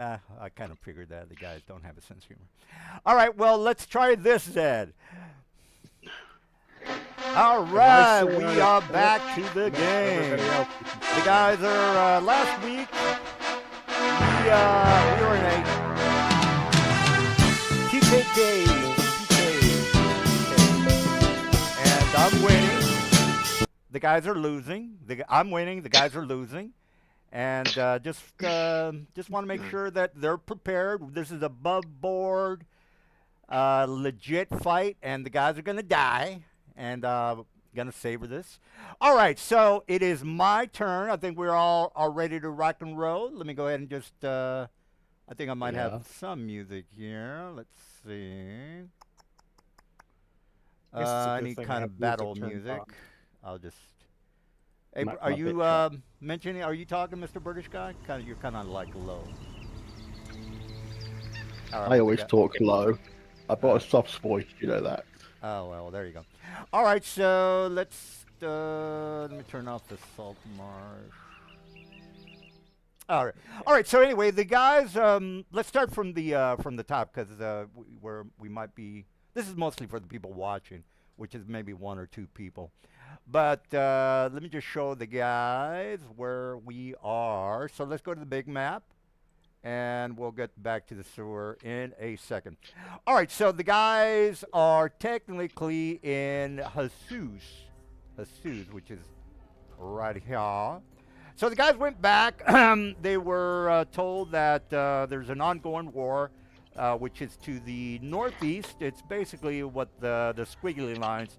I kind of figured that the guys don't have a sense of humor. All right, well, let's try this, Zed. All If I right, say we I are quit, back to the game. everybody else can The say it. guys are last week. We were in a TKK, and I'm winning. The guys are losing. I'm winning. The guys are losing. And just want to make sure that they're prepared. This is above board, legit fight, and the guys are gonna die. And gonna savor this. All right, so it is my turn. I think we're all are ready to rock and roll. Let me go ahead and just. I think I might have Yeah. some music here. Let's see. I guess it's a good Any thing I kind have of music battle turned music. on. I'll just. Hey, are My you bit shot. mentioning? Are you talking, Mr. British guy? Kind of, you're kind of like low. All right, I what we always got? talk low. I've got Uh, a soft voice, you know that. oh well, there you go. All right, so let's let me turn off the salt marsh. All right, all right. So anyway, the guys. Let's start from the top because we might be. This is mostly for the people watching, which is maybe one or two people. But let me just show the guys where we are. So let's go to the big map, and we'll get back to the sewer in a second. All right, so the guys are technically in Jesus, which is right here. So the guys went back. They were told that there's an ongoing war, which is to the northeast. It's basically what the squiggly lines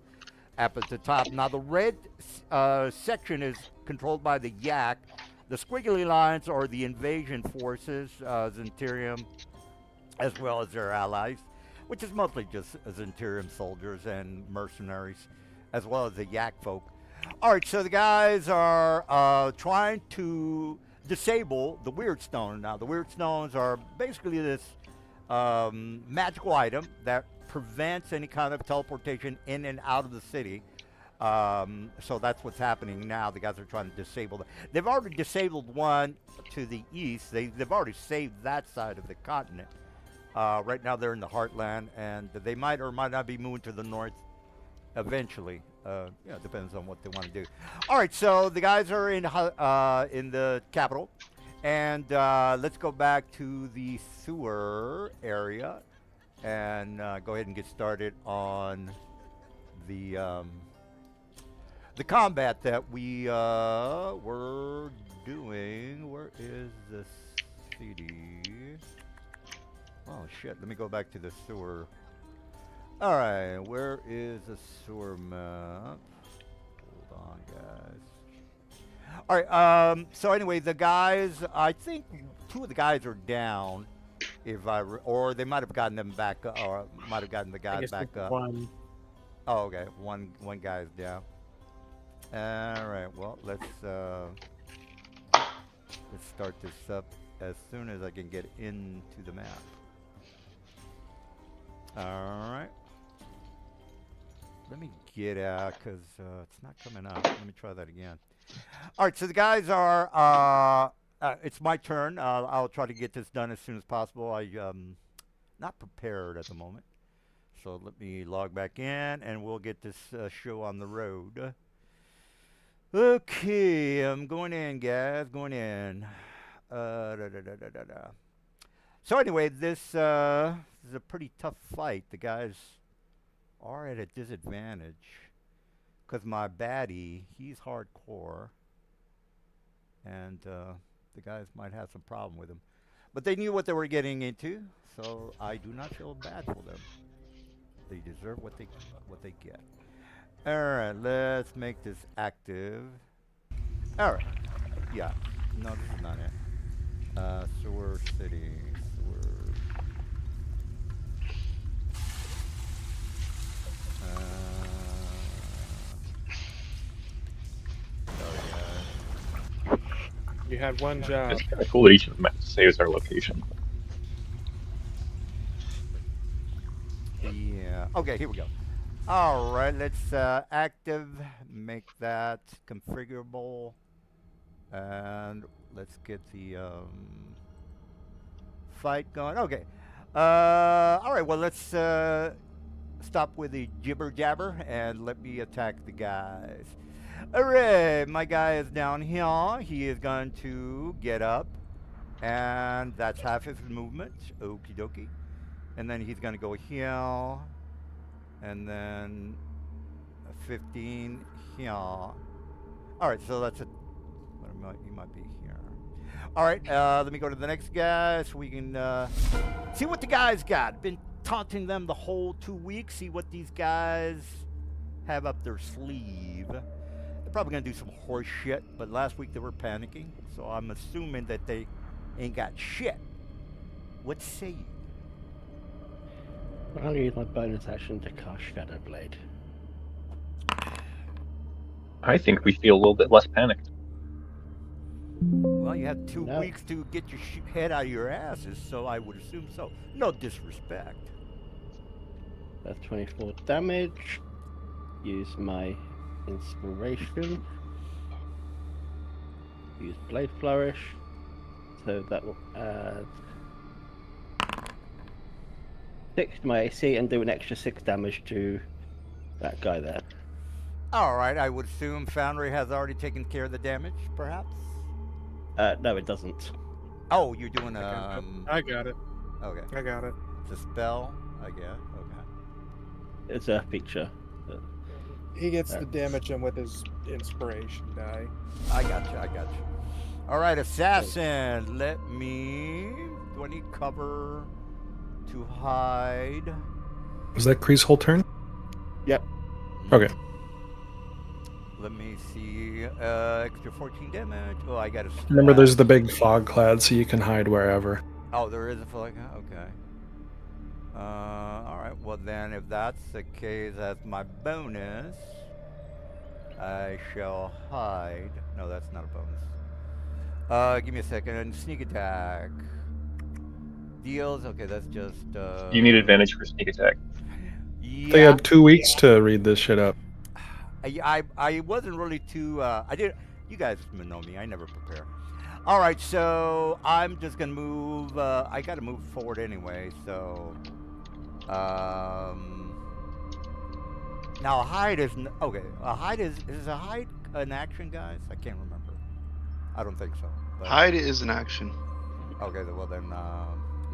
up at the top. Now the red section is controlled by the Yak. The squiggly lines are the invasion forces, Zentirium, as well as their allies, which is mostly just Zentirium soldiers and mercenaries, as well as the Yak folk. All right, so the guys are trying to disable the Weird Stone. Now, the Weird Stones are basically this magical item that prevents any kind of teleportation in and out of the city. So that's what's happening now. The guys are trying to disable that. They've already disabled one to the east. They've already saved that side of the continent. Right now they're in the heartland, and they might or might not be moving to the north eventually. It depends on what they want to do. All right, so the guys are in the capital, and let's go back to the sewer area and go ahead and get started on the the combat that we were doing. Where is the CD? Oh shit! Let me go back to the sewer. All right, where is the sewer map? Hold on, guys. All right. So anyway, the guys. I think two of the guys are down. If or they might have gotten them back, or might have gotten the I guy guess back it's up. one. Oh, okay. One guy's down. All right. Well, let's start this up as soon as I can get into the map. All right. Let me get out because it's not coming up. Let me try that again. All right. So the guys are. It's my turn. I'll try to get this done as soon as possible. I'm not prepared at the moment. So let me log back in, and we'll get this show on the road. Okay, I'm going in, guys. Going in. So anyway, this is a pretty tough fight. The guys are at a disadvantage because my baddie, he's hardcore, and the guys might have some problem with him. But they knew what they were getting into, so I do not feel bad for them. They deserve what they get. All right, let's make this active. All right, yeah. No, this is not it. Sewer City. Sewer. Sorry, You had one job. It's kind of cool that each of them saves our location. yeah. Okay, here we go. All right, let's active, make that configurable, and let's get the fight going. Okay. All right. Well, let's stop with the jibber jabber and let me attack the guys. All right. My guy is down here. He is going to get up, and that's half his movement. Okie dokie. And then he's going to go here, and then 15 here. All right. So that's a. He might be here. All right, let me go to the next guy so we can see what the guys got. Been taunting them the whole 2 weeks. See what these guys have up their sleeve. They're probably going to do some horse shit, but last week they were panicking, so I'm assuming that they ain't got shit. What say you? I'll use my bonus action to cast Shadow Blade. I think we feel a little bit less panicked. Well, you had 2 No. weeks to get your head out of your asses, so I would assume so. No disrespect. That's 24 damage. Use my inspiration. Use Blade Flourish. So that will add 6 to my AC and do an extra 6 damage to that guy there. All right, I would assume Foundry has already taken care of the damage, perhaps? No, it doesn't. Oh, you're doing I got it. okay. I got it. It's a spell, I guess. Okay. It's a feature. He gets the That's- damage in with his inspiration die. I got you. All right, assassin. Let me. Do I need cover to hide? Was that Kree's whole turn? Yep. Okay. Let me see. Extra 14 damage. Oh, I got to. Remember, there's the big fog cloud, so you can hide wherever. Oh, there is a flag. Okay. All right. Well, then, if that's the case, as my bonus, I shall hide. No, that's not a bonus. Give me a second. And sneak attack deals. Okay, that's just. You need advantage for sneak attack. Yeah. They had 2 weeks to read this shit up. I wasn't really too. I did. You guys know me. I never prepare. All right, so I'm just gonna move. I gotta move forward anyway. So, now hide is okay. A hide is a hide an action, guys? I can't remember. I don't think so. But, Hide is an action. okay, well then,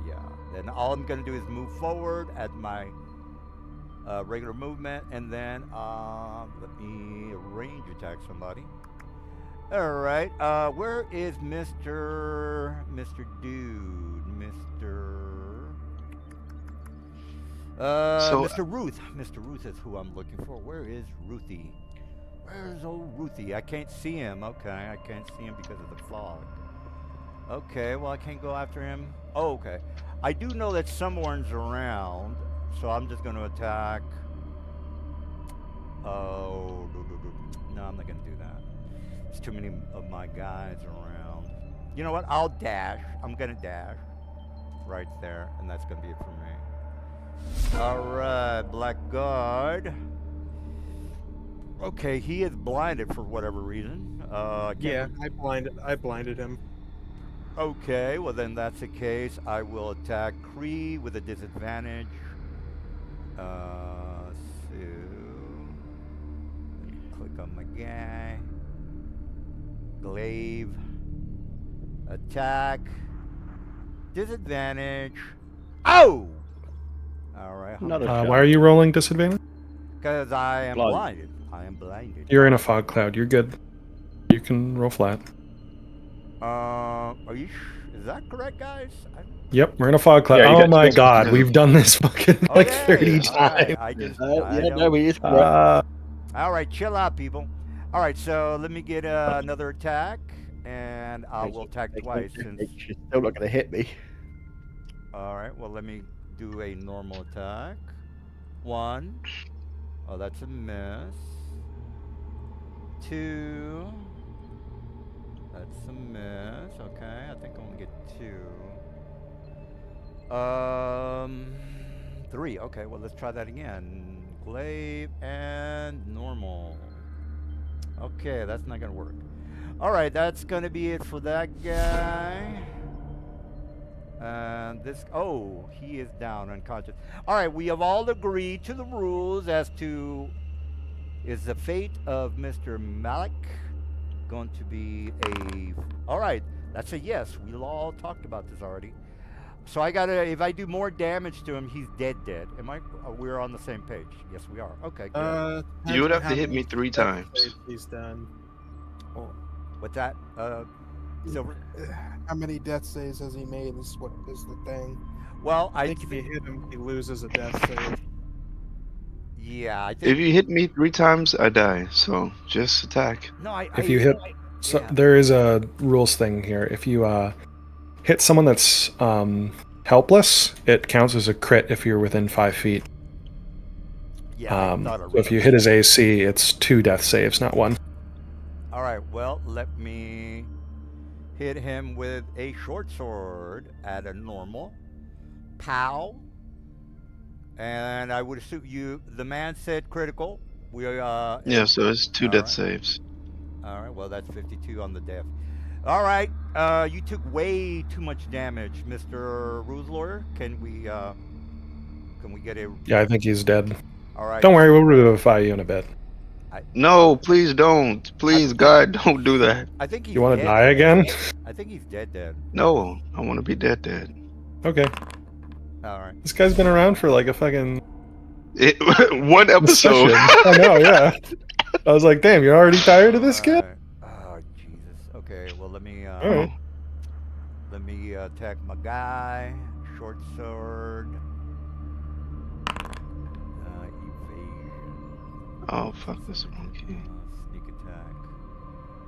yeah. Then all I'm gonna do is move forward at my regular movement, and then let me range attack somebody. All right. Where is Mr. Dude? Mr. Ruth. Mr. Ruth is who I'm looking for. Where is Ruthie? Where's old Ruthie? I can't see him. Okay, I can't see him because of the fog. Okay, well I can't go after him. Oh, okay. I do know that someone's around, so I'm just going to attack. Oh, no, I'm not going to do that. There's too many of my guys around. You know what? I'll dash. I'm going to dash right there, and that's going to be it for me. All right, Blackguard. Okay, he is blinded for whatever reason. Yeah, I blinded him. Okay, well then that's the case. I will attack Kree with a disadvantage. So click on my guy. Glaive. Attack. Disadvantage. Oh! Alright. Not a Why are you rolling disadvantage? Because I am Blind. blinded. I am blinded. You're in a fog cloud. You're good. You can roll flat. Are you is that correct, guys? Yep, we're in a fog cloud. Yeah, you Oh got my 2 god, we've done this fucking like Okay, 30 alright, times. I just, I yeah, don't- no, he is correct. All right, chill out, people. All right, so let me get another attack, and I will attack twice. Since She's still not going to hit me. all right, well let me do a normal attack. 1. Oh, that's a miss. 2. That's a miss. Okay, I think I only get 2. 3. Okay, well let's try that again. Glaive and normal. Okay, that's not gonna work. All right, that's gonna be it for that guy. And this, oh, he is down, unconscious. All right, we have all agreed to the rules as to is the fate of Mr. Malik going to be a. All right, that's a yes. We all talked about this already. So I gotta, if I do more damage to him, he's dead. Am I? We're on the same page. Yes, we are. Okay, good. You would have to how hit me many 3 death times. saves He's done. Well, What's that? Silver. how many death saves has he made? Is what is the thing. Well, I think if you hit him, he loses a death save. yeah, I If think. you hit me 3 times, I die. So just attack. No, If you hit, so yeah. there is a rules thing here. If you hit someone that's helpless, it counts as a crit if you're within 5 feet. Yeah, I thought I So if you hit his AC, it's 2 death saves, not 1. All right, well, let me hit him with a short sword at a normal. Pow. And I would assume the man said critical. Yeah, so it's 2 all death right. saves. All right, well, that's 52 on the death. All right, you took way too much damage, Mr. Rules Lawyer. Can we get a. Yeah, I think he's dead. All right. Don't worry, we'll revivify you in a bit. No, please don't. Please, God, don't do that. I think he's You want to dead. die again? I think he's dead. No, I want to be dead. Okay. All right. This guy's been around for like a fucking One episode. session. I know, yeah. I was like, damn, you're already tired of this kid? Oh, Jesus. Okay, well, let me Alright. attack my guy. Short sword. Evasion. Oh, fuck this wrong key. Sneak attack.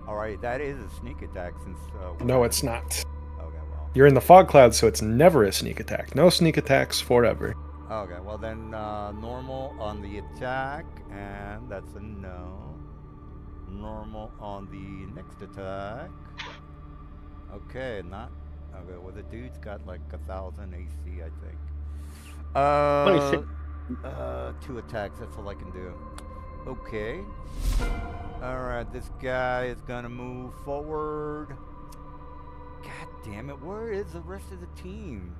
Alright, that is a sneak attack since. No, it's not. Okay, well. You're in the fog cloud, so it's never a sneak attack. No sneak attacks forever. Okay, well then, normal on the attack, and that's a no. Normal on the next attack. Okay, not. Okay, well, the dude's got like 1,000 AC, I think. 26. 2 attacks, that's all I can do. Okay. Alright, this guy is gonna move forward. God damn it, where is the rest of the team?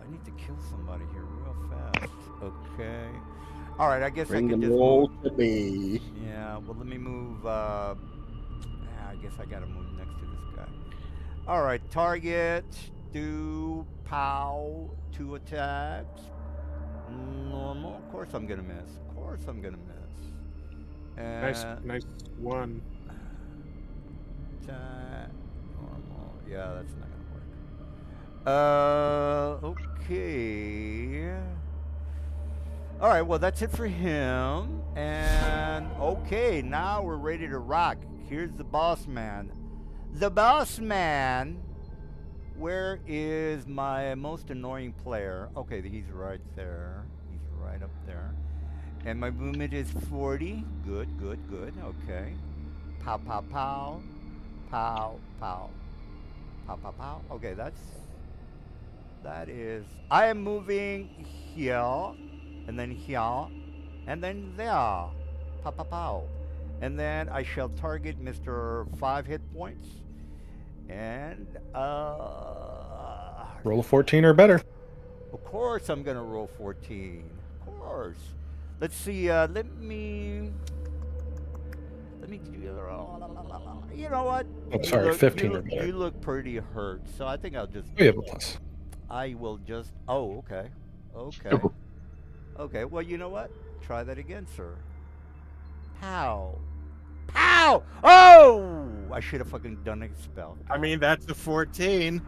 I need to kill somebody here real fast. Okay. Alright, I guess Bring I can them just all move. to me. Yeah, well, let me move. I guess I gotta move next to this guy. Alright, target, do, pow, 2 attacks. Normal. Of course I'm gonna miss. Of course I'm gonna miss. Nice one. Attack, normal. Yeah, that's not gonna work. Okay. Alright, well, that's it for him. And, okay, now we're ready to rock. Here's the boss man. The boss man. Where is my most annoying player? Okay, he's right there. He's right up there. And my movement is 40. Good. Okay. Pow, pow, pow. Pow, pow. Pow, pow, pow. Okay, that is. I am moving here. And then here. And then there. Pow, pow, pow. And then I shall target Mr. 5 hit points. And, Roll a 14 or better. of course I'm gonna roll 14. Of course. Let's see, let me do, you know what? Oh, You sorry, look- 15 you, or better. you look pretty hurt, so I think I'll just. Oh, you have a plus. I will just. Oh, okay. Okay. Ooh. Okay. Well, you know what? Try that again, sir. Pow. Pow! Oh! I should have fucking done a spell. I mean, that's a 14.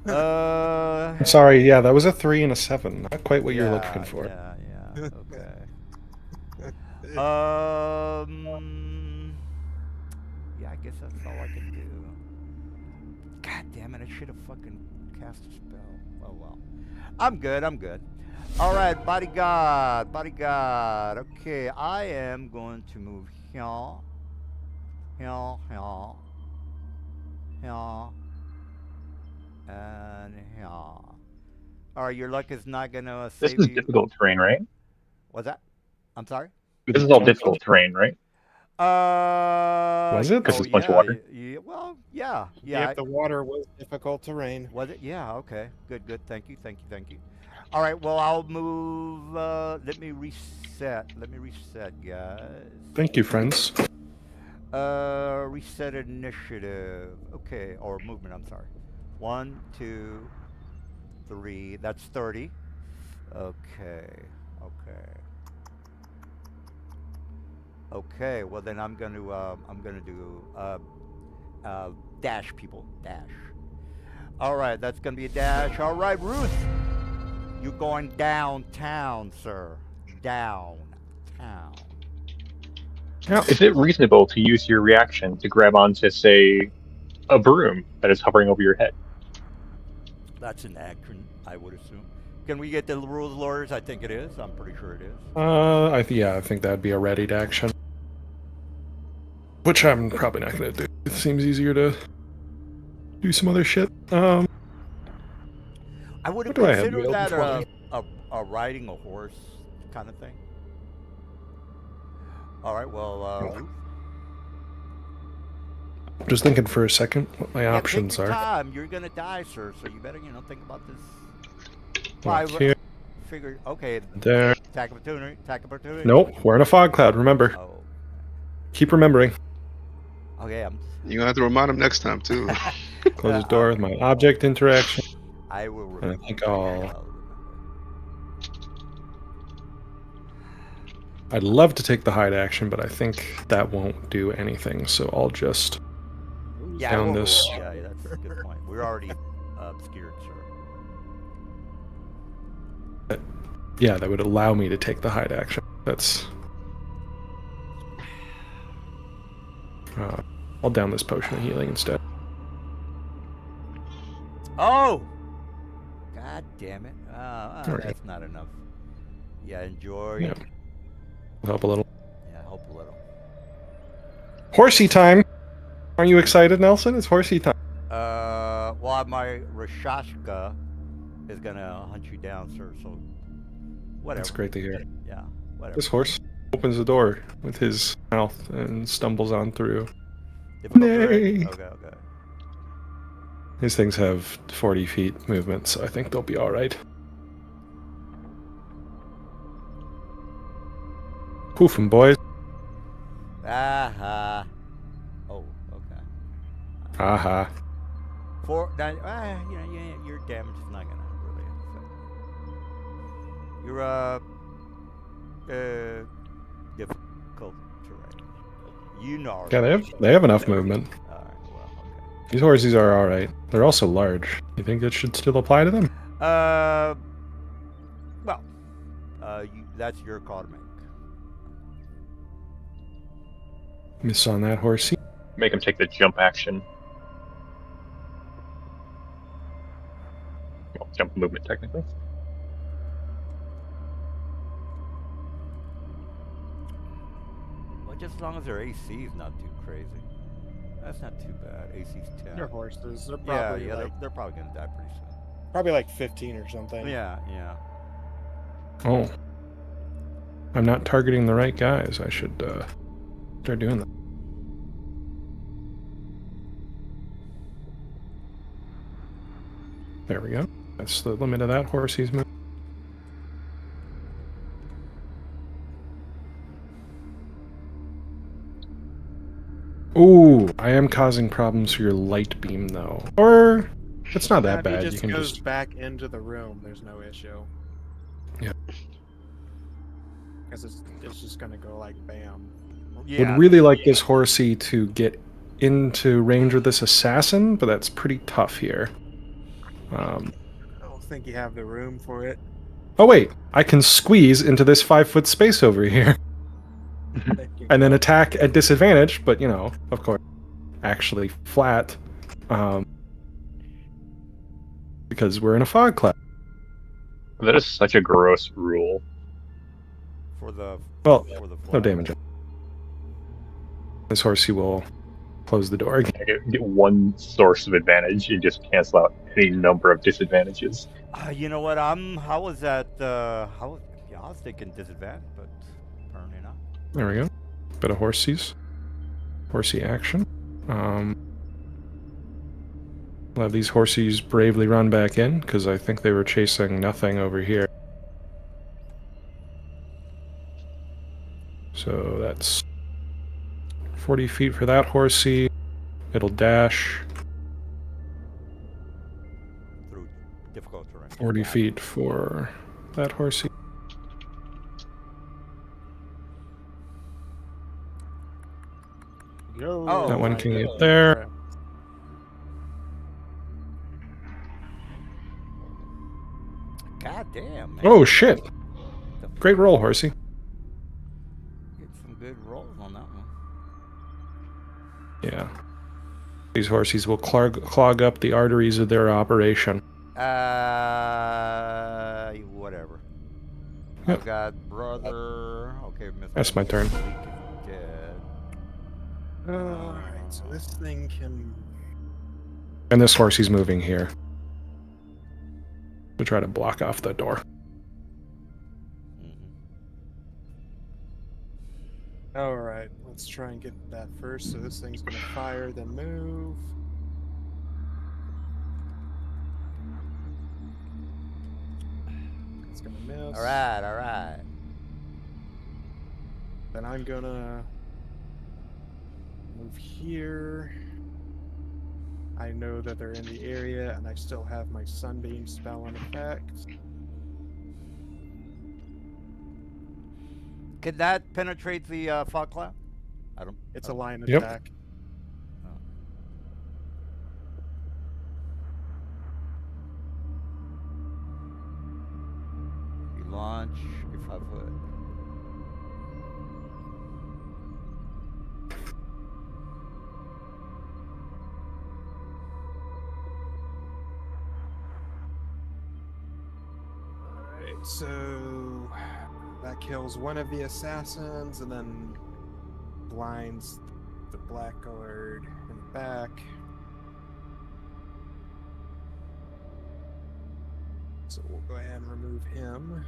Uh. Sorry, yeah, that was a 3 and a 7. Not quite what you're yeah, looking for. Yeah. Okay. Yeah, I guess that's all I can do. God damn it! I should have fucking cast a spell. Oh well. I'm good. All right, bodyguard. Okay, I am going to move here, and here. All right, your luck is not gonna This save is you. difficult terrain, right? What's that? I'm sorry. This is all difficult terrain, right? Was it? 'Cause Oh, it's a bunch of yeah, water? well, yeah, yeah. If the water was difficult terrain. Was it? Yeah. Okay. Good. Good. Thank you. Thank you. Thank you. All right. Well, I'll move. Let me reset. Let me reset, guys. Thank you, friends. Reset initiative. Okay, or movement. I'm sorry. 1, 2, 3. That's 30. Okay. Okay. Okay. Well, then I'm gonna do dash, people. Dash. All right. That's gonna be a dash. All right, Ruth. You're going downtown, sir. Downtown. Yeah. Is it reasonable to use your reaction to grab onto, say, a broom that is hovering over your head? That's an action, I would assume. Can we get the rules lawyers? I think it is. I'm pretty sure it is. I think that'd be a readied action. Which I'm probably not gonna do. It seems easier to do some other shit. I would What do I have? consider Wheel that 20? a riding a horse kind of thing. All right. Well, Ruth? Just thinking for a second what my Yeah, options take your are. time. You're gonna die, sir. So you better, think about this. Like Well, here, figure. Okay. there. Attack opportunity. Attack opportunity. Nope, we're in a fog cloud. Remember, Oh. keep remembering. Okay. You're gonna have to remind him next time too. Close the door with my object interaction. I will And I remember. think I'll I'll. remember. I'd love to take the hide action, but I think that won't do anything. So I'll just. Yeah, Down we'll- this. Yeah, that's a good point. We're already obscured, sir. Yeah, that would allow me to take the hide action. That's. I'll down this potion of healing instead. Oh! God damn it. Alright. That's not enough. Yeah, enjoy. Yeah. Will help a little. Yeah, help a little. Horsey time! Aren't you excited, Nelson? It's horsey time. Well, my Rashashka is gonna hunt you down, sir, so whatever. That's great to hear. Yeah, whatever. This horse opens the door with his mouth and stumbles on through. Difficult Nay. terrain? Okay, okay. These things have 40 feet movement, so I think they'll be alright. Poof 'em, boys. Aha. Oh, okay. Aha. Your damage is not gonna really affect. You're difficult terrain. You know. Yeah, they have enough movement. All right. Well, okay. These horses are alright. They're also large. You think that should still apply to them? Well, that's your call to make. Miss on that horsey. Make him take the jump action. Well, jump movement, technically. Well, just as long as their AC is not too crazy. That's not too bad. AC's 10. They're horses. They're Yeah, probably yeah, like they're probably gonna die pretty soon. probably like 15 or something. Yeah, yeah. Oh. I'm not targeting the right guys. I should start doing that. There we go. That's the limit of that horsey's move. Ooh, I am causing problems for your light beam though. Or it's not that If bad. he You just can goes just back into the room. There's no issue. Yeah. Because it's just gonna go like bam. Yeah. would really like this horsey to get into range with this assassin, but that's pretty tough here. I don't think you have the room for it. Oh wait, I can squeeze into this 5-foot space over here and then attack at disadvantage, but of course, actually flat, because we're in a fog cloud. That is such a gross rule. For the Well, for the no flag. damage. This horsey will close the door again. Get one source of advantage and just cancel out any number of disadvantages. You know what? I was thinking disadvantage, but apparently not. There we go. Bit of horsies. Horsey action. Let these horsies bravely run back in, because I think they were chasing nothing over here. So that's 40 feet for that horsey. It'll dash. Through difficult terrain. 40 feet for that horsey. Yo, Oh, That one my can get God. there. God damn, man. Oh shit! The Great roll, horsey. Get some good rolls on that one. Yeah. These horsies will clog up the arteries of their operation. Whatever. Yep. I've got brother. Okay, Mr. That's my turn. Leak is dead. Alright, so this thing can. And this horsey's moving here. To try to block off the door. Mhm. Alright, let's try and get that first. So this thing's gonna fire, then move. It's gonna miss. All right, all right. Then I'm gonna move here. I know that they're in the area, and I still have my sunbeam spell in effect. Can that penetrate the fog cloud? I don't. It's a oh. line Yep. attack. You launch your 5 foot. Alright, so that kills one of the assassins and then blinds the black guard in the back. So we'll go ahead and remove him.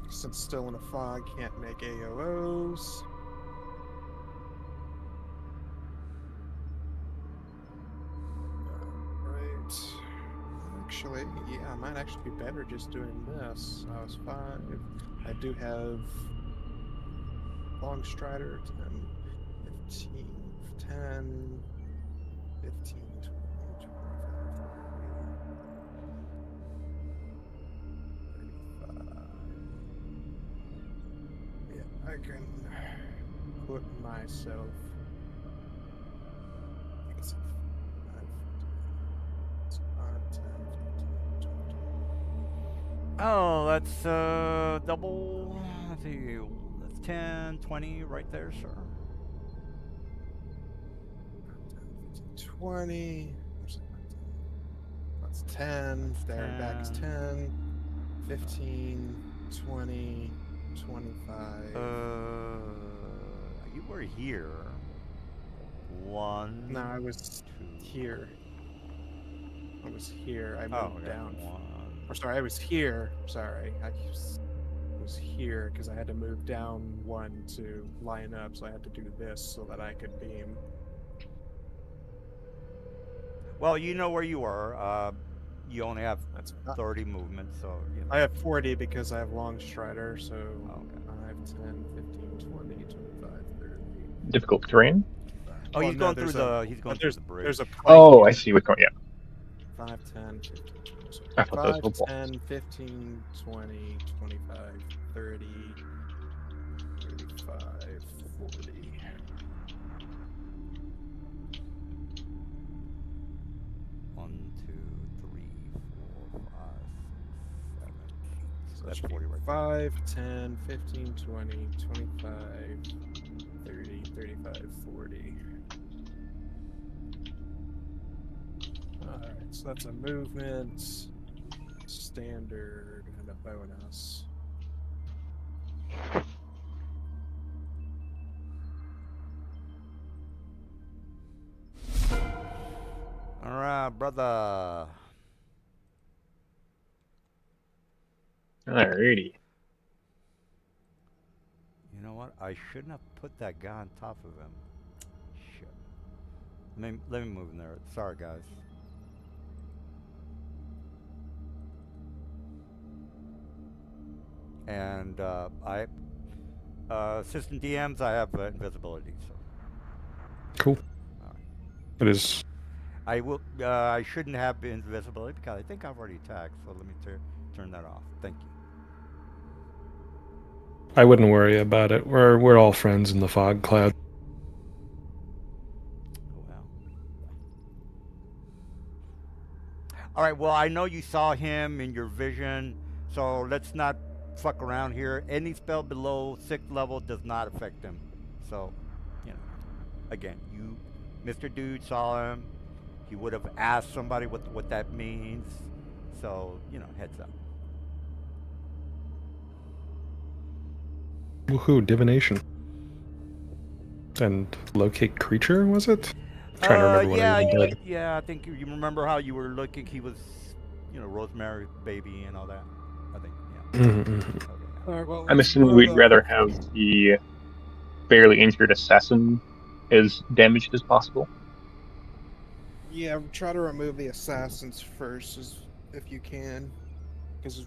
Since still in a fog, can't make AOs. Right. Actually, yeah, it might actually be better just doing this. I was 5. I do have Long Strider, 10, 15, 10, 15, 20, 25, 35. Yeah, I can put myself. I think it's 5, 10, 15, 20. Oh, that's double. Let's see. That's 10, 20 right there, sir. 20. That's 10. There and back is 10. 15, 20, 25. You were here. 1. No, I was 2. here. I was here. I moved Oh, okay. down. 1. Or sorry, I was here. Sorry. I was here because I had to move down 1 to line up, so I had to do this so that I could beam. Well, you know where you are. You only have That's 30 movements, so you know. I have 40 because I have Long Strider, so Okay. 5, 10, 15, 20, 25, 30. Difficult terrain. Oh, Well, he's no, going through there's the. He's going through there's the bridge. there's a plank Oh, here. I see what's going. Yeah, 5, 10, 15, 20. So I thought those 5, were balls. 10, 15, 20, 25, 30, 35, 40. One, 2, 3, 4, 5, 6, 7. So That's that should be 40 right there. 5, 10, 15, 20, 25, 30, 35, 40. Alright, so that's a movement, standard, and a bonus. All right, brother. Alrighty. I shouldn't have put that guy on top of him. Shit. Let me move in there. Sorry, guys. And assistant DMs, I have invisibility. So Cool. It is. I will. I shouldn't have invisibility because I think I've already attacked. So let me turn that off. Thank you. I wouldn't worry about it. We're all friends in the fog cloud. Well. All right. Well, I know you saw him in your vision, so let's not fuck around here. Any spell below 6th level does not affect him. So, again, you, Mr. Dude, saw him. He would have asked somebody what that means. So, heads up. Woohoo! Divination. And locate creature, was it? I'm trying to remember what I even did. Yeah, I think you remember how you were looking. He was, Rosemary baby and all that. I think, yeah. Mm-hmm. Okay. All right, well, I'm let's assuming roll we'd the- rather have the barely injured assassin as damaged as possible. Yeah, try to remove the assassins first, if you can, because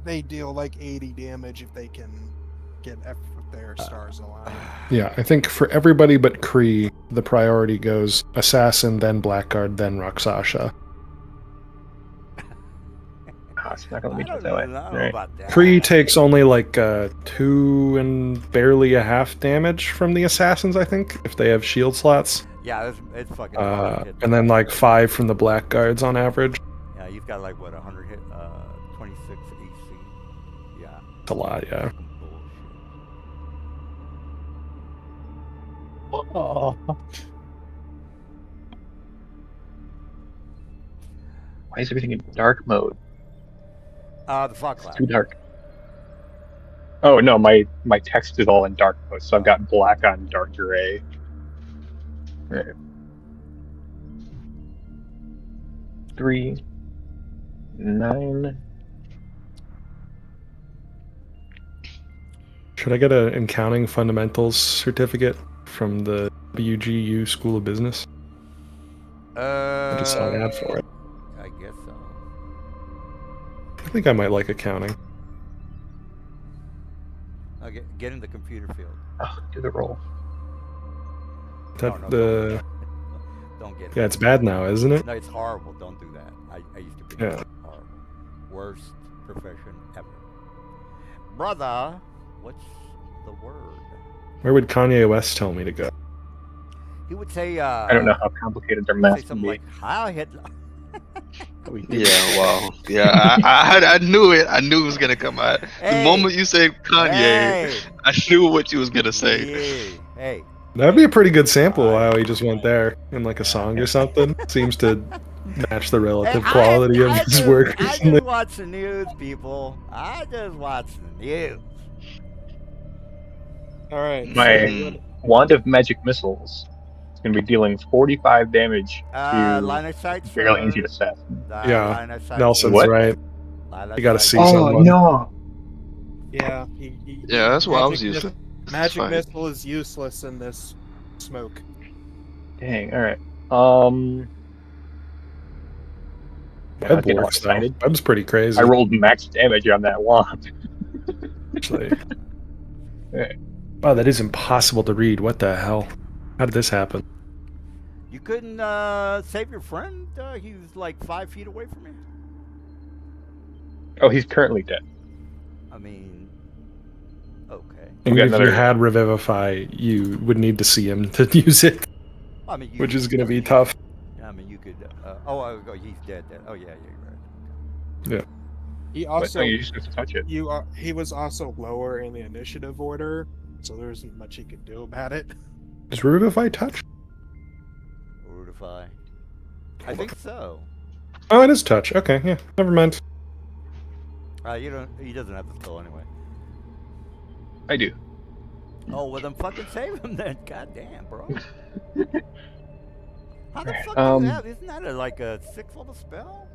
they deal like 80 damage if they can get their stars aligned. Yeah, I think for everybody but Kree, the priority goes Assassin, then Blackguard, then Rakshasa. It's not going I to make don't it that know, way. I don't know Right. about that. Kree takes only like 2 and barely a half damage from the Assassins, I think, if they have shield slots. Yeah, it's fucking hard to hit. And then like 5 from the Blackguards on average. Yeah, you've got like, what, 100 hit, 26 AC. Yeah. It's a lot, yeah. Fucking bullshit. Oh. Why is everything in dark mode? The fog It's cloud. too dark. Oh no, my text is all in dark mode, so I've got black on dark gray. Right. 3, 9. Should I get an accounting fundamentals certificate from the WGU School of Business? I just saw an ad for it. I guess so. I think I might like accounting. Okay, get in the computer field. Oh, do the roll. That No, the Don't get it. yeah, it's bad now, isn't it? No, it's horrible. Don't do that. I used to be Yeah. horrible. Worst profession ever. Brother, what's the word? Where would Kanye West tell me to go? He would say, I don't know how complicated their say math can something be. like, Heil Hitler. Yeah, wow. Yeah, I knew it. I knew it was gonna come out. Hey. The moment you said Kanye, Hey. I knew what you was gonna say. Yeah. Hey. That'd be a pretty good sample. How he just went there in like a song or something. Seems to match the relative Hey, quality of his work. I recently. just watch the news, people. I just watch the news. All right. My wand of magic missiles is going to be dealing 45 damage to Line of sight. barely sir. injured assassin. Yeah, Line of sight, Nelson's What? right. line of You gotta sight. see someone. no! Yeah. Yeah, that's why I was magic useless. Magic fine. missile is useless in this smoke. Dang, alright. Yeah, Web I'm getting all works though. excited. Web's pretty crazy. I rolled max damage on that wand. Actually. Yeah. Wow, that is impossible to read. What the hell? How did this happen? You couldn't save your friend? He was like 5 feet away from you? Oh, he's currently dead. I mean, okay. Even got if you another- had Revivify, you would need to see him to use it, I mean, you which is could- going to be tough. I mean, you could. He's dead. Oh yeah, you're right. He But also no, you just have to touch it. he was also lower in the initiative order, so there isn't much he could do about it. Does Revivify touch? Rootify. I think so. Oh, it is touch. Okay, yeah. Never mind. You don't. He doesn't have the skill anyway. I do. Oh well, then fucking save him then. God damn, bro. How the fuck do Um, you have? Isn't that like a 6th level spell?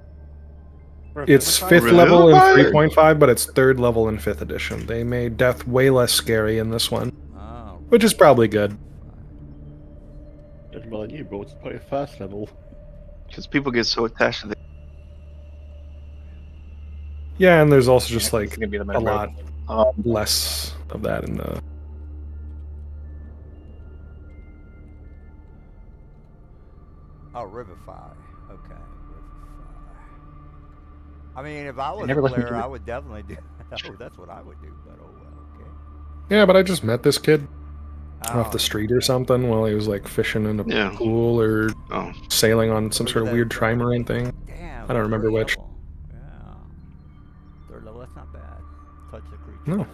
It's Revivify? 5th level in Revivify? 3.5, but it's 3rd level in 5th edition. They made death way less scary in this one, Oh, which is probably good. Just well, you brought it probably first level. Because people get so attached to the. Yeah, and there's also just This like is gonna be the a minute lot road. less of that in the. oh, Revivify. Okay, Revivify. I mean, if I was a never let me player, do it. I would definitely do. Oh, that's what I would do. But oh well. Okay. Yeah, but I just met this kid off Oh, the street or something while he was like fishing in a Yeah. pool or Oh. sailing on some Look sort at of that. weird trimarine thing. damn. I don't remember third which. level. Yeah. Third level. That's not bad. Touch the creature. No. It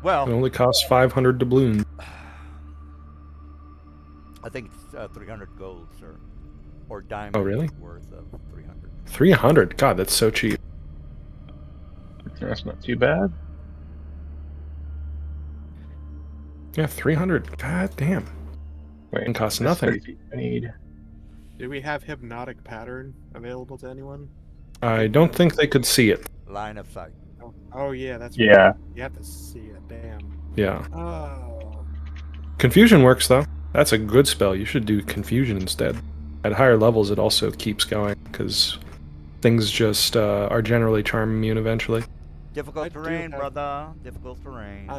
Well, only costs 500 doubloons. I think it's 300 gold, sir, or diamond. Oh, really? Worth of 300. 300? God, that's so cheap. That's not too bad. Yeah, 300. God damn. Wait, It costs this nothing. 30 feet. I need. Do we have hypnotic pattern available to anyone? I don't think they could see it. Line of sight. Oh yeah, that's Yeah. right. You have to see it. Damn. Yeah. Oh. Confusion works, though. That's a good spell. You should do Confusion instead. At higher levels, it also keeps going, because things just are generally charm immune eventually. Difficult I do terrain, have- brother. Difficult terrain.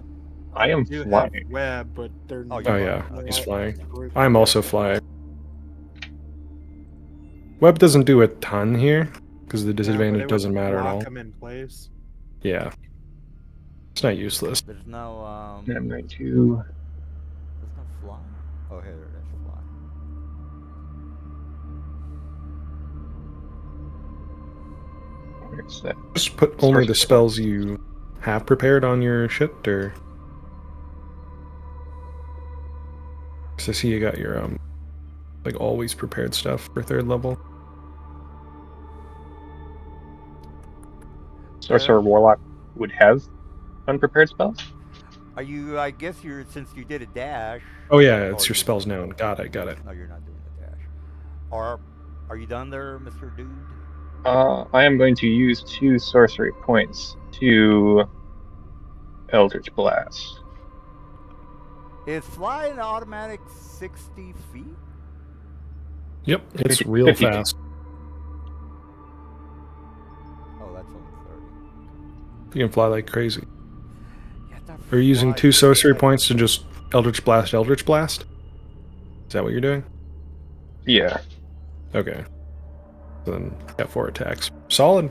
I am do flying. have web, but they're Oh, not. Oh, yeah, he's not- flying. group- I'm also flying. Web doesn't do a ton here, because the Yeah, but disadvantage it would doesn't matter at lock all. them in place. Yeah. It's not useless. There's no And I'm going to. there's no fly. Oh, here it is. Fly. Where's that? Just put only the Sorcery spells you have prepared on your shit, or... Cause I see you got your, like, always prepared stuff for 3rd level. Sorcerer Warlock would have unprepared spells? Are you? I guess you're since you did a dash. Oh yeah, it's Oh, your spells known. Got it, got it. No, you're not doing the dash. Are you done there, Mr. Dude? I am going to use 2 sorcery points to Eldritch Blast. Is fly an automatic 60 feet? Yep, it's 50 real 50 feet. fast. Oh, that's only 30. You can fly like crazy. Yeah, that Are you using fly 2 is sorcery dead. points to just Eldritch Blast, Eldritch Blast? Is that what you're doing? Yeah. Okay. Then got 4 attacks. Solid.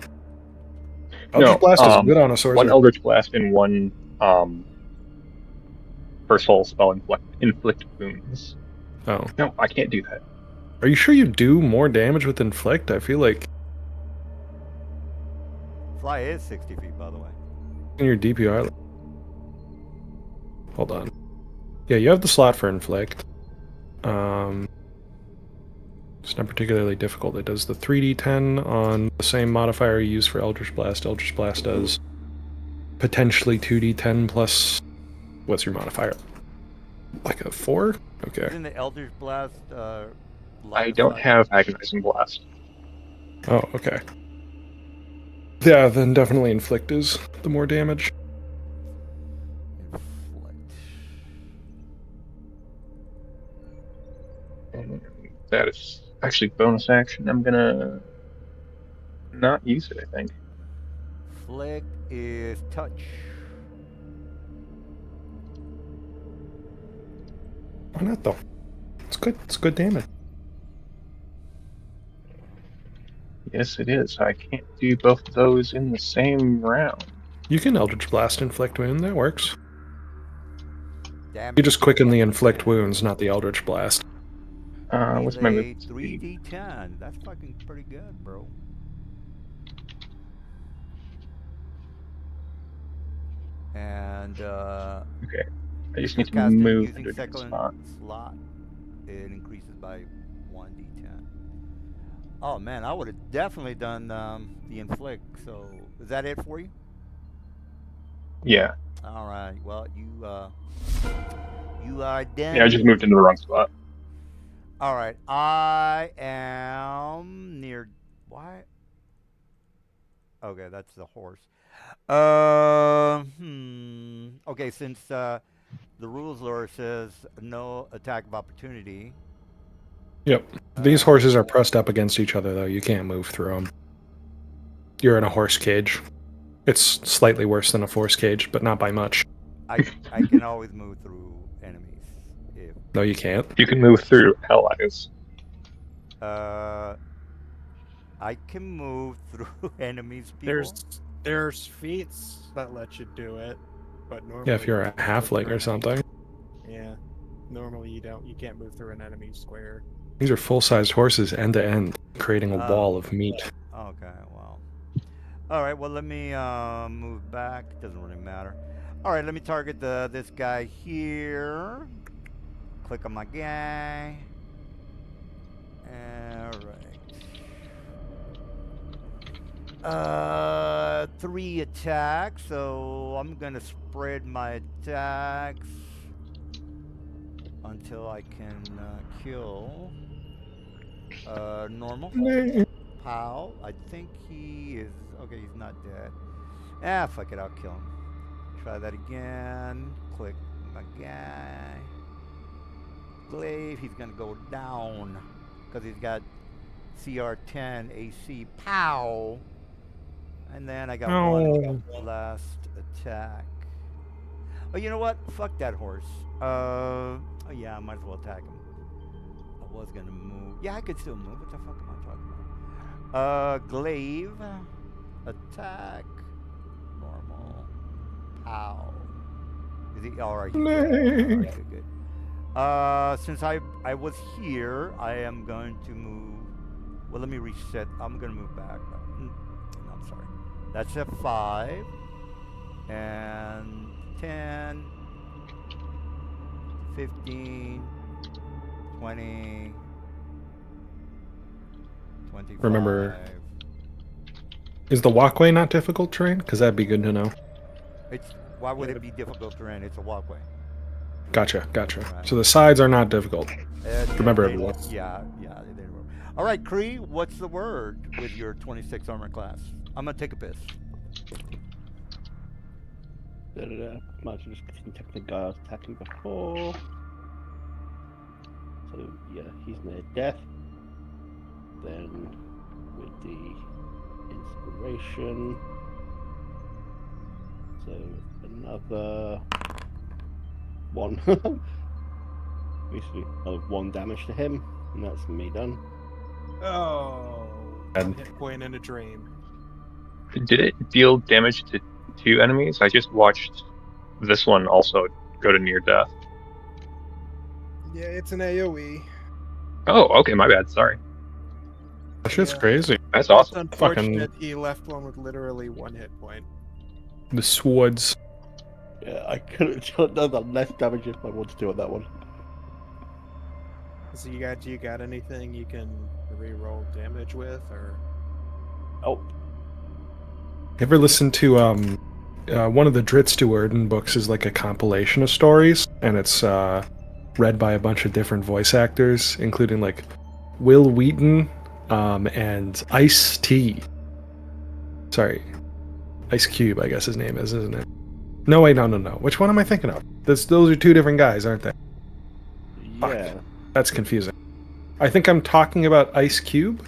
No, Eldritch Blast is good on a sorcerer. 1 Eldritch Blast and 1 First Level spell inflict wounds. Oh. No, I can't do that. Are you sure you do more damage with Inflict? I feel like Fly is 60 feet, by the way. in your DPR... Hold on. Yeah, you have the slot for Inflict. It's not particularly difficult. It does the 3d10 on the same modifier you use for Eldritch Blast. Eldritch Blast does potentially 2d10 plus... What's your modifier? Like a 4? Okay. Isn't the Eldritch Blast I line of don't sight? have Agonizing Blast. Oh, okay. Yeah, then definitely Inflict is the more damage. Inflict. And that is actually bonus action. I'm gonna not use it, I think. Flick is touch. Why not, though? It's good. It's good damage. Yes, it is. I can't do both of those in the same round. You can Eldritch Blast Inflict Wound. That works. Damage. You just quicken the Inflict Wounds, not the Eldritch Blast. What's my Melee move speed? 3d10. That's fucking pretty good, bro. And Okay. I just if need you're to casting move using into a different second spot. slot, it increases by 1d10. Oh man, I would have definitely done the inflict. So is that it for you? Yeah. All right. Well, you are done. Yeah, I just moved into the wrong spot. All right. I am near. Why? Okay, that's the horse. Okay, since the rules lore says no attack of opportunity. Yep. These horses are pressed up against each other, though. You can't move through them. You're in a horse cage. It's slightly worse than a force cage, but not by much. I can always move through enemies if No, you can't. You can move through allies. I can move through enemies. People. There's feats that let you do it, but normally Yeah, if you're a halfling or something. Yeah, normally you can't move through an enemy square. These are full-sized horses end to end, creating a wall of meat. Okay, well. All right, well, let me move back. Doesn't really matter. All right, let me target this guy here. Click on my guy. All right. 3 attacks, so I'm gonna spread my attacks until I can kill. Normal. Pow. I think he is. Okay, he's not dead. Ah, fuck it, I'll kill him. Try that again. Click my guy. Glaive, he's gonna go down because he's got CR10 AC. Pow. And then I got one last attack. Oh, you know what? Fuck that horse. Oh yeah, I might as well attack him. I was gonna move. Yeah, I could still move. What the fuck am I talking about? Glaive. Attack. Normal. Pow. Is he alright? Alright, good. Since I was here, I am going to move. Well, let me reset. I'm gonna move back. No, I'm sorry. That's a 5 and 10, 15, 20, 25. Remember, is the walkway not difficult terrain? Because that'd be good to know. Why would it be difficult terrain? It's a walkway. Gotcha. Right. So the sides are not difficult. Remember, everyone. Yeah, they were. All right, Kree, what's the word with your 26 armor class? I'm gonna take a piss. Might just attack the guy I was attacking before. So yeah, he's near death. Then with the inspiration, so another 1. Basically, another 1 damage to him, and that's me done. Oh, And- hit point in a dream. Did it deal damage to 2 enemies? I just watched this one also go to near death. Yeah, it's an AOE. Oh, okay, my bad. Sorry. That shit's Yeah. crazy. That's It's awesome. unfortunate he left one with literally 1 hit point. The swords. Yeah, I could have done that less damage if I wanted to on that one. So do you got anything you can re-roll damage with, or? Oh, Ever listen to one of the Dritz books is like a compilation of stories, and it's read by a bunch of different voice actors, including like Will Wheaton and Ice-T. Sorry, Ice Cube, I guess his name is, isn't it? No, wait, no. Which one am I thinking of? Those are 2 different guys, aren't they? yeah. That's confusing. I think I'm talking about Ice Cube.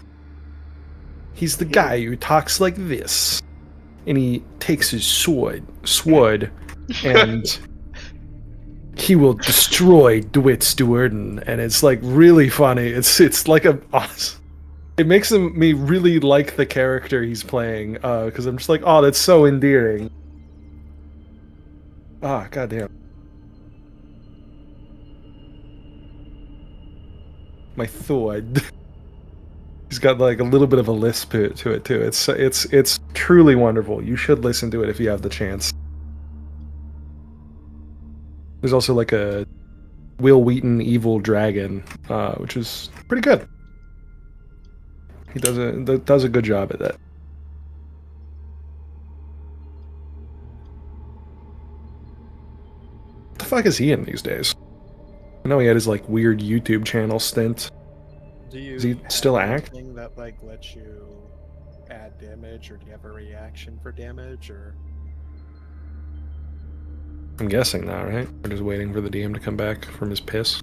He's the guy who talks like this. And he takes his sword, and he will destroy DeWitt Stewarden. And it's like really funny. It's like a awesome. It makes me really like the character he's playing, because I'm just like, oh, that's so endearing. Ah, goddamn. My sword. He's got like a little bit of a lisp to it too. It's truly wonderful. You should listen to it if you have the chance. There's also like a Will Wheaton evil dragon, which is pretty good. He does a good job at that. What the fuck is he in these days? I know he had his like weird YouTube channel stint. Do you Does he still have act? anything that like lets you add damage, or do you have a reaction for damage, or? I'm guessing not, right? We're just waiting for the DM to come back from his piss.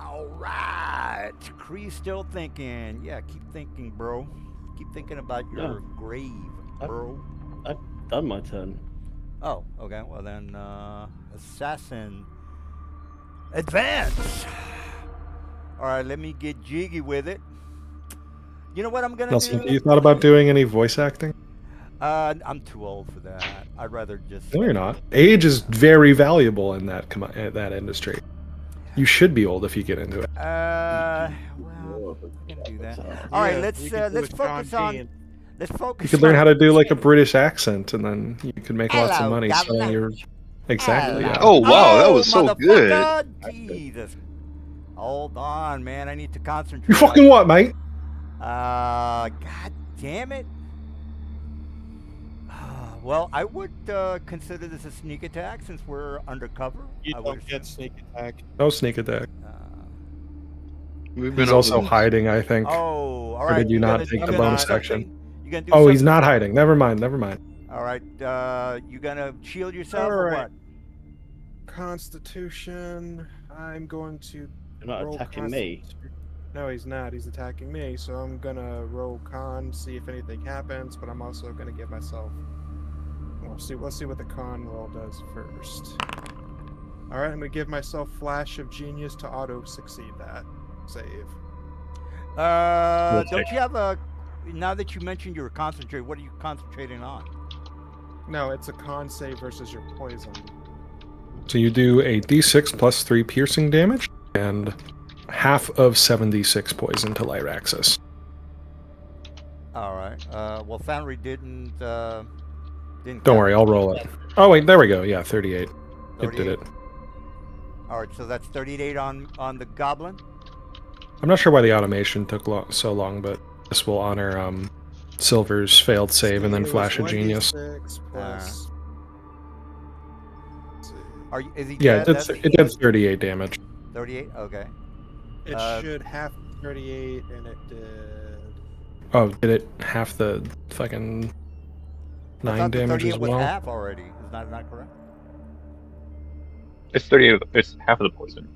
All right. Kree's still thinking. Yeah, keep thinking, bro. Keep thinking about your grave, bro. I've done my turn. Oh, okay. Well then, assassin, advance. All right, let me get jiggy with it. You know what I'm gonna Nelson, do? you thought about doing any voice acting? I'm too old for that. I'd rather just. No, you're not. Age is very valuable in that industry. You should be old if you get into it. Well, I can do that. All right, let's focus on. Let's focus. You could learn how to do like a British accent, and then you could make lots of Hello, money governor. selling your. Exactly. Yeah. Oh wow, that was so good. motherfucker! Jesus. Hold on, man. I need to concentrate. You fucking what, mate? God damn it. Well, I would consider this a sneak attack since we're undercover. You I would don't get assume. sneak attack. No sneak attack. We've been He's also over- hiding, I think. Oh, all Or right. did you not gonna- take you the gonna bonus do action? something? You gonna do Oh, he's something? not hiding. Never mind. Never mind. All right. You gonna shield yourself All or right. what? Constitution. I'm going to You're not roll attacking me. Constitution. No, he's not. He's attacking me. So I'm gonna roll con, see if anything happens. But I'm also gonna give myself. Let's see what the con roll does first. All right, I'm gonna give myself Flash of Genius to auto succeed that save. Don't you have a? Now that you mentioned you were concentrating, what are you concentrating on? No, it's a con save versus your poison. So you do a d6 plus 3 piercing damage and half of 76 poison to Lyraxis. All right. Well, Foundry didn't. Don't worry, I'll roll it. Oh wait, there we go. Yeah, 38. It did it. All right, so that's 38 on the goblin. I'm not sure why the automation took so long, but this will honor Silver's failed save and then It was Flash of Genius. 1d6 plus. Let's see. Is he Yeah, dead? it did 38 damage. 38. Okay. It Uh, should have 38, and it did. Oh, did it half the fucking I 9 thought the damage 38 as was well? half already. Is that not correct? It's 38. It's half of the poison.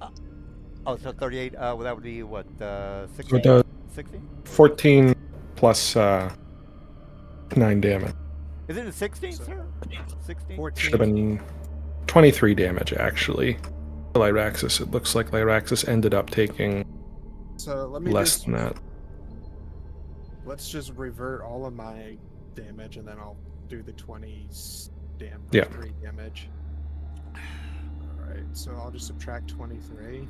Oh, so 38. Well, that would be what? So 16. it does 16. 14 plus 9 damage. Is it a 16, sir? 16. 14. Should have been 23 damage actually. To Lyraxis, it looks like Lyraxis ended up taking So let me less just. than that. Let's just revert all of my damage, and then I'll do the 20 Yeah. 3 damage. Alright, so I'll just subtract 23.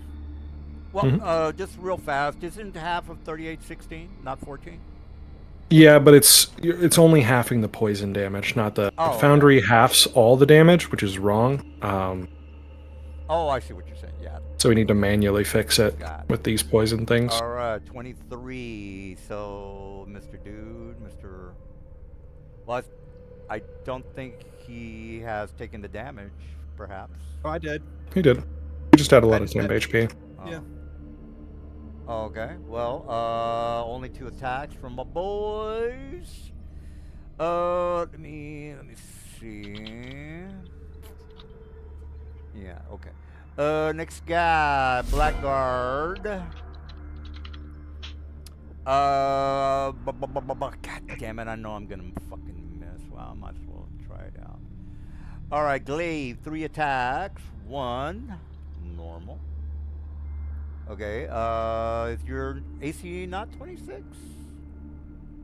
Well, Mhm. just real fast. Isn't half of 38 16, not 14? Yeah, but it's only halving the poison damage, not the Oh, okay. Foundry halves all the damage, which is wrong. Oh, I see what you're saying. Yeah. So we need to manually fix it Got it. with these poison things. All right, 23. So, Mr. Dude, Mr. Well, I don't think he has taken the damage, perhaps. Oh, I did. He did. He just had a lot I of just temp had- HP. Oh. Yeah. Okay. Well, only 2 attacks from my boys. Let me see. Yeah. Okay. Next guy, Blackguard. God damn it! I know I'm gonna fucking miss. Well, I might as well try it out. All right, Glaive, 3 attacks, 1 normal. Okay, is your AC not 26?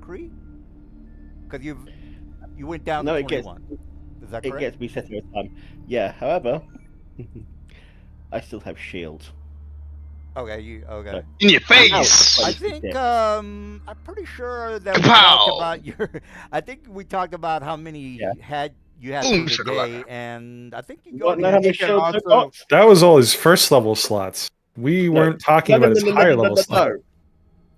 Cree? Because you went down No, to it gets 21. Is that it correct? gets reset every time. Yeah, however, I still have shield. Okay, okay. In your face. I think I'm pretty sure that we talked Kapow! about your. I think we talked about how many Yeah. had you had Boom, through the day, shakalaka. and I think you What go now? to How many You can shields I've also got? That was all his first level slots. We weren't talking about his higher level slots. No.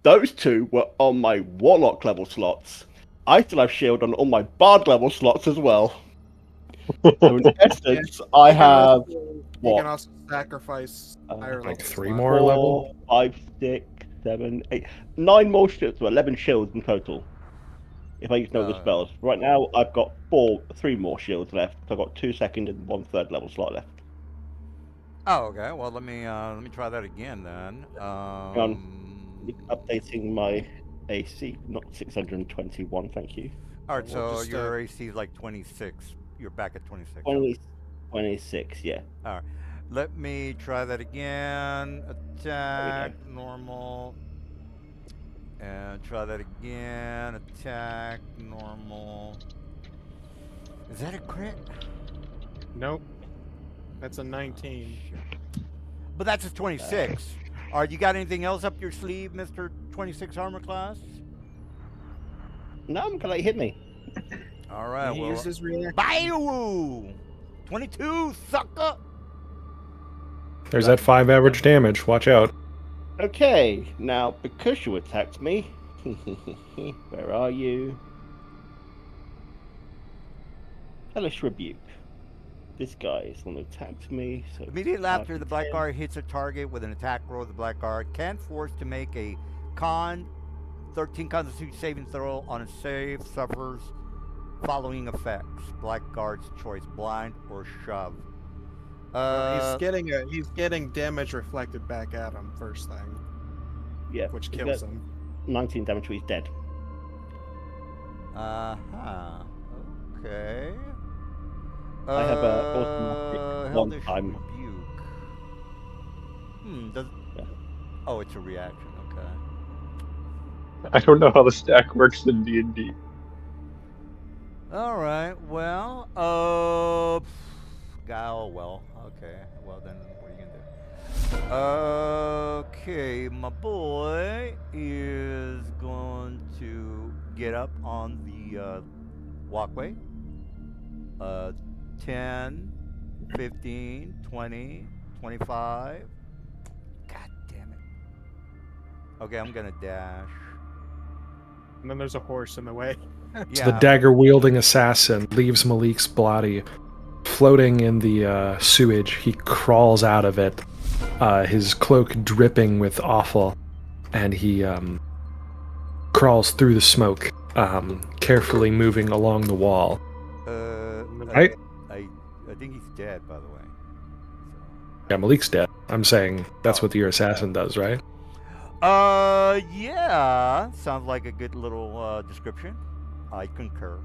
Those two were on my Warlock level slots. I still have shield on all my Bard level slots as well. So in essence, I you can have also, you what? can also sacrifice higher like level 3 slots. more level? 4, 5, 6, 7, 8, 9 more shields, so 11 shields in total. If I use no other spells. Right now, I've got 3 more shields left. So I've got 2 second and 1 third level slot left. Oh, okay. Well, let me try that again then. Updating my AC, not 621, thank you. All right, We'll so just, your AC is like 26. You're back at 26. 20, 26, yeah. All right. Let me try that again. Attack, normal. And try that again. Attack, normal. Is that a crit? Nope. That's a 19. But that's a 26. All right, you got anything else up your sleeve, Mr. 26 armor class? No, I'm gonna let you hit me. All right, He well. used his reaction. Bye! 22, sucker! There's that 5 average damage. Watch out. Okay, now because you attacked me, where are you? Hellish Rebuke. This guy is the one who attacked me. So Immediately after the 5, black 10. guard hits a target with an attack roll, the black guard can force to make a con 13 constitution saving throw on a save, suffers following effects. Black guard's choice, blind or shove. He's getting damage reflected back at him first thing, Yeah, which he's kills got him. 19 damage, so he's dead. Uh-huh. Okay. I have a automatic one Hellish time. Rebuke. Does... Yeah. Oh, it's a reaction, okay. I don't know how the stack works in D&D. All right. Well, well, okay. Well, then what are you gonna do? Okay, my boy is going to get up on the walkway. 10, 15, 20, 25. God damn it. Okay, I'm gonna dash. And then there's a horse in the way. So the dagger-wielding assassin leaves Malik's body floating in the sewage. He crawls out of it, his cloak dripping with offal, and he crawls through the smoke, carefully moving along the wall. I think he's dead, by the way. Yeah, Malik's dead. I'm saying that's what your assassin does, right? Yeah. Sounds like a good little description. I concur.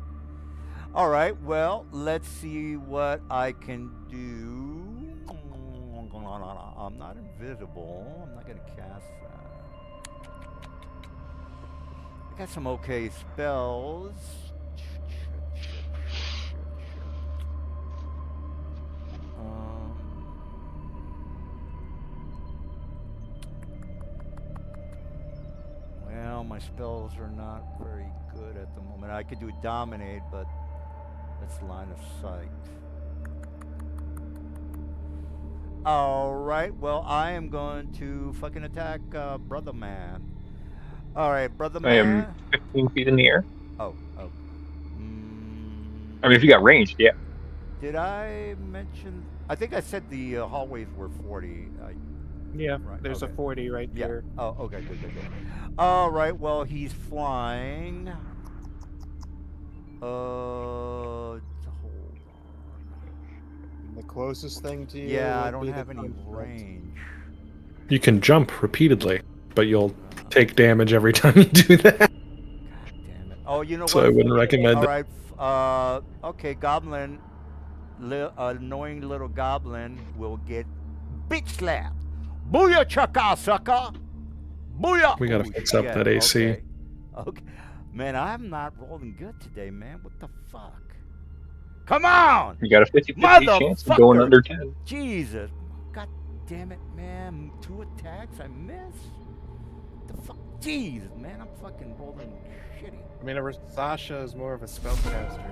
All right, well, let's see what I can do. I'm not invisible. I'm not going to cast that. I got some okay spells. Well, my spells are not very good at the moment. I could do Dominate, but that's line of sight. Alright, well, I am going to fucking attack Brother Man. Alright, Brother Man. I am 15 feet in the air. Oh. I mean, if you got ranged, yeah. Did I mention... I think I said the hallways were 40. Yeah, Right, there's okay. a 40 right Yeah. there. Oh, okay, good. All right, well, he's flying. Hold on. The closest thing to you. Yeah, I would don't be the have any construct. range. You can jump repeatedly, but you'll take damage every time you do that. God damn it. Oh, you know So what? I wouldn't recommend All it. right. Okay, Goblin. Annoying little Goblin will get bitch slapped. Booyah, chaka, sucker. Booyah. We gotta Oh, fix up shit, that AC. Okay. Man, I'm not rolling good today, man. What the fuck? Come on! You got a 50-50 chance of going Motherfucker. under 10. Jesus. God damn it, man. 2 attacks, I missed. The fuck? Jesus, man. I'm fucking rolling shitty. I mean, Sasha is more of a spellcaster.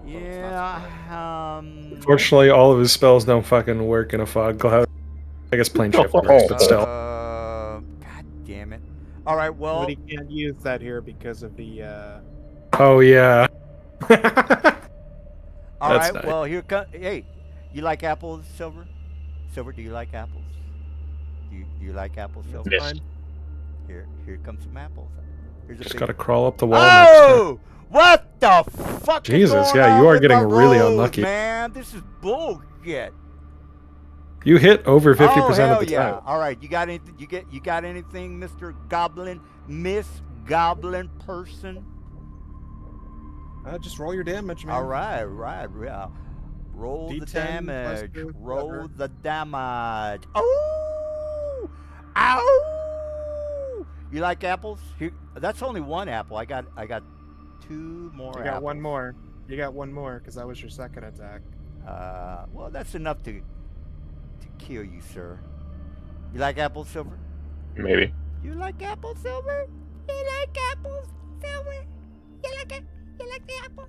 Yeah. Unfortunately, all of his spells don't fucking work in a fog cloud. I guess plane shift works, but still. God damn it. All right. Well. But he can't use that here because of the. Oh yeah. All That's right. nice. Well, here come. Hey, you like apples, Silver? Silver, do you like apples? Do you like apples, Silver? Missed. Here comes some apples. Here's a Just big gotta crawl up the wall next turn. Oh! What the fuck? Jesus, is going yeah, on you are with getting my really rolls, unlucky. man. This is bullshit. You hit over 50% Oh, hell of the yeah. time. All right, you got anything? You got anything, Mr. Goblin, Miss Goblin person? Just roll your damage, man. All right, yeah. Roll the D10 plus damage. 2, Roll whatever. the damage. Oh! Ow! You like apples? Here, that's only one apple. I got two more. You got apples. one more. You got one more because that was your second attack. Well, that's enough to kill you, sir. You like apples, Silver? Maybe. You like apples, Silver? You like apples, Silver? You like it? You like the apples?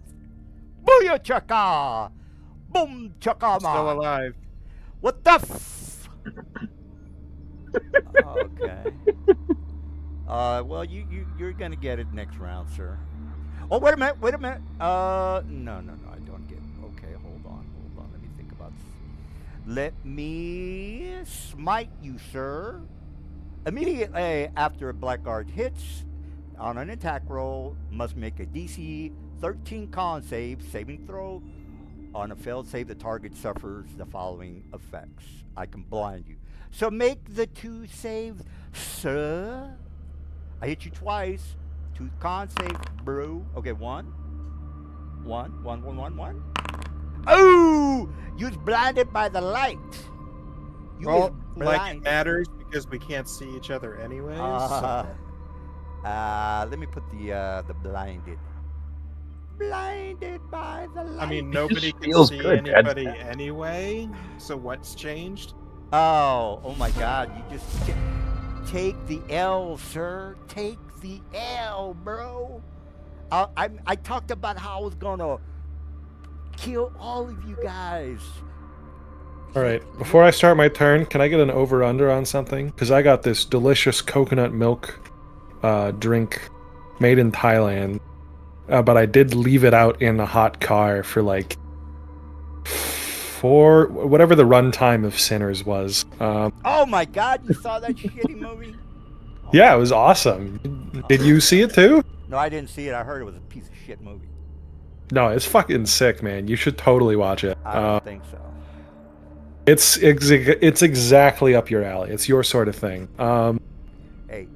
Booyah chaka! Boom chaka! Still alive. What the f? Okay. Well, you're gonna get it next round, sir. Oh, wait a minute. No, I don't get it. Okay, hold on. Let me think about this. Let me smite you, sir. Immediately after a blackguard hits on an attack roll, must make a DC 13 con saving throw. On a failed save, the target suffers the following effects. I can blind you. So make the 2 saves, sir. I hit you twice. 2 con save, bro. Okay, one. Oh! You was blinded by the light. You was Well, like it blind. matters because we can't see each other anyways. Let me put the blinded. Blinded by the light. I mean, nobody can feels see good, Dad. anybody anyway. So what's changed? Oh my God! You just take the L, sir. Take the L, bro. I talked about how I was gonna kill all of you guys. All right, before I start my turn, can I get an over-under on something? Because I got this delicious coconut milk drink made in Thailand, but I did leave it out in a hot car for like whatever the runtime of Sinners was. Oh my God! You saw that shitty movie? Oh, Yeah, it was awesome. Did you see it too? No, I didn't see it. I heard it was a piece of shit movie. No, it's fucking sick, man. You should totally watch it. I don't think so. It's exactly up your alley. It's your sort of thing. Hey,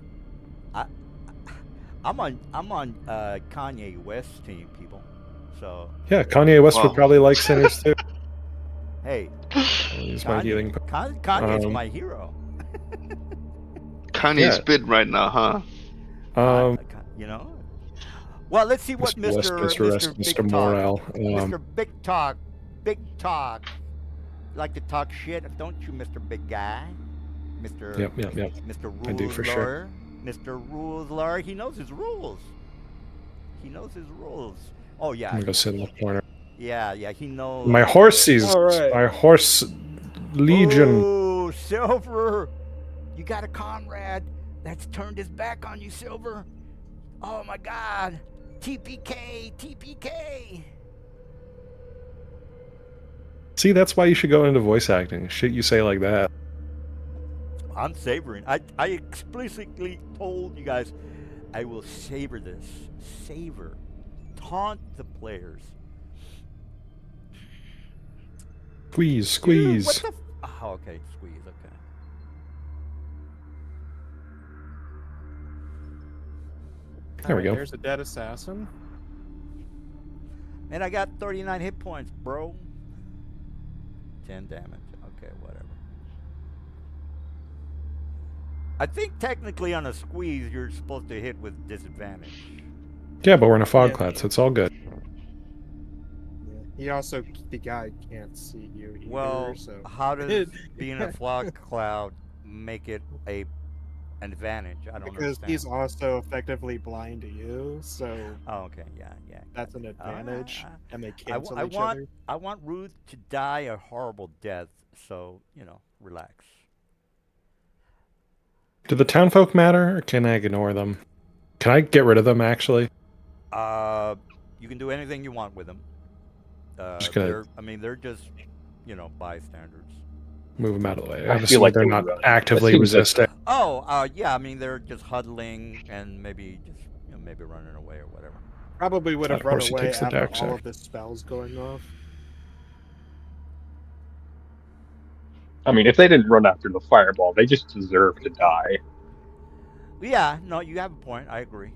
I'm on Kanye West team, people. So Yeah, Kanye West Wow. would probably like Sinners too. hey, He's my healing. Kanye's Um, my hero. Kanye's Yeah. spit right now, huh? You know. Well, let's see what Mr. Mr. Westminster Mr. arrest Big Mr. Morale. Talk, Mr. Big Talk, like to talk shit, don't you, Mr. Big Guy, Mr. Yep. Mr. Rules I do for Lawyer, sure. Mr. Rules Lawyer. He knows his rules. Oh yeah, I'm gonna go sit in the corner. yeah. He knows. My horses. All right. My horse legion. Oh, Silver, you got a comrade that's turned his back on you, Silver. Oh my God, TPK. See, that's why you should go into voice acting. Shit you say like that. I'm savoring. I explicitly told you guys I will savor this. Savor. Taunt the players. Squeeze. Dude, what the oh, okay. Squeeze. Okay. There we Alright, go. There's a dead assassin. And I got 39 hit points, bro. 10 damage. Okay, whatever. I think technically on a squeeze, you're supposed to hit with disadvantage. Yeah, but we're in a fog Yeah. cloud, so it's all good. He also, the guy can't see you either, Well, so. how does being a fog cloud make it a An advantage. I don't Because understand. he's also effectively blind to you, so Oh, okay. Yeah, yeah. that's an All right, advantage, and they I, cancel I each want other. I want Ruth to die a horrible death. So relax. Do the townfolk matter, or can I ignore them? Can I get rid of them, actually? Uh, you can do anything you want with them. Just gonna they're just bystanders. move them out of the way. I feel Obviously, like they're they would not run. That actively seems like resisting. Oh, yeah. I mean, they're just huddling and maybe just maybe running away or whatever. Probably would That have run horse, he away takes the after dark all side. of the spells going off. I mean, if they didn't run after the fireball, they just deserve to die. Yeah, no, you have a point. I agree.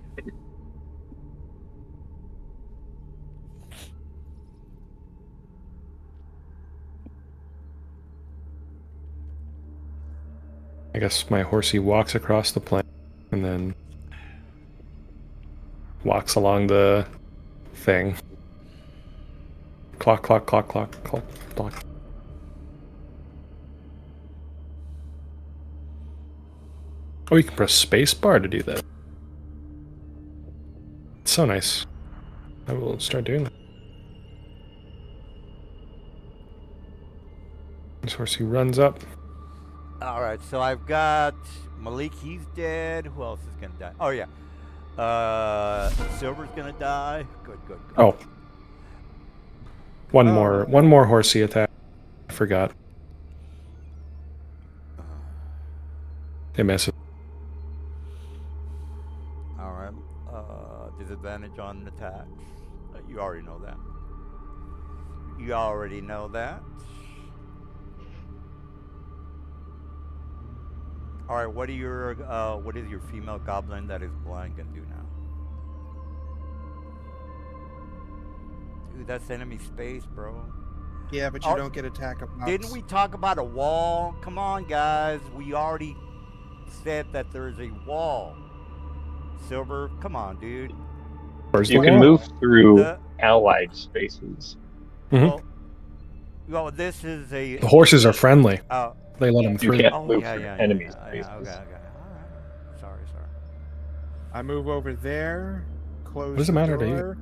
I guess my horsey walks across the plain and then walks along the thing. Clock, clock, clock, clock, clock, clock. Oh, you can press space bar to do that. It's so nice. I will start doing that. This horsey runs up. All right, so I've got Malik. He's dead. Who else is gonna die? Oh yeah, Silver's gonna die. Good, good, good. Oh, one Oh. more horsey attack. I forgot. They miss it. All right. Disadvantage on attacks. You already know that. You already know that. All right. What is your female goblin that is blind gonna do now? Dude, that's enemy space, bro. Yeah, but you Oh, don't get attack of Didn't we talk about a wall? Come on, guys. We already said that there's a wall. Silver, come on, dude. Where's You the can wall? move through The- allied spaces. Mhm. Well, this is a. The horses are friendly. Uh, They let them You through. can't oh move yeah, through yeah, enemy yeah, spaces. yeah. Okay, okay. All right. Sorry. I move over there, close What does it the matter to you? door,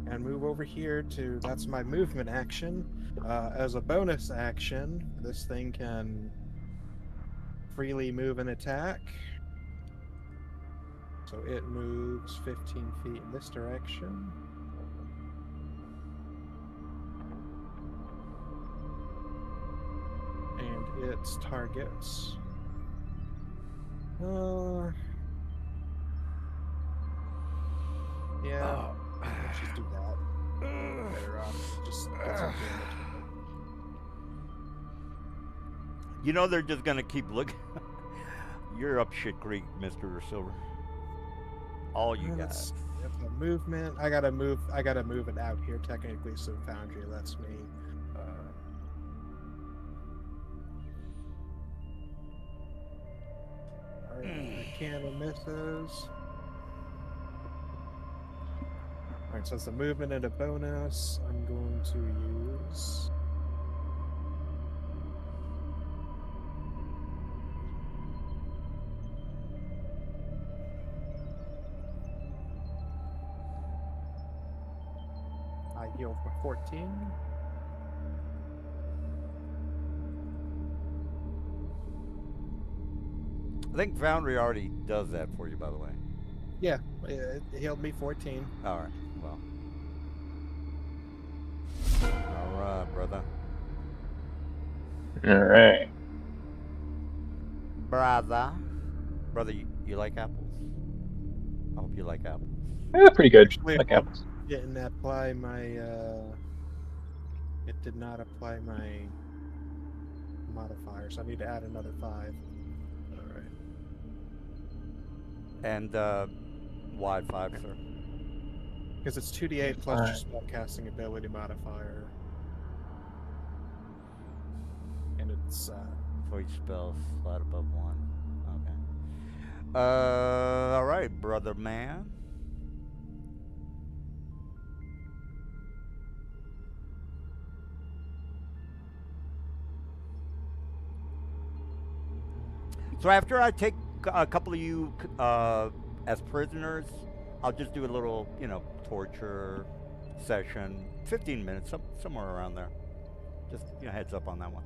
and move over here to. That's my movement action. As a bonus action, this thing can freely move and attack. So it moves 15 feet in this direction. And its targets. Yeah, let's just do that. Better off. Just get some damage. They're just gonna keep looking. You're up shit creek, Mr. Silver. All you guys. That's a movement. I gotta move it out here technically, so Foundry lets me. Arcana misses. Alright, so it's a movement and a bonus. I'm going to use. I heal for 14. I think Foundry already does that for you, by the way. Yeah, it healed me 14. All right. Well. All right, brother. All right. Brother, you like apples? I hope you like apples. Yeah, pretty good. Actually, Like well, apples. Didn't apply my. It did not apply my modifiers. I need to add another 5. All right. And why 5, sir? Because it's 2d8 plus your spellcasting ability modifier. And it's. For each spell, slide above 1. Okay. All right, brother man. So after I take a couple of you as prisoners, I'll just do a little, torture session, 15 minutes, somewhere around there. Just heads up on that one.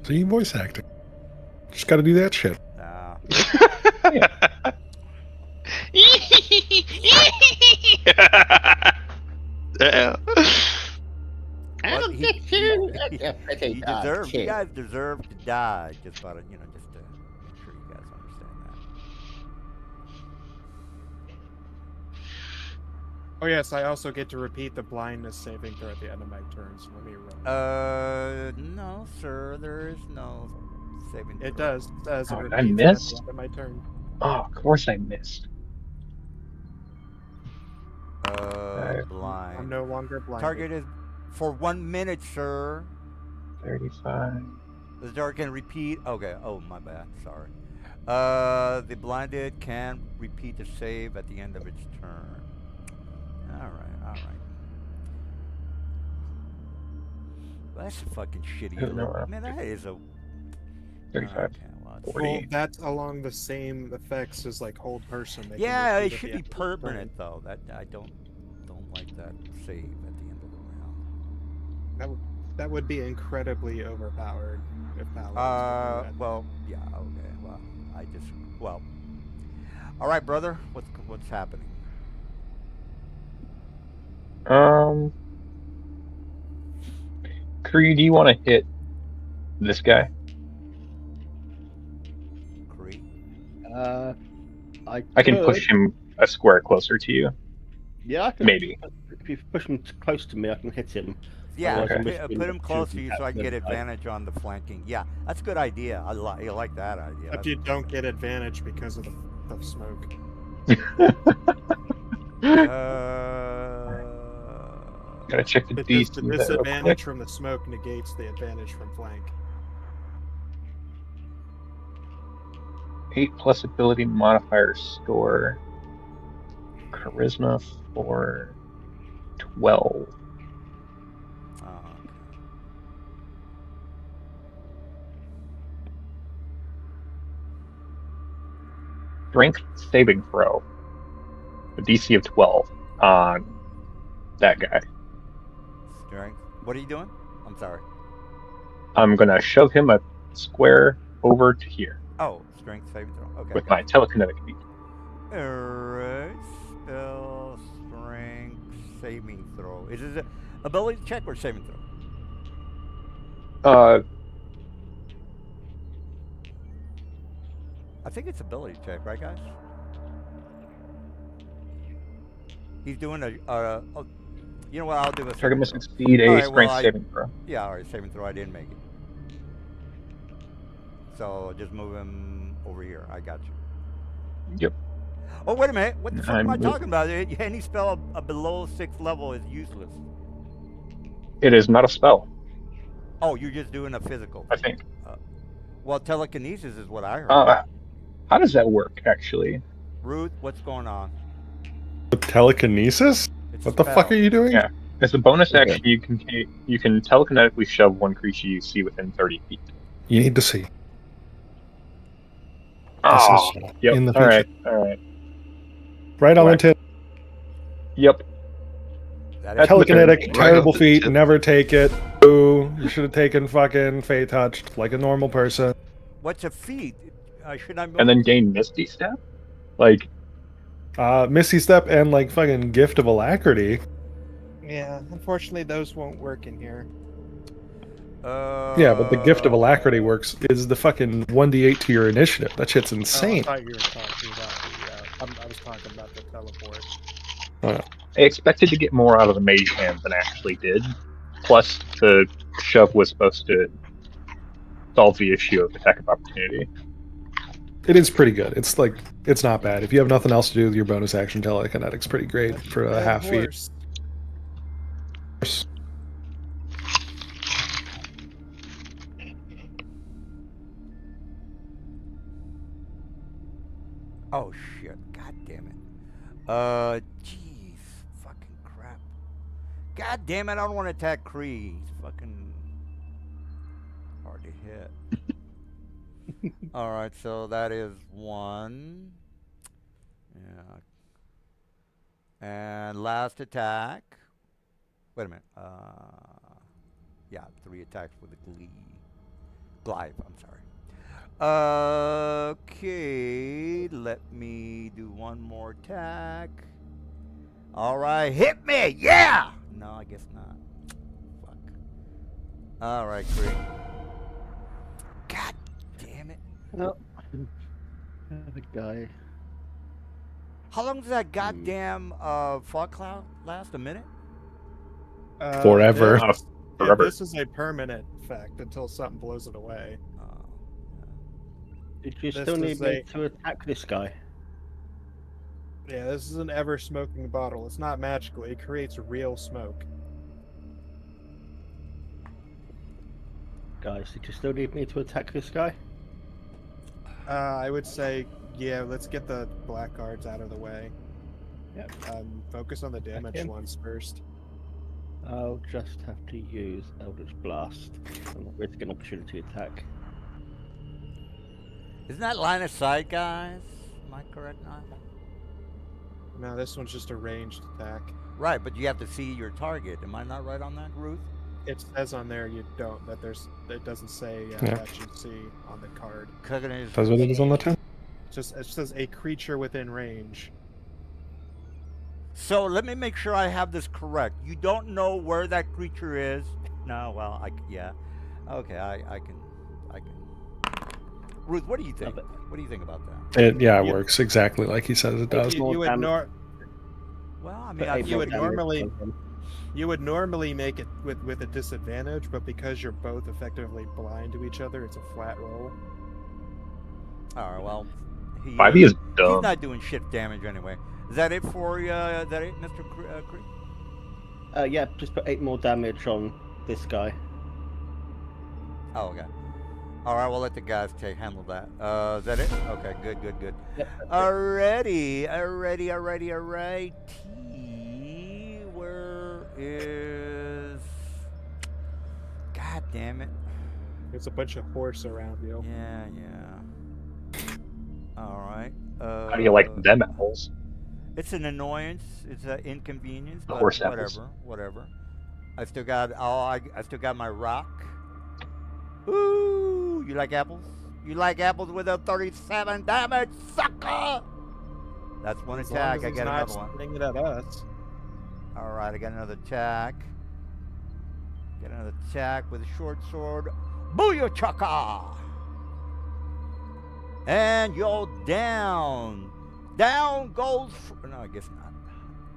See, voice acting. Just got to do that shit. Nah. Damn. Well, you guys deserve to die. Just thought it, just to make sure you guys understand that. Oh yes, I also get to repeat the blindness saving throw at the end of my turn. So let me roll. No, sir. There is no saving. It throw. does. It does. It Oh, I repeats at the missed? end of my turn. Oh, of course I missed. Blind. I'm no longer blind. Target is for 1 minute, sir. 35. The target can repeat. Okay. Oh, my bad. Sorry. The blinded can repeat the save at the end of its turn. All right. Well, that's a fucking shitty. Oh, no, Man, that is a. 35. Okay, well, it's- 40. Well, that's along the same effects as like hold person. They can Yeah, repeat it at should the be end of the permanent turn. though. That I don't like that save at the end of the round. That would be incredibly overpowered if that was. Well, yeah, okay. Well, well. All right, brother. What's happening? Kree, do you want to hit this guy? Cree? I can could. push him a square closer to you. Yeah, I can. Maybe. If you push him close to me, I can hit him. Yeah, Okay. put him close to you so I can get Shooting at advantage on the flanking. Yeah, that's a good idea. I like that idea. Except you don't get advantage because of the smoke. Gotta check the Because DC. the real disadvantage quick. from the smoke negates the advantage from flank. 8+ ability modifier score. Charisma for 12. Oh, okay. Strength saving throw. A DC of 12 on that guy. Strength. What are you doing? I'm sorry. I'm gonna shove him a square over to here Oh, strength saving throw. Okay. with my telekinetic feat. Alright. Spell strength saving throw. Is it an ability check or saving throw? I think it's ability check, right, guys? He's doing you know what? I'll do a Target saving must throw. succeed a Alright, strength well, saving throw. Yeah, all right, saving throw. I didn't make it. So just move him over here. I got you. Yep. Oh, wait a minute. What the fuck am I I'm talking about? Any spell below 6th level is useless. It is not a spell, Oh, you're just doing a physical. I think. Well, telekinesis is what I heard. How does that work, actually? Ruth, what's going on? With telekinesis? It's What a the fuck spell. are you doing? Yeah. As a bonus Okay. action, you can telekinetically shove one creature you see within 30 feet. You need to see. Oh, This is yep. in the All right. future. All right. Right on the Whack. tip. Yep. That That's is what Telekinetic, Right terrible off the feat. tip. Never take it. Ooh, you should have taken fucking Fey Touched like a normal person. what's a feat? Should I move? And then gain Misty Step? Like, Misty Step and like fucking Gift of Alacrity. Yeah, unfortunately, those won't work in here. Yeah, but the Gift of Alacrity works is the fucking 1d8 to your initiative. That shit's Oh, I insane. thought you were talking about the. I was talking about the teleport. I expected to get more out of the mage hand than I actually did. Plus, the shove was supposed to solve the issue of attack of opportunity. It is pretty good. It's like, it's not bad. If you have nothing else to do with your bonus action, telekinetic's pretty great for a Red half feet. horse. Oh shit! God damn it! Jeez, fucking crap! God damn it! I don't want to attack Kree. He's fucking hard to hit. All right, so that is 1. Yeah. And last attack. Wait a minute. Yeah, 3 attacks with a glaive. I'm sorry. Okay, let me do one more attack. All right, hit me, yeah! No, I guess not. Fuck. All right, Kree. God damn it. No. The guy. How long does that goddamn fog cloud last? A minute? Forever. This, Forever. this is a permanent effect until something blows it away. Oh, Did you This still need is me a- to attack this guy? Yeah, this is an ever smoking bottle. It's not magical. It creates real smoke. Guys, did you still need me to attack this guy? I would say, yeah, let's get the black guards out of the way. Yep. Focus on the damaged him. ones first. I'll just have to use Eldritch Blast. I'm not risking an opportunity attack. Isn't that line of sight, guys? Am I correct now? No, this one's just a ranged attack. Right, but you have to see your target. Am I not right on that, Ruth? It says on there you don't, that there's, it doesn't say Yeah. that you see on the card. Cognitive. That's what it is on the 10. It says a creature within range. So let me make sure I have this correct. You don't know where that creature is? No, well, yeah. Okay, I can. Ruth, what do you think? Love What do you think about that? It works exactly like he says it does. You more would damage. Well, I mean, But I eight you more would damage normally- on him. You would normally make it with a disadvantage, but because you're both effectively blind to each other, it's a flat roll. all right, well, 5e is he's dumb. not doing shit damage anyway. Is that it for you? Is that it, Mr. Cree? Yeah, just put 8 more damage on this guy. Oh, okay. All right, we'll let the guys handle that. Is that it? Okay, good. Yep, that's it. Alrighty. Where is? God damn it. There's a bunch of horse around you. Yeah. All right. How do you like them apples? It's an annoyance. It's an inconvenience. The But horse apples. whatever. I still got. I still got my rock. Ooh, you like apples? You like apples with a 37 damage, sucker! That's one As long attack. as I he's got not another one. swinging it at us. All right, I got another attack. Get another attack with a short sword. Booyah chaka! And you're down. Down goes. No, I guess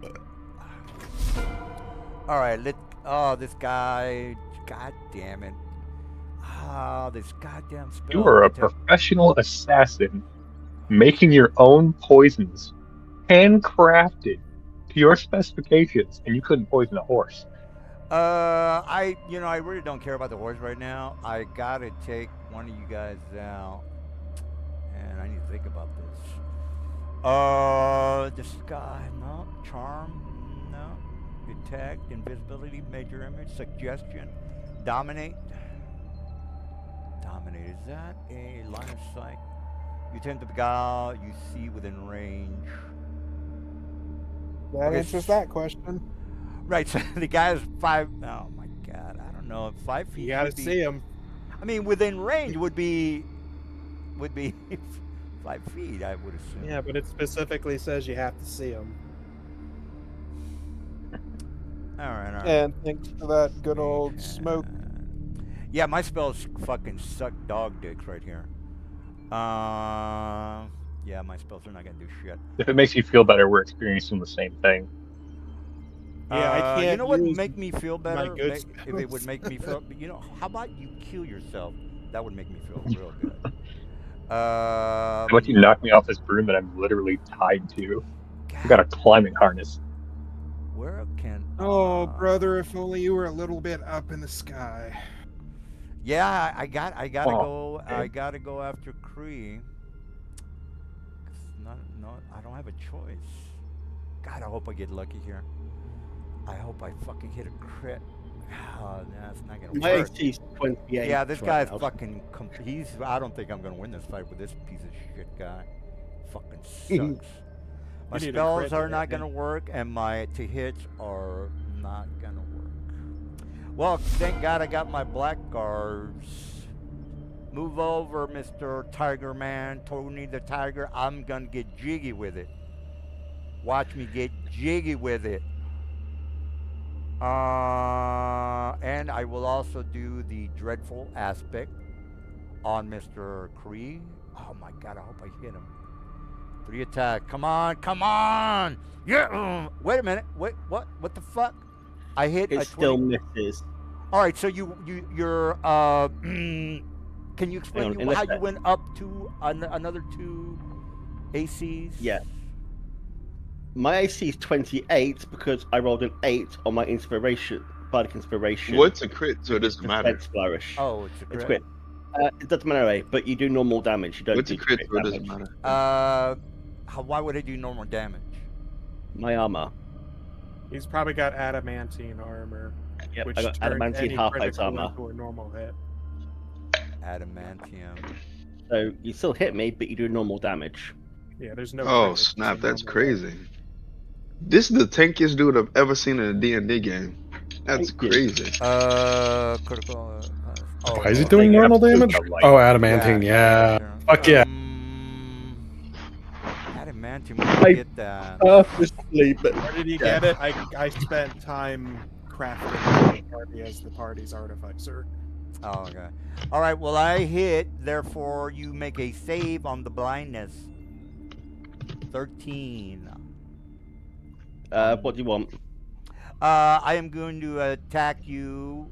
not. All right, this guy. God damn it. This goddamn spell. You are a professional assassin making your own poisons, handcrafted to your specifications, and you couldn't poison a horse. I really don't care about the horse right now. I gotta take one of you guys out, and I need to think about this. This guy, no. Charm, no. Detect, invisibility, major image, suggestion, dominate. Dominate, is that a line of sight? You tend to the guy you see within range. That Okay, answers that question. Right, so the guy is 5. Oh my god, I don't know. 5 feet. You gotta would be- see him. I mean, within range would be 5 feet, I would assume. Yeah, but it specifically says you have to see him. All right. And thanks for that good old smoke. Yeah, my spells fucking suck dog dicks right here. Yeah, my spells are not gonna do shit. If it makes you feel better, we're experiencing the same thing. Yeah, I can't. You know what would use make me feel better? good If it spells. would make me feel, how about you kill yourself? That would make me feel real good. How about you knock me off this broom that I'm literally tied to? I got a climbing harness. Where can? Oh, brother, if only you were a little bit up in the sky. Yeah, I gotta Oh, go. I gotta go after Kree. No, I don't have a choice. God, I hope I get lucky here. I hope I fucking hit a crit. Oh, that's not gonna My work. AC's 28. Yeah, this right guy's now. fucking. He's. I don't think I'm gonna win this fight with this piece of shit guy. Fucking sucks. My You need a spells crit to are hit not him. gonna work, and my to hits are not gonna work. Well, thank God I got my black guards. Move over, Mr. Tiger Man, Tony the Tiger. I'm gonna get jiggy with it. Watch me get jiggy with it. And I will also do the dreadful aspect on Mr. Kree. Oh my God! I hope I hit him. 3 attack. Come on, come on! Yeah. Wait a minute. Wait. What? What the fuck? I hit It a still 20. misses. All right. So you're Can you explain on, unless how you that- went up to another 2 ACs? Yeah. My AC is 28 because I rolled an 8 on my inspiration, bardic inspiration. What's a crit? So it It's doesn't matter. defense flourish. Oh, it's a It's crit. crit. It doesn't matter, eh? But you do normal damage. You don't What's a do crit? crit So it doesn't damage. matter. Why would I do normal damage? My armor. He's probably got adamantine armor, Yep, which I got turns adamantine any half-face critical armor. into a normal hit. Adamantium. So you still hit me, but you do normal damage. Yeah, there's no. Oh crit, it's snap! a That's normal hit. crazy. This is the tankiest dude I've ever seen in a D&D game. That's Thank you. crazy. Critical. Why is he okay. doing Yeah, normal damage? the light. Oh, adamantine. Yeah. Fuck yeah. Adamantium. I- Where did you get that? Purposely, but Where did he Yeah. get it? I spent time crafting the party as the party's artificer. Oh, okay. All right. Well, I hit. Therefore, you make a save on the blindness. 13. what do you want? I am going to attack you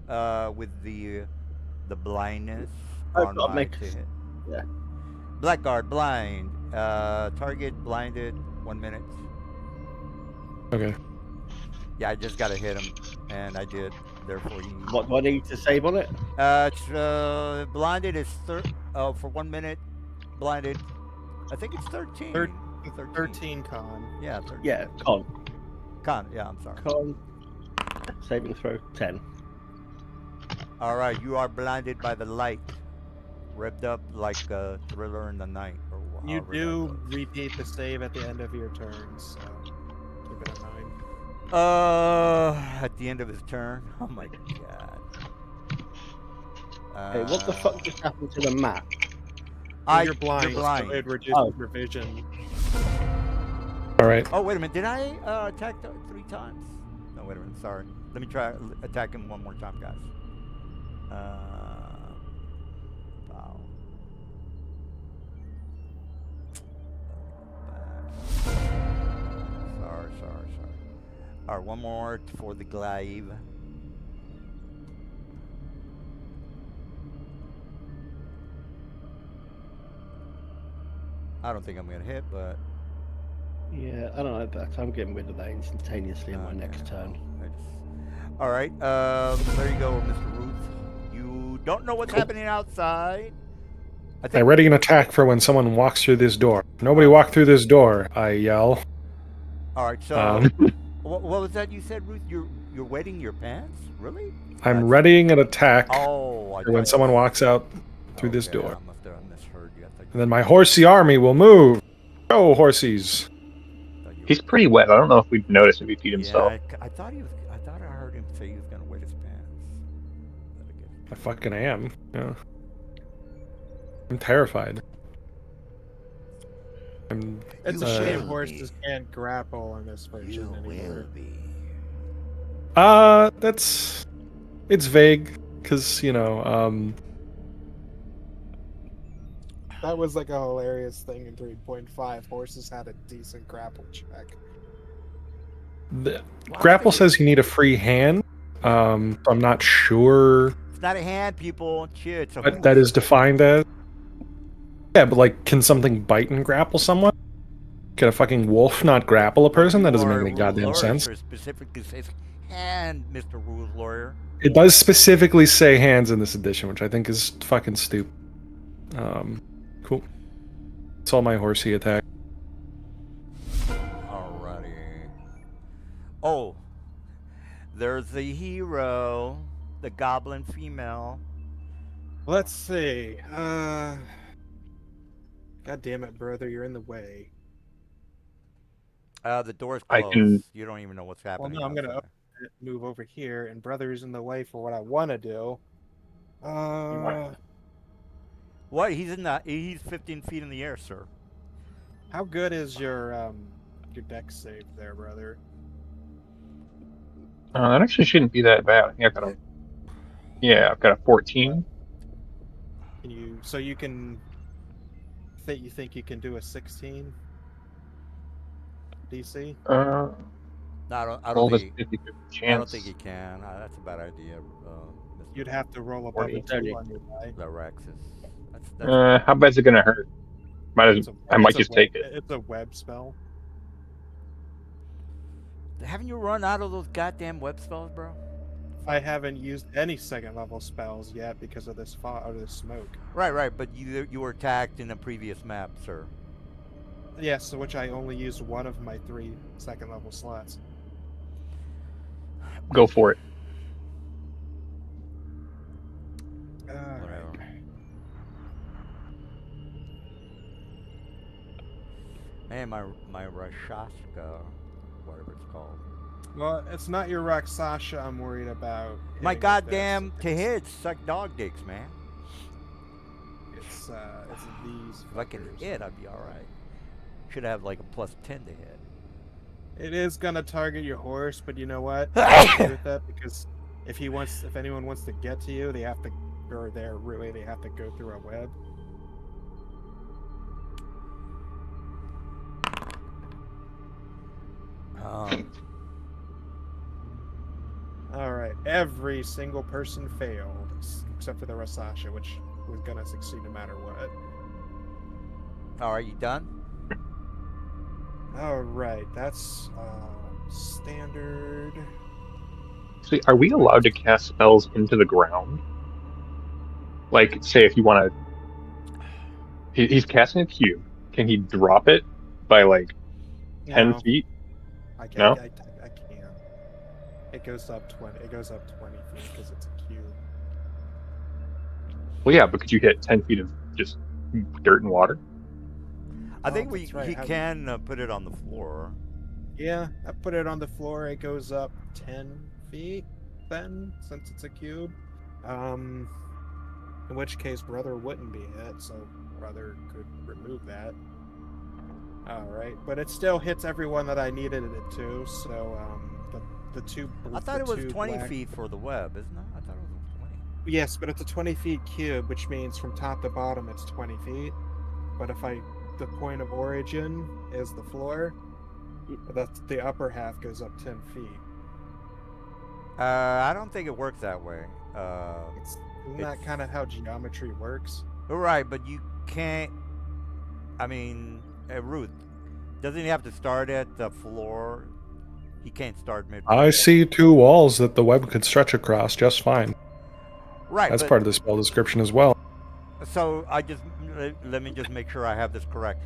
with the blindness I've on got my mix. to hit. Yeah. Blackguard blind. Target blinded. 1 minute. Okay. Yeah, I just gotta hit him, and I did. Therefore, you. What do I need to save on it? It's blinded is for 1 minute. Blinded. I think it's 13. 13 con. Yeah, 13. Yeah, con. Con. Yeah, I'm sorry. Con. Saving throw 10. All right, you are blinded by the light, revved up like a Thriller in the night. Or You however that do goes. repeat the save at the end of your turn, so keep it in mind. At the end of his turn. Oh my god. Hey, what the fuck just happened to the map? You're blind, so it reduces Oh. your vision. All right. Oh wait a minute. Did I attack 3 times? No, wait a minute. Sorry. Let me try attack him one more time, guys. Wow. Sorry. All right, one more for the glaive. I don't think I'm gonna hit, but Yeah, I don't know that. I'm getting rid of that instantaneously in my okay, next turn. All right, there you go, Mr. Ruth. You don't know what's happening outside. I ready an attack for when someone walks through this door. Nobody walk through this door, I yell. All right, so Um, what was that you said, Ruth? You're wetting your pants? Really? I'm That's- readying an attack Oh, I for when thought- someone walks out through this Okay, door. I must have misheard you. I thought And then my horsey army will move. Go, horsies. thought you He's pretty wet. I don't know if we'd notice if he peed Yeah, himself. I thought he was. I thought I heard him say he was gonna wet his pants. I fucking am. Yeah. I'm terrified. I'm. It's a You shame will horses be. can't grapple in this version anymore. be. That's. It's vague, because, That was like a hilarious thing in 3.5. Horses had a decent grapple check. the grapple says you need a free hand. I'm not sure It's not a hand, people. Shit, it's a what that is defined as. Yeah, but like, can something bite and grapple someone? Can a fucking wolf not grapple a person? That doesn't make any goddamn sense. Specifically says hand, Mr. Rules Lawyer. It does specifically say hands in this edition, which I think is fucking stupid. Cool. It's all my horsey attack. Alrighty. Oh, the goblin female. Let's see. God damn it, brother, you're in the way. The door's I closed. can- You don't even know what's Well, happening. no, I'm gonna outside. move over here, and brother's in the way for what I want to do. What? He's in the. He's 15 feet in the air, sir. How good is your deck save there, brother? That actually shouldn't be that bad. I think I've got a. Yeah, I've got a 14. Can you? So you can. You think you can do a 16 DC? No, I don't Roll this think. 50/50 I chance. don't think he can. That's a bad idea. Mr. You'd have to roll above a 40. 2 on your die. The Rexus. That's How bad's it gonna hurt? I might It's a just take web- it. It's a web spell. Haven't you run out of those goddamn web spells, bro? I haven't used any second level spells yet because of this this smoke. Right. But you were attacked in a previous map, sir. Yes, so which I only used one of my 3 second level slots. Go for it. Whatever. Man, my Rashashka, whatever it's called. Well, it's not your Raksasha I'm worried about. My hitting with goddamn this. to hit suck dog dicks, man. It's these. If I can fuckers. hit, I'd be all right. Should have like a +10 to hit. It is gonna target your horse, but you know what? I'm okay with that because if anyone wants to get to you, they have to, or they have to go through a web. All right, every single person failed except for the Rasasha, which was gonna succeed no matter what. All right, you done? All right, that's standard. See, are we allowed to cast spells into the ground? Like, say, if you want to, he's casting a cube. Can he drop it by like 10 No, feet? I can't. No? I can't. It goes up 20. It goes up 20 feet because it's a cube. Well, yeah, but could you hit 10 feet of just dirt and water? I think that's right. he can put it on the floor. Yeah, I put it on the floor. It goes up 10 feet then, since it's a cube. In which case, brother wouldn't be hit, so brother could remove that. All right, but it still hits everyone that I needed it to. So the two. I thought it the was two 20 black- feet for the web, isn't it? I thought it was 20. Yes, but it's a 20 feet cube, which means from top to bottom it's 20 feet. But if the point of origin is the floor, that's the upper half goes up 10 feet. I don't think it works that way. Isn't that kind of how geometry works? Right, but you can't. I mean, Ruth, doesn't he have to start at the floor? He can't start mid. I see 2 walls that the web could stretch across just fine. Right, That's but- part of the spell description as well. So let me just make sure I have this correct.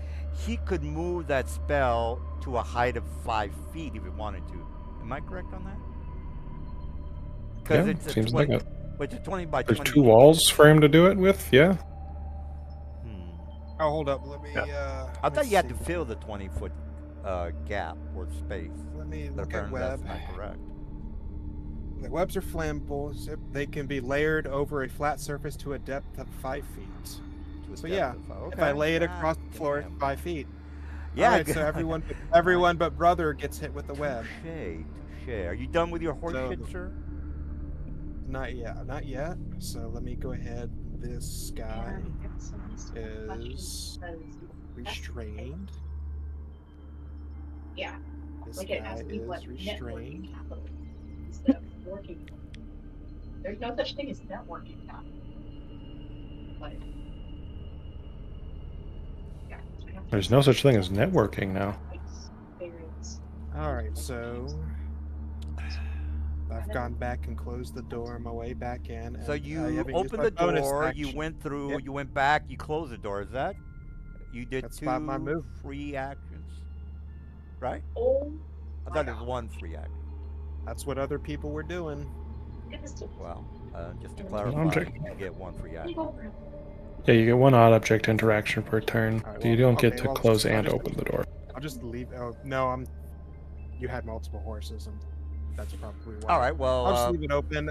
He could move that spell to a height of 5 feet if he wanted to. Am I correct on that? Yeah, it's a seems 20, like it. Which is 20 by There's 20. 2 walls for him to do it with, yeah. Oh, hold up. Let me. I let thought me you had see. to fill the 20-foot gap or space. Let me But look at apparently web. that's not correct. The webs are flammable. So they can be layered over a flat surface to a depth of 5 feet. To a So depth yeah, of- if I okay. lay it God across the floor, it's damn. 5 feet. Yeah. Alright, so everyone but brother gets hit with the web. Touche. Are you done with your horse So- shit, sir? Not yet. So let me go ahead. This guy is restrained. Yeah. This Like it guy has to be what is networking restrained. capital instead of working. There's no such thing as networking capital. But yeah, I have to There's no such thing as networking now. experience. All right, so I've gone back and closed the door on my way back in. So and I you haven't used opened my the bonus door, you action. went through, Yep. you went back, you closed the door. Is that? You did That's 2 my move. free actions, right? Oh, I thought it was 1 free action. That's what other people were doing. goodness. Well, Just to An clarify, object. you get one free Let me item. go over it. Yeah, you get one odd object interaction per turn. Alright, So you well, don't get okay, to well, close I'll and just- open the door. I'll just leave. Oh no, you had multiple horses, and that's probably why. All right. Well, I'll just leave it open.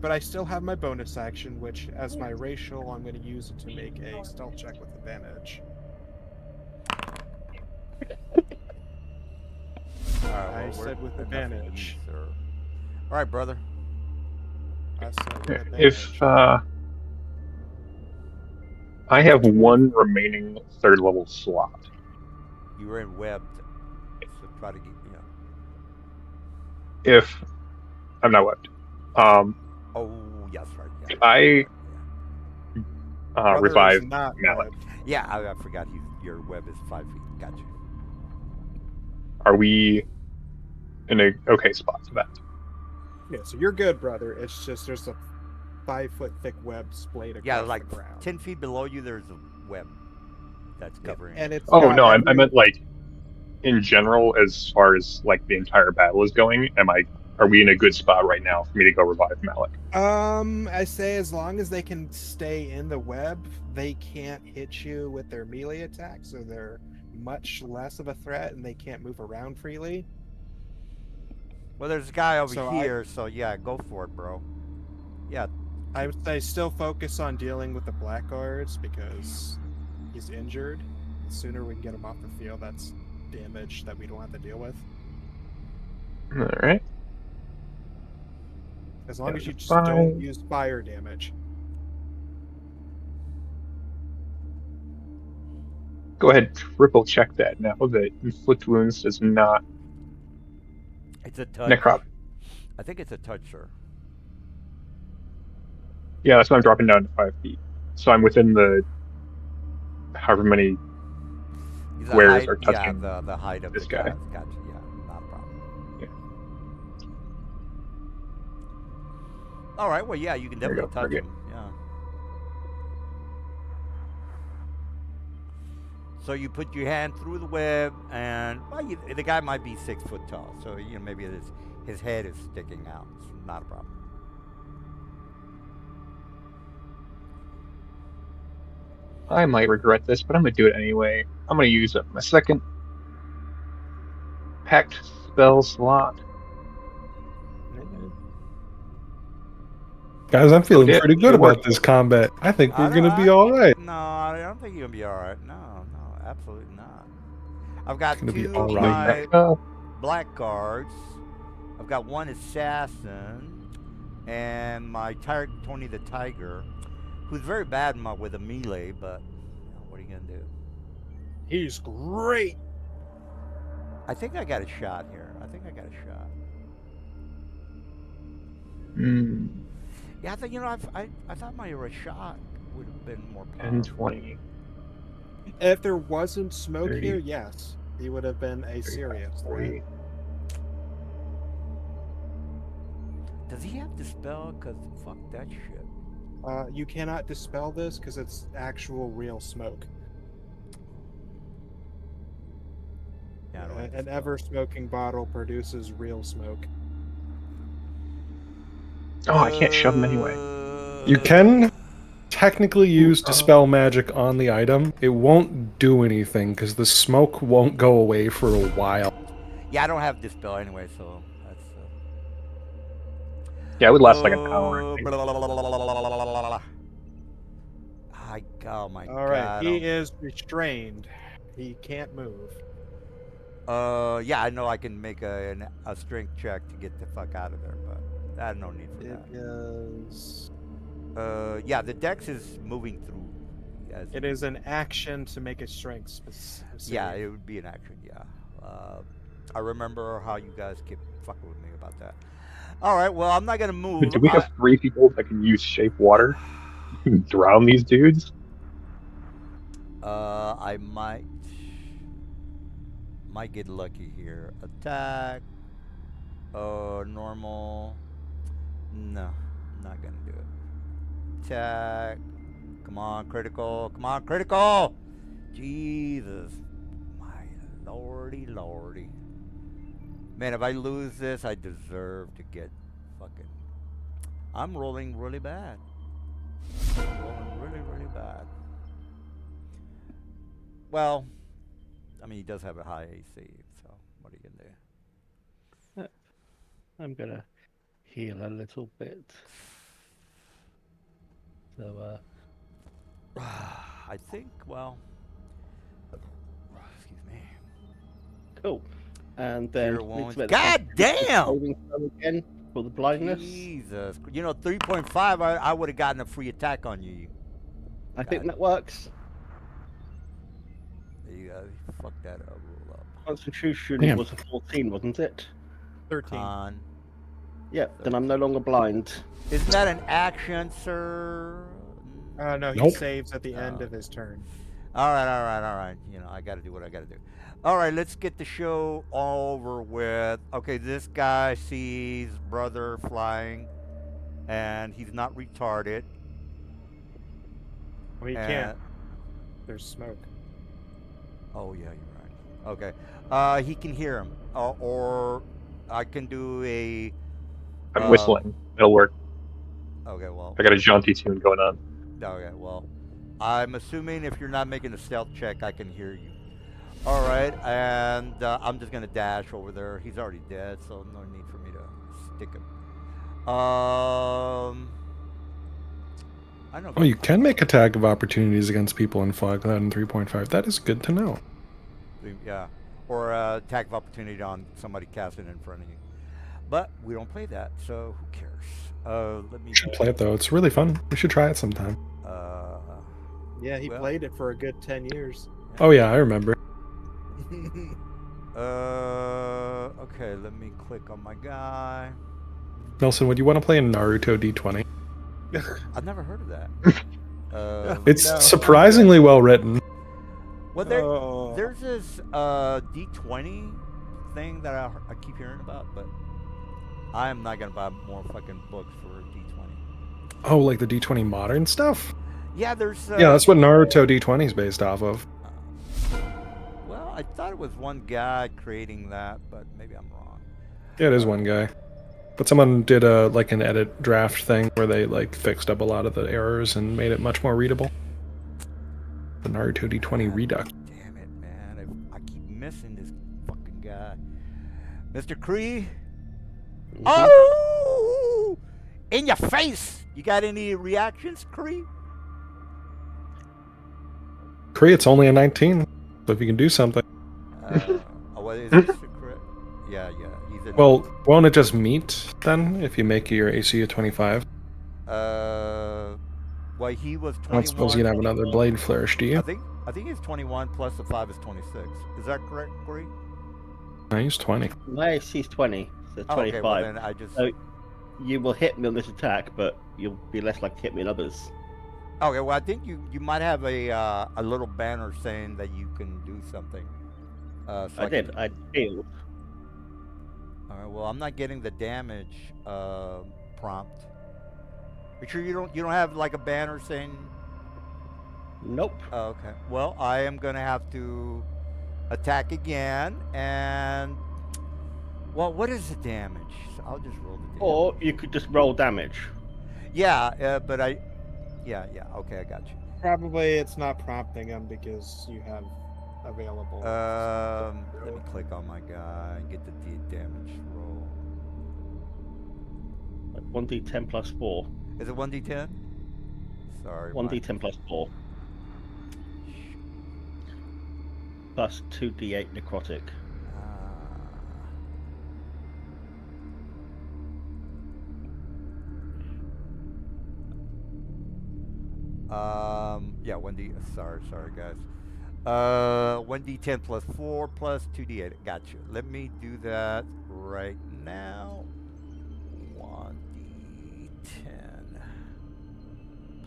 But I still have my bonus action, which, as my racial, I'm going to use it to make a stealth check with advantage. all right, I well, said with enough of advantage. you, sir. All right, brother. I said with If advantage. I have one remaining third level slot, You were in webbed, so try to get. if I'm not webbed, Oh, yes, right. Yeah. I Brother revive is not Malik. webbed. Yeah, I forgot. Your web is 5 feet. Gotcha. Are we in a okay spot for that? Yeah, so you're good, brother. It's just there's a 5-foot thick web splayed across Yeah, like the ground. 10 feet below you, there's a web that's covering. And it's Oh got no, I every- meant like in general, as far as like the entire battle is going. Are we in a good spot right now for me to go revive Malik? I say as long as they can stay in the web, they can't hit you with their melee attack, so they're much less of a threat, and they can't move around freely. Well, there's a guy over So here, so yeah, go for it, bro. Yeah. I would say still focus on dealing with the blackguards because he's injured. The sooner we can get him off the field, that's damage that we don't have to deal with. All right. As long as you That's just don't fine. use fire damage. Go ahead, triple check that now that inflict wounds does not It's a touch. necrop. I think it's a touch, sir. Yeah, that's why I'm dropping down to 5 feet. So I'm within the however many The squares height, are touching yeah, the height of this the guy. guys. Gotcha. Yeah, not a problem. Yeah. All right. Well, yeah, you can There you definitely go, touch target. him. Yeah. So you put your hand through the web, and well, the guy might be 6 foot tall, so maybe his head is sticking out. It's not a problem. I might regret this, but I'm gonna do it anyway. I'm gonna use up my second packed spell slot. Guys, I'm feeling yeah, pretty good it about worked. this combat. I think we're I gonna don't- be all right. No, I don't think you're gonna be all right. No, absolutely not. I've got It's gonna be two all of right. my blackguards. I've got one assassin, and my Tony the Tiger, who's very bad with a melee. But what are you gonna do? He's great. I think I got a shot here. I think I got a shot. Hmm. Yeah, I think I thought my Rashad would have been more powerful. 10, 20. If there wasn't smoke 30. here, yes, he would have been a serious 40. threat. Does he have dispel? Cause fuck that shit. You cannot dispel this because it's actual real smoke. Yeah, I don't have An dispel. ever-smoking bottle produces real smoke. Oh, I can't shove him anyway. You can technically use dispel magic on the item. It won't do anything because the smoke won't go away for a while. Yeah, I don't have dispel anyway, so that's. Yeah, it would last like an hour. I Oh, think. blah, blah, blah, blah, blah, blah, blah, blah, blah. Oh my All right, god. he is restrained. He can't move. Yeah, I know I can make a strength check to get the fuck out of there, but I have no need for It that. is. Yeah, the dex is moving through. As, It is an action to make a strength yeah, it would be an action. Yeah. I remember how you guys kept fucking with me about that. All right, well, I'm not gonna move. Do we have 3 people that can use shape water? Drown these dudes? I might get lucky here. Attack. Normal. No, not gonna do it. Attack. Come on, critical. Come on, critical. Jesus, my lordy. Man, if I lose this, I deserve to get fucking I'm rolling really bad. Rolling really, really bad. Well, I mean, he does have a high AC, so what are you gonna do? I'm gonna heal a little bit. So, I think, well, excuse me. cool. And then Cure wounds. needs to make God the damn! saving throw again for the blindness. Jesus. You know, 3.5, I would have gotten a free attack on you. I think God. that works. You fuck that up, roll up. Constitution Damn. was a 14, wasn't it? 13. Con. Yep. Then I'm no longer blind. Isn't that an action, sir? No, he Nope. saves at the end Oh. of his turn. All right. You know, I got to do what I got to do. All right, let's get the show over with. Okay, this guy sees brother flying, and he's not retarded. Well, he and- can't. There's smoke. Oh yeah, you're right. Okay, he can hear him, or I can do a. I'm whistling. It'll work. Okay, well. I got a jaunty tune going on. Okay, well, I'm assuming if you're not making a stealth check, I can hear you. All right, and I'm just gonna dash over there. He's already dead, so no need for me to stick him. I know. Oh, you can make attack of opportunities against people in Fog Cloud in 3.5. That is good to know. Yeah, or attack of opportunity on somebody casting in front of you. But we don't play that, so who cares? Let me. You should play it though. It's really fun. We should try it sometime. Yeah, he Well- played it for a good 10 years. Oh yeah, I remember. Okay, let me click on my guy. Nelson, would you want to play in Naruto D20? I've never heard of that. It's No. surprisingly well written. Well, Oh. there's this D20 thing that I keep hearing about, but I am not gonna buy more fucking books for D20. Oh, like the D20 modern stuff? Yeah, there's. Yeah, that's what Naruto D20 is based off of. Well, I thought it was one guy creating that, but maybe I'm wrong. Yeah, it is one guy. But someone did an edit draft thing where they like fixed up a lot of the errors and made it much more readable. The Naruto D20 Redux. Damn it, man! I keep missing this fucking guy, Mr. Cree. Mhm. Oh, in your face! You got any reactions, Cree? Kree, it's only a 19. So if you can do something. What is this? Yeah. He's a. Well, won't it just meet then if you make your AC a 25? Well, he was 21. I don't suppose you'd have another blade flourish, do you? I think he's 21 plus the 5 is 26. Is that correct, Corey? No, he's 20. My AC's 20, so Oh, 25. okay, well then I just. So- You will hit me on this attack, but you'll be less likely to hit me in others. Okay, well I think you might have a little banner saying that you can do something. So I did. I healed. All right. Well, I'm not getting the damage prompt. Are you sure you don't have like a banner saying? Nope. Oh, okay. Well, I am gonna have to attack again, and well, what is the damage? So I'll just roll the damage. Or you could just roll damage. Yeah, but yeah. Okay, I got you. Probably it's not prompting him because you have available. Let me click on my guy and get the damage roll. Like 1d10 plus 4. Is it 1d10? Sorry. 1d10 plus 4. Plus 2d8 necrotic. Yeah, 1d. Sorry, guys. 1d10 plus 4 plus 2d8. Gotcha. Let me do that right now. 1d10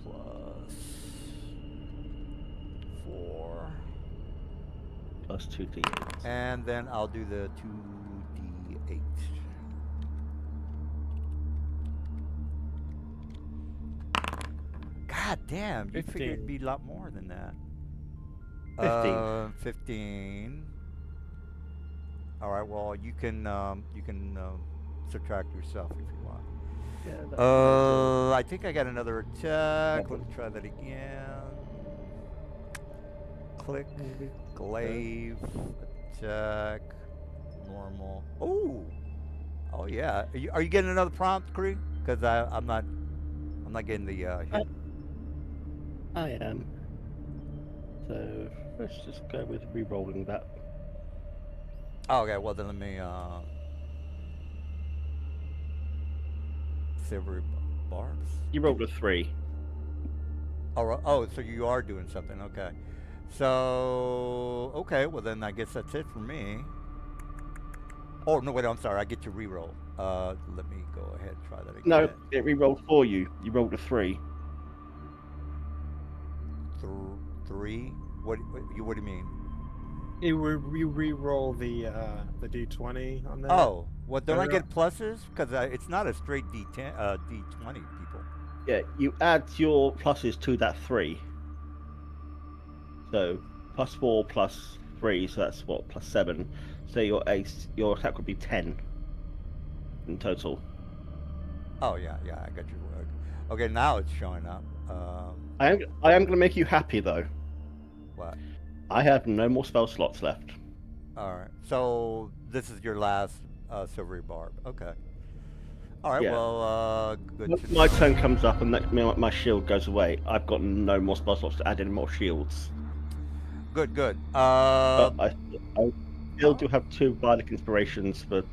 plus 4. Plus 2d8. And then I'll do the 2d8. God damn, you figured it'd 15. be a lot more than that. 15. 15. All right, well, you can subtract yourself if you want. Yeah, that's I think I got another attack. Let me try that again. Click, glaive, attack, normal. Oh yeah. Are you getting another prompt, Kree? Because I'm not getting the hit. I am. So let's just go with re-rolling that. Oh, okay. Well then let me silver barbs. You rolled a 3. Oh, so you are doing something. Okay. So okay. Well then I guess that's it for me. Oh no, wait. I'm sorry. I get to re-roll. Let me go ahead and try that again. No, it re-rolled for you. You rolled a 3. 3. What do you mean? You re-roll the d20 on that. Oh, well, don't I Better get pluses? Because it's not a straight D10, D20, people. Yeah, you add your pluses to that 3. So +4 +3, so that's what, +7. So your attack would be 10 in total. Oh yeah, I got you. Okay, now it's showing up. I am going to make you happy though. What? I have no more spell slots left. All right. So this is your last silvery barb. Okay. All right. Yeah. Well, good. Once my turn comes up and my shield goes away, I've got no more spell slots to add any more shields. Good. But I still do have 2 bardic inspirations for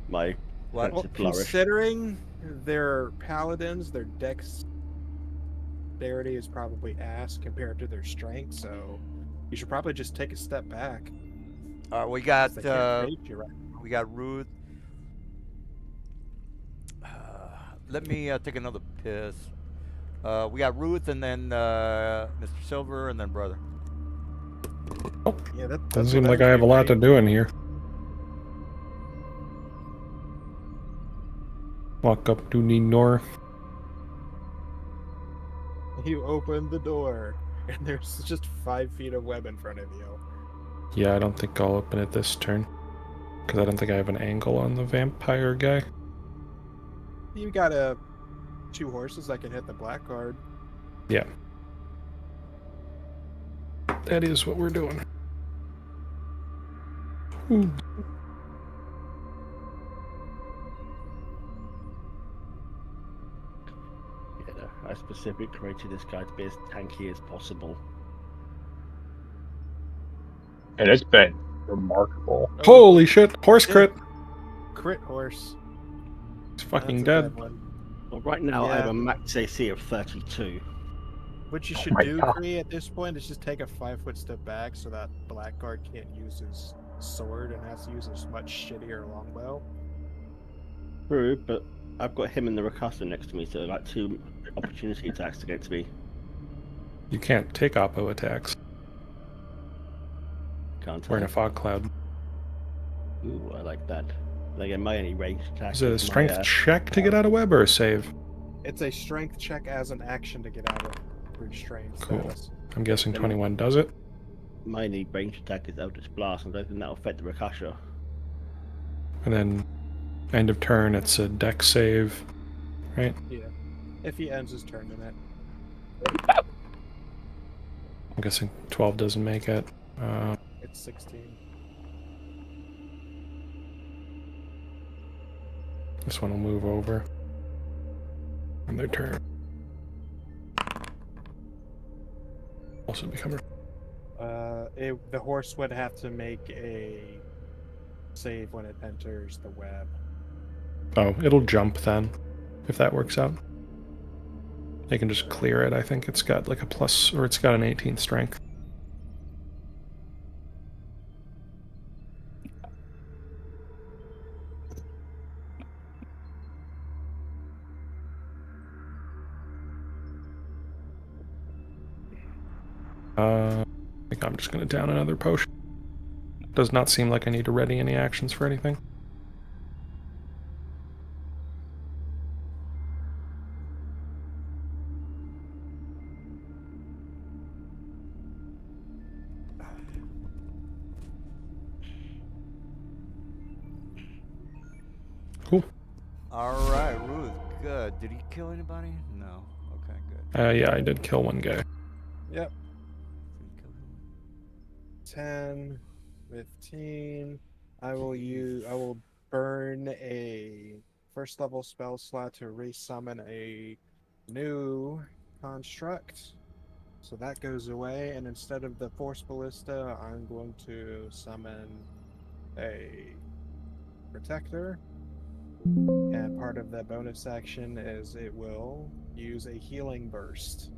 my What? Well, defensive flourish. considering they're paladins, their dexterity is probably ass compared to their strength, so you should probably just take a step back. All right. We got 'cause they can't phase you, right? we got Ruth. Let me take another piss. We got Ruth and then Mr. Silver and then Brother. Yeah, that's Doesn't what seem like would I have be a lot to great. do in here. Walk up to the door. You open the door, and there's just 5 feet of web in front of you. Yeah, I don't think I'll open it this turn. Because I don't think I have an angle on the vampire guy. You got 2 horses that can hit the black card. Yeah. That is what we're doing. Ooh. Yeah, I specifically created this guy to be as tanky as possible. And it's been remarkable. Oh, Holy shit! Horse crit! crit horse. He's fucking That's a dead. bad one. Well, right now I have Yeah. a max AC of 32. What you Oh should my do, God. Kree, at this point is just take a 5-foot step back so that Blackguard can't use his sword and has to use his much shittier longbow. True, but I've got him and the Rakasa next to me, so like 2 opportunity attacks against me. You can't take oppo attacks. Can't We're in I? a fog cloud. Ooh, I like that. Then again, my only ranged attack Is it a is strength my, check to get out of web or a save? It's a strength check as an action to get out of restraint Cool. status. I'm guessing 21 does it. my only ranged attack is Eldritch Blast, and I don't think that'll affect the Rakasha. And then end of turn, it's a dex save, right? Yeah. If he ends his turn in it. I'm guessing 12 doesn't make it. It's 16. This one will move over. On their turn. Also become The horse would have to make a save when it enters the web. Oh, it'll jump then, if that works out. They can just clear it. I think it's got like a plus, or it's got an 18 strength. I think I'm just gonna down another potion. Does not seem like I need to ready any actions for anything. Cool. All right, good. Did he kill anybody? No. Okay, good. Yeah, I did kill one guy. Yep. Did he kill someone? 10, 15. I will burn a first level spell slot to resummon a new construct. So that goes away, and instead of the Force Ballista, I'm going to summon a Protector. And part of the bonus action is it will use a Healing Burst.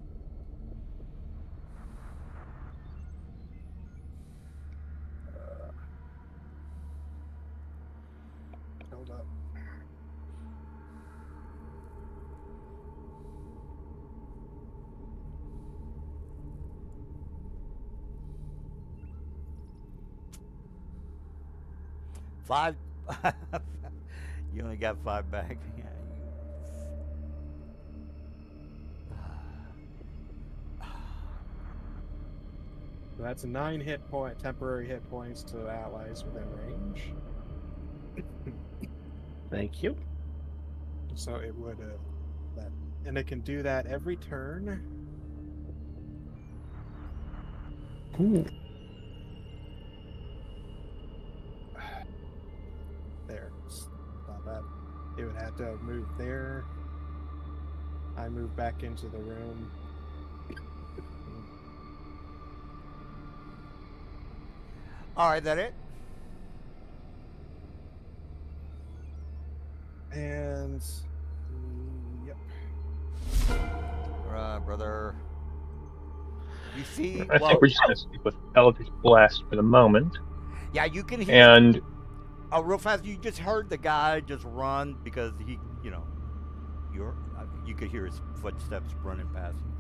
Hold up. Five. You only got 5 back. Yeah. So that's 9 temporary hit points to allies within range. Thank you. So it would and it can do that every turn. Ooh. There. Not bad. It would have to move there. I move back into the room. All right, that it? And yep. All right, brother. You see? I think we're just going to stick with Eldritch Blast for the moment. Yeah, you can hear. And Real fast, you just heard the guy just run because he, you could hear his footsteps running past you.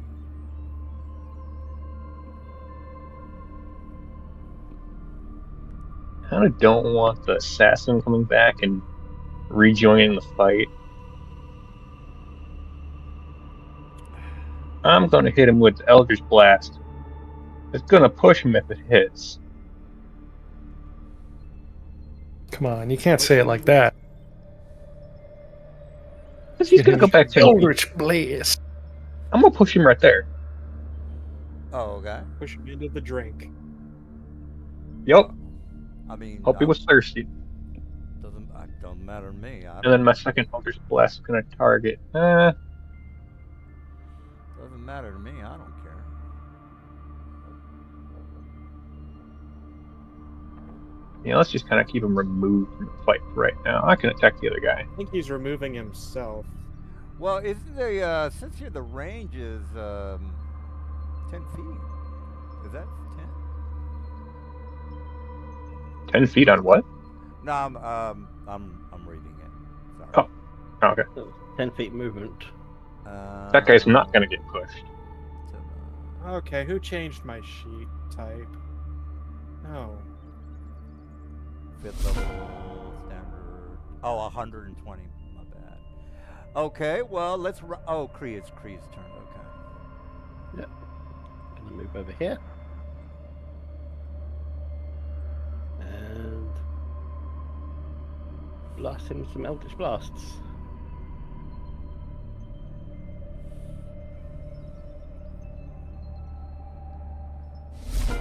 I kind of don't want the assassin coming back and rejoining the fight. I'm going to hit him with Eldritch Blast. It's going to push him if it hits. Come on, you can't say it like that. Because he's going to go back 10 feet. Eldritch Blaze. I'm going to push him right there. Oh, okay. Push him into the drink. Yep. I mean, Hope he was thirsty. Don't matter to me. And then my second Eldritch Blast is going to target. Doesn't matter to me. I don't care. Yeah, let's just kind of keep him removed from the fight for right now. I can attack the other guy. I think he's removing himself. Well, isn't the since here the range is 10 feet? Is that 10? 10 feet on what? No, I'm reading it. Sorry. Oh, okay. So 10 feet movement. That guy's not going to get pushed. Okay, who changed my sheet type? No. 5th level standard. Oh, 120. My bad. Okay, well let's. Oh, Kree's turn. Okay. Yep. Gonna move over here. And blast him with some Eldritch Blasts.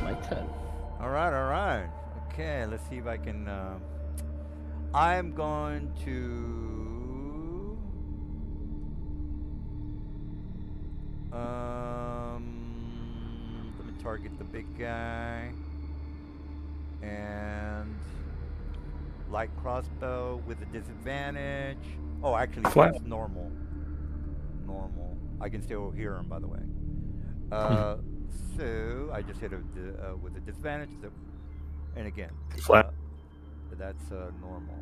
My turn. All right. Okay, let's see if I can. I'm going to. Let me target the big guy. And light crossbow with a disadvantage. Oh, actually, Flat. that's normal. I can still hear him, by the way. So I just hit with a disadvantage. So, and again, Flat. That's normal.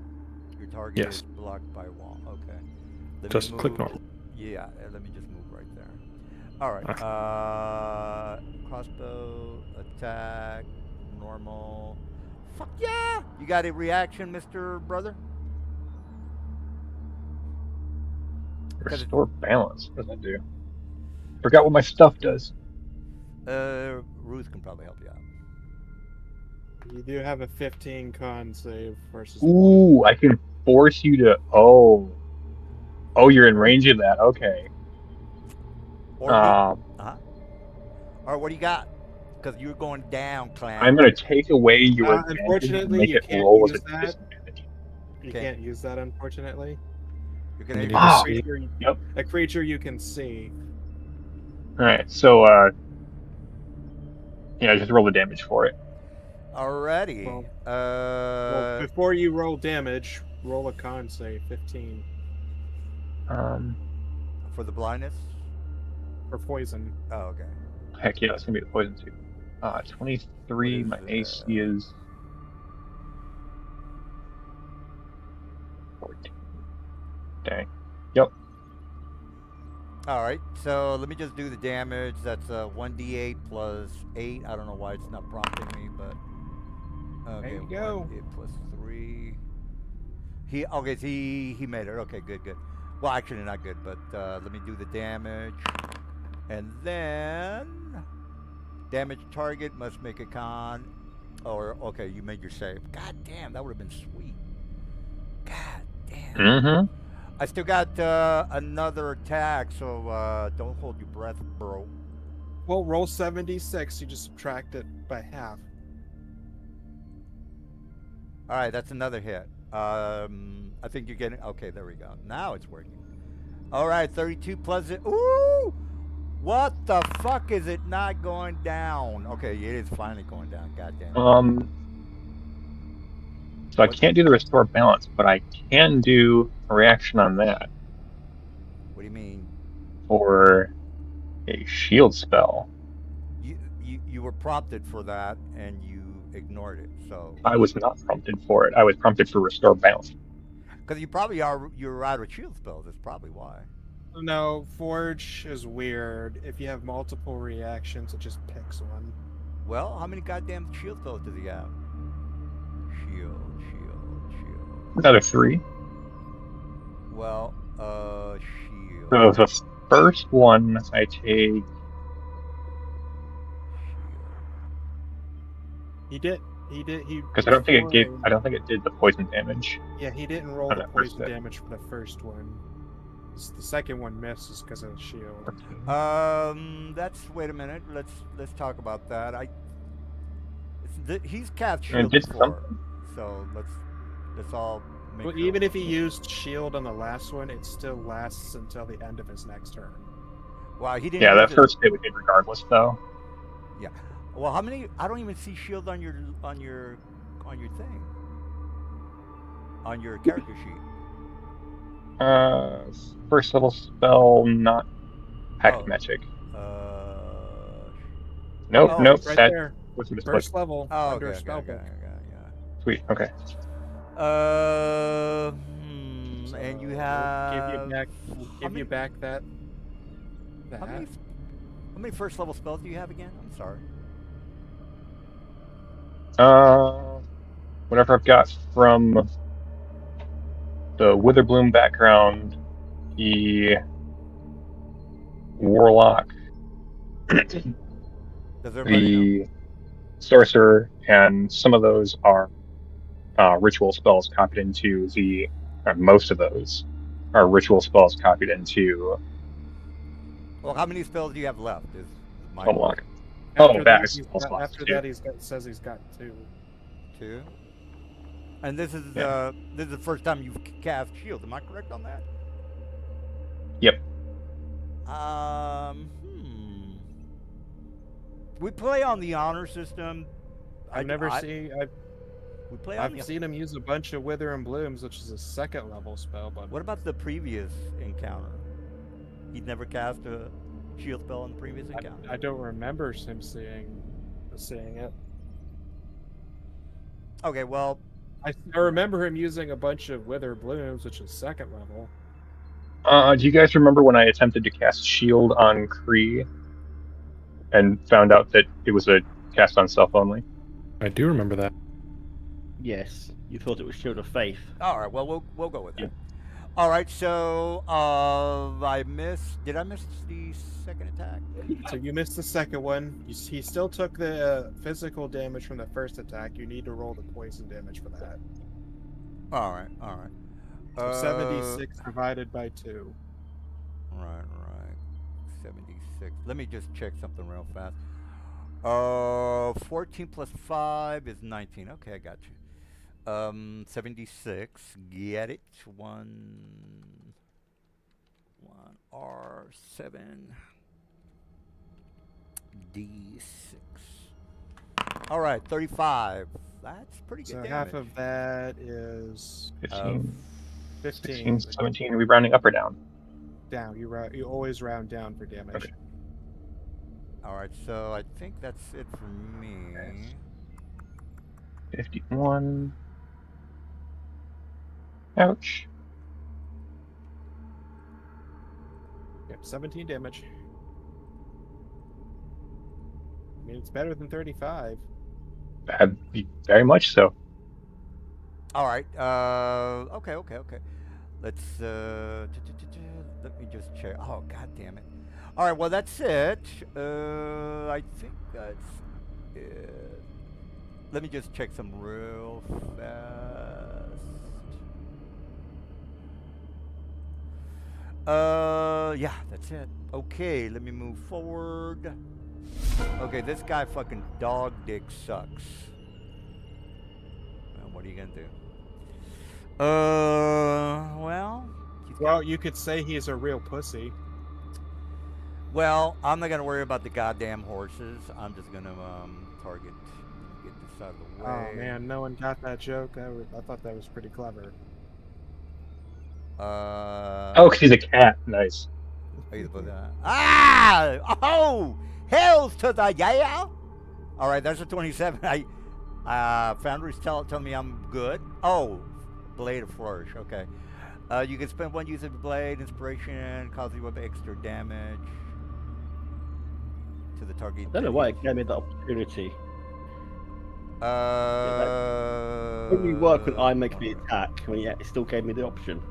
Your target Yes. is blocked by wall. Okay. Let me Just click move- normal. Yeah, let me just move right there. All right. Crossbow attack, normal. Fuck yeah! You got a reaction, Mr. Brother? Restore balance. What does that do? Forgot what my stuff does. Ruth can probably help you out. You do have a 15 con save versus. Ooh, I can force you to. Oh, Oh, you're in range of that. Okay. Or uh huh. Or what do you got? Because you're going down, clown. I'm going to take away your advantage and Unfortunately, make you it can't roll as use a that. disadvantage. You Okay. can't use that, unfortunately. You're You gonna need use to Ah. see. Yep. A creature you can see. All right. So, yeah, just roll the damage for it. Alrighty. Well, before you roll damage, roll a con save, 15 For the blindness. for poison. Oh, okay. Heck yeah, that's gonna be the poison too. 23. What My is, AC is 14. Dang. Yep. All right. So let me just do the damage. That's 1d8 plus 8. I don't know why it's not prompting me, but okay. There you go. 1d8 plus 3. So he made it. Okay, good. Well, actually not good, but let me do the damage, and then damage target must make a con. Or okay, you made your save. God damn, that would have been sweet. God damn. Mm-hmm. I still got another attack, so don't hold your breath, bro. Well, roll 76. You just subtract it by half. All right, that's another hit. I think you're getting. Okay, there we go. Now it's working. All right, 32 plus it. Ooh! What the fuck is it not going down? Okay, it is finally going down. God damn it. So I can't do the restore balance, but I can do a reaction on that What do you mean? for a shield spell. You were prompted for that and you ignored it. So I was not prompted for it. I was prompted for restore balance. because you're out of shield spells. That's probably why. No, Forge is weird. If you have multiple reactions, it just picks one. Well, how many goddamn shield spells does he have? Shield. Another 3. Well, shield. So the first one I take. He did. Because I don't think it did the poison damage. Yeah, he didn't roll on the that first poison hit. damage for the first one. The second one misses because of the shield. Wait a minute. Let's talk about that. He's cast And it shield did before, something. so let's all make Well, sure. even if he used shield on the last one, it still lasts until the end of his next turn. Wow, he didn't. Yeah, use that it. first hit we did regardless, though. Yeah. Well, how many? I don't even see shield on your thing. On your character sheet. First level spell, not pact Oh. magic. Oh, Nope. It's right That there. was the First level Oh, under okay, spellbook. yeah. Sweet. Okay. And you So, have. We'll how give you many- back that. How many first level spells do you have again? I'm sorry. Whatever I've got from the Witherbloom background, the Warlock, Does everybody know? the Sorcerer, and some of those are ritual spells copied into the. Most of those are ritual spells copied into Well, how many spells do you have left? Is my Warlock. After back that, spell slots, after too. that, says he's got 2. 2. And this is Yeah. this is the first time you've cast shield. Am I correct on that? Yep. We play on the honor system. I've We play on the. seen him use a bunch of Wither and Blooms, which is a second level spell, but What about the previous encounter? He'd never cast a shield spell in the previous encounter. I don't remember him seeing it. Okay, well, I remember him using a bunch of Wither Blooms, which is second level. Do you guys remember when I attempted to cast Shield on Kree and found out that it was a cast on self only? I do remember that. Yes, you thought it was Shield of Faith. all right. Well, we'll go with that. Yeah. All right. So I missed. Did I miss the second attack? So you missed the second one. He still took the physical damage from the first attack. You need to roll the poison damage for that. All right. So 76 divided by 2. Right. 76. Let me just check something real fast. 14 plus 5 is 19. Okay, I got you. 76. Get it? 1R7 D6. All right, 35. That's pretty good So damage. half of that is 15, 15. 16, 17. Are we rounding up or down? Down. You always round down for damage. Okay. All right, so I think that's it for me. 51. Ouch. Yep, 17 damage. I mean, it's better than 35. Very much so. All right. Okay. Let's let me just check. Oh, god damn it. All right. Well, that's it. I think that's it. Let me just check some real fast. Yeah, that's it. Okay, let me move forward. Okay, this guy fucking dog dick sucks. What are you gonna do? Well. Well, you could say he's a real pussy. Well, I'm not gonna worry about the goddamn horses. I'm just gonna target. Get this out of the way. Oh man, no one got that joke. I thought that was pretty clever. Oh, because he's a cat. Nice. Oh, hells to the yeah. All right, that's a 27. Foundries tell me I'm good. Oh, blade of flourish. Okay. You can spend one use of the blade, inspiration, cause you extra damage to the target. I don't know why it gave me the opportunity. Only work when I make the attack, when it still gave me the option.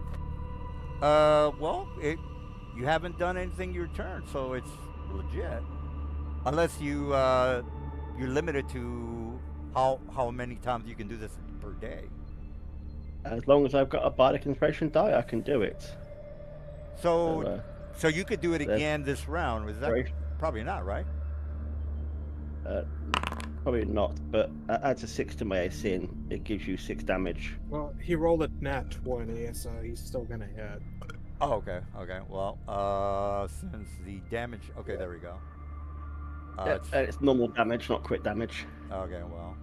Well, you haven't done anything your turn, so it's legit. Unless you're limited to how many times you can do this per day. As long as I've got a bardic inspiration die, I can do it. So you could do it again this round. Is that probably not, right? Probably not, but that adds a 6 to my AC and it gives you 6 damage. Well, he rolled a nat 20, so he's still gonna hit. Oh, okay. Well, since the damage, okay, there we go. It's normal damage, not crit damage. Okay, well,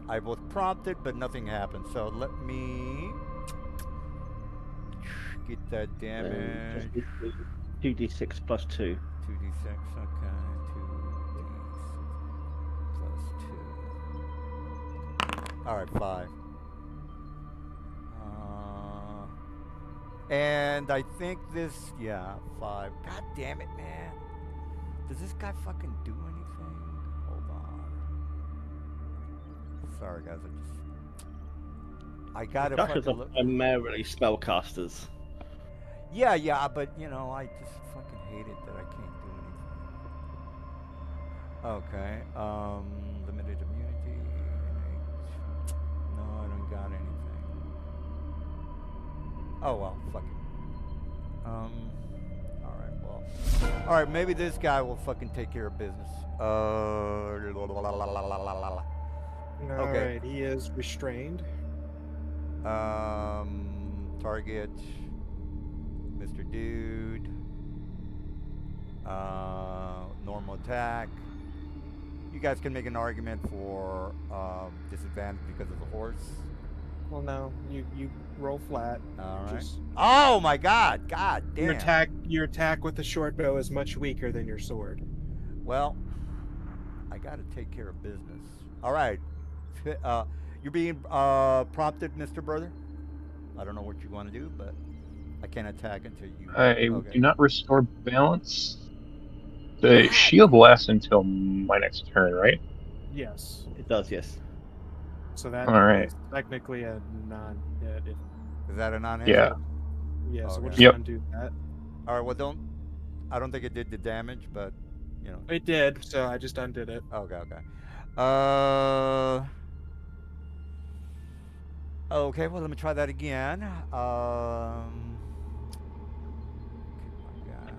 I was prompted, but nothing happened. So let me get that damage. 2d6 plus 2. 2d6, okay. 2d6 plus 2. All right, 5. And I think this, 5. God damn it, man. Does this guy fucking do anything? Hold on. Sorry, guys. I gotta Doctors fucking are look. primarily spellcasters. Yeah, but I just fucking hate it that I can't do anything. Okay, limited immunity. No, I don't got anything. Oh well, fuck it. Alright, maybe this guy will fucking take care of business. Alright, he is restrained. Target Mr. Dude. Normal attack. You guys can make an argument for disadvantage because of the horse. Well, no, you roll flat. All right. Oh my God! God damn. Your attack with the short bow is much weaker than your sword. Well, I got to take care of business. All right. You're being prompted, Mr. Brother. I don't know what you want to do, but I can't attack until you. I do not restore balance. The shield lasts until my next turn, right? Yes. It does, yes. So that is technically a non-hit. Is that a non-hit? Yeah. Yeah, so we'll Okay. just undo that. All right. Well, I don't think it did the damage, but It did, so I just undid it. Okay. Okay, well, let me try that again. My guy.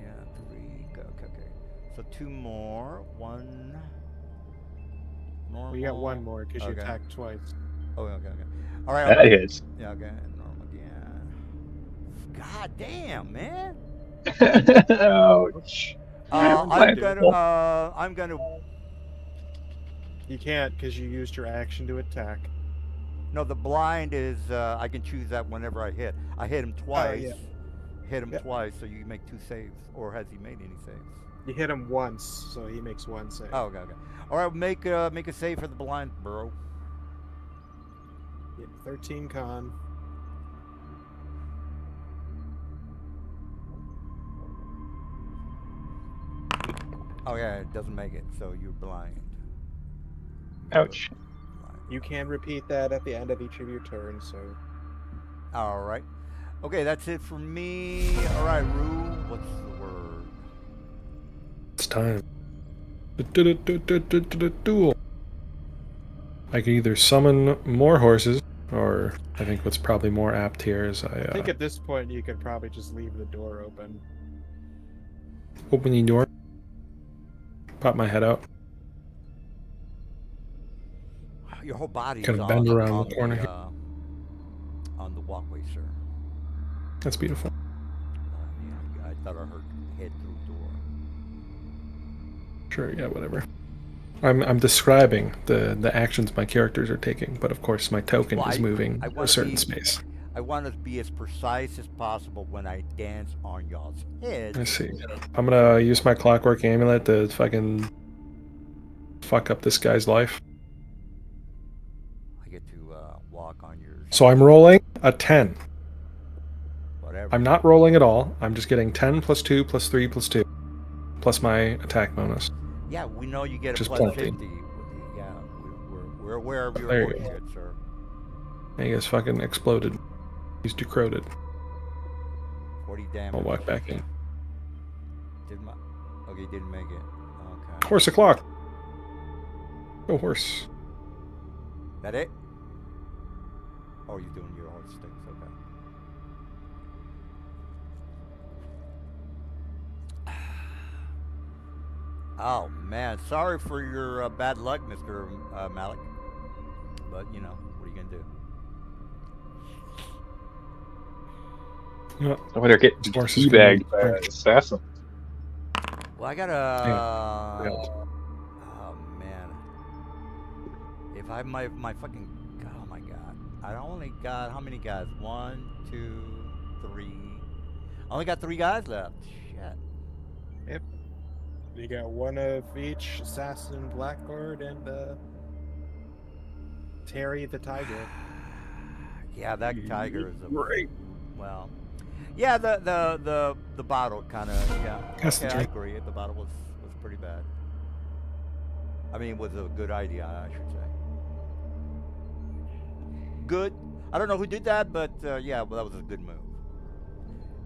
Yeah, three. Okay, okay. So two more. One Well, you got one normal. more because you Okay. attacked twice. Oh, okay, okay. All right. That hits. Yeah, okay. Normal again. God damn, man. Ouch. You do it. I'm gonna. You can't because you used your action to attack. No, the blind is. I can choose that whenever I hit. I hit him Oh twice. yeah. Hit him Yep. twice, so you make two saves. Or has he made any saves? You hit him once, so he makes one save. Oh, okay, okay. All right, make a save for the blind, bro. Yeah, 13 con. Oh yeah, it doesn't make it, so you're blind. Ouch. Blind. You can repeat that at the end of each of your turns, so All right. Okay, that's it for me. All right, Rue, what's the word? It's time. Duel. I can either summon more horses, or I think what's probably more apt here is I think at this point you could probably just leave the door open. open the door, pop my head out, Your whole body kind is of bend around on the corner. on the walkway, sir. That's beautiful. Yeah, I thought I heard head through door. Sure, yeah, whatever. I'm describing the actions my characters are taking, but of course my token Well, is moving I a wanna certain be- space. I want to be as precise as possible when I dance on y'all's head. I see. I'm gonna use my clockwork amulet to fucking fuck up this guy's life. I get to walk on your So I'm rolling a 10. whatever. I'm not rolling at all. I'm just getting 10 plus 2 plus 3 plus 2 plus my attack bonus. Yeah, we know you get a Just plus plenty. 50. Yeah, we're aware of your There you go. bullshit, sir. And he gets fucking exploded. He's decroded. 40 damage. I'll walk back in. Okay, didn't make it. Okay. Horse o'clock. Go horse. That it? Oh, you're doing your horse sticks. Okay. Oh man, sorry for your bad luck, Mr. Malik. But you know, what are you gonna do? Yeah. I better get This horse is gonna teabagged by drink. an assassin. Well, I got Yeah. Oh man, if I my fucking oh my god, I only got how many guys? 1, 2, 3. I only got 3 guys left. Shit. Yep. You got one of each assassin, blackguard, and Terry the tiger. Yeah, that tiger is a Great. well. Yeah, the bottle kind of yeah. That's the Okay, I drink. agree. The bottle was pretty bad. I mean, it was a good idea, I should say. Good. I don't know who did that, but yeah, well, that was a good move.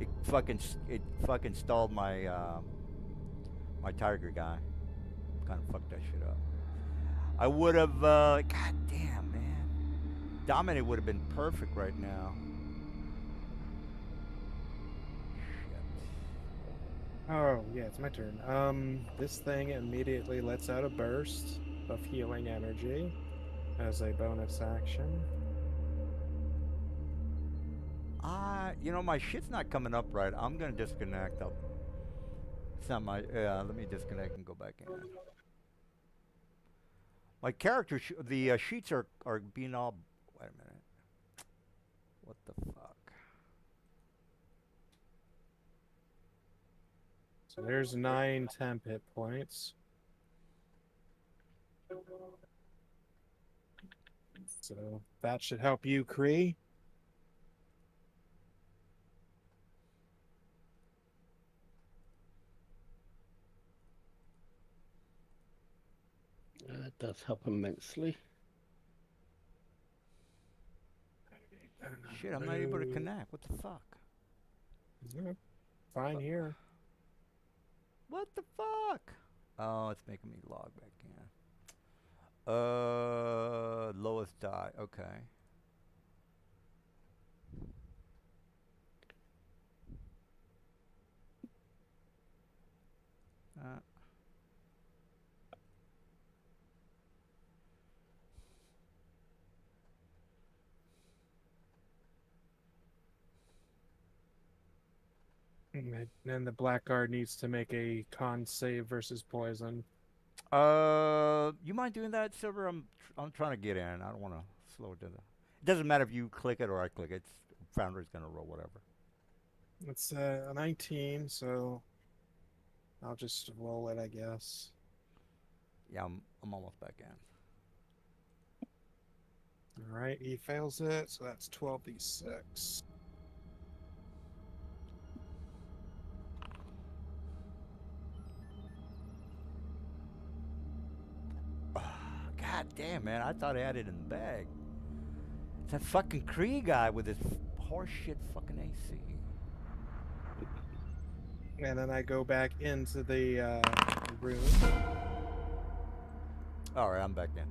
It fucking stalled my my tiger guy. Kind of fucked that shit up. I would have. God damn, man. Dominate would have been perfect right now. Oh, yeah, it's my turn. This thing immediately lets out a burst of healing energy as a bonus action. You know, my shit's not coming up right. I'm gonna disconnect. It's not my. Let me disconnect and go back in. My character, the sheets are being all. Wait a minute. What the fuck? So there's 9 temp hit points. So that should help you, Kree. That does help immensely. Shit, I'm not able to connect. What the fuck? Yeah, fine here. What the fuck? Oh, it's making me log back in. Lowest die. Okay. Uh, And then the blackguard needs to make a con save versus poison. you mind doing that, Silver? I'm trying to get in. I don't want to slow it down. It doesn't matter if you click it or I click it. It's Founder's gonna roll whatever. It's a 19, so I'll just roll it, I guess. Yeah, I'm almost back in. All right, he fails it, so that's 12d6. God damn, man! I thought I had it in the bag. It's that fucking Kree guy with his horseshit fucking AC. And then I go back into the room. All right, I'm back in.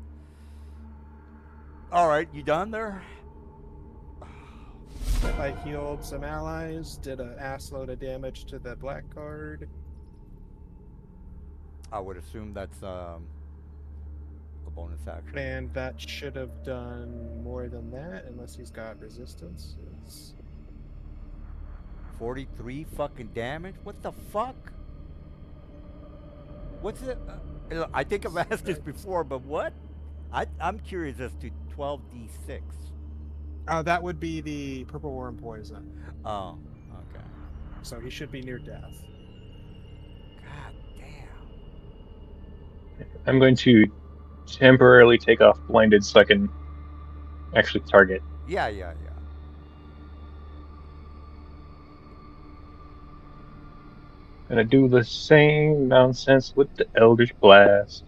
All right, you done there? I healed some allies, did an ass load of damage to the blackguard. I would assume that's a bonus action. And that should have done more than that, unless he's got resistance. It's 43 fucking damage? What the fuck? What's it? I think I've asked this before, but what? I'm curious as to 12d6. that would be the purple worm poison. Oh, okay. So he should be near death. God damn. I'm going to temporarily take off blinded so I can actually target. Yeah. Gonna do the same nonsense with the Eldritch Blast.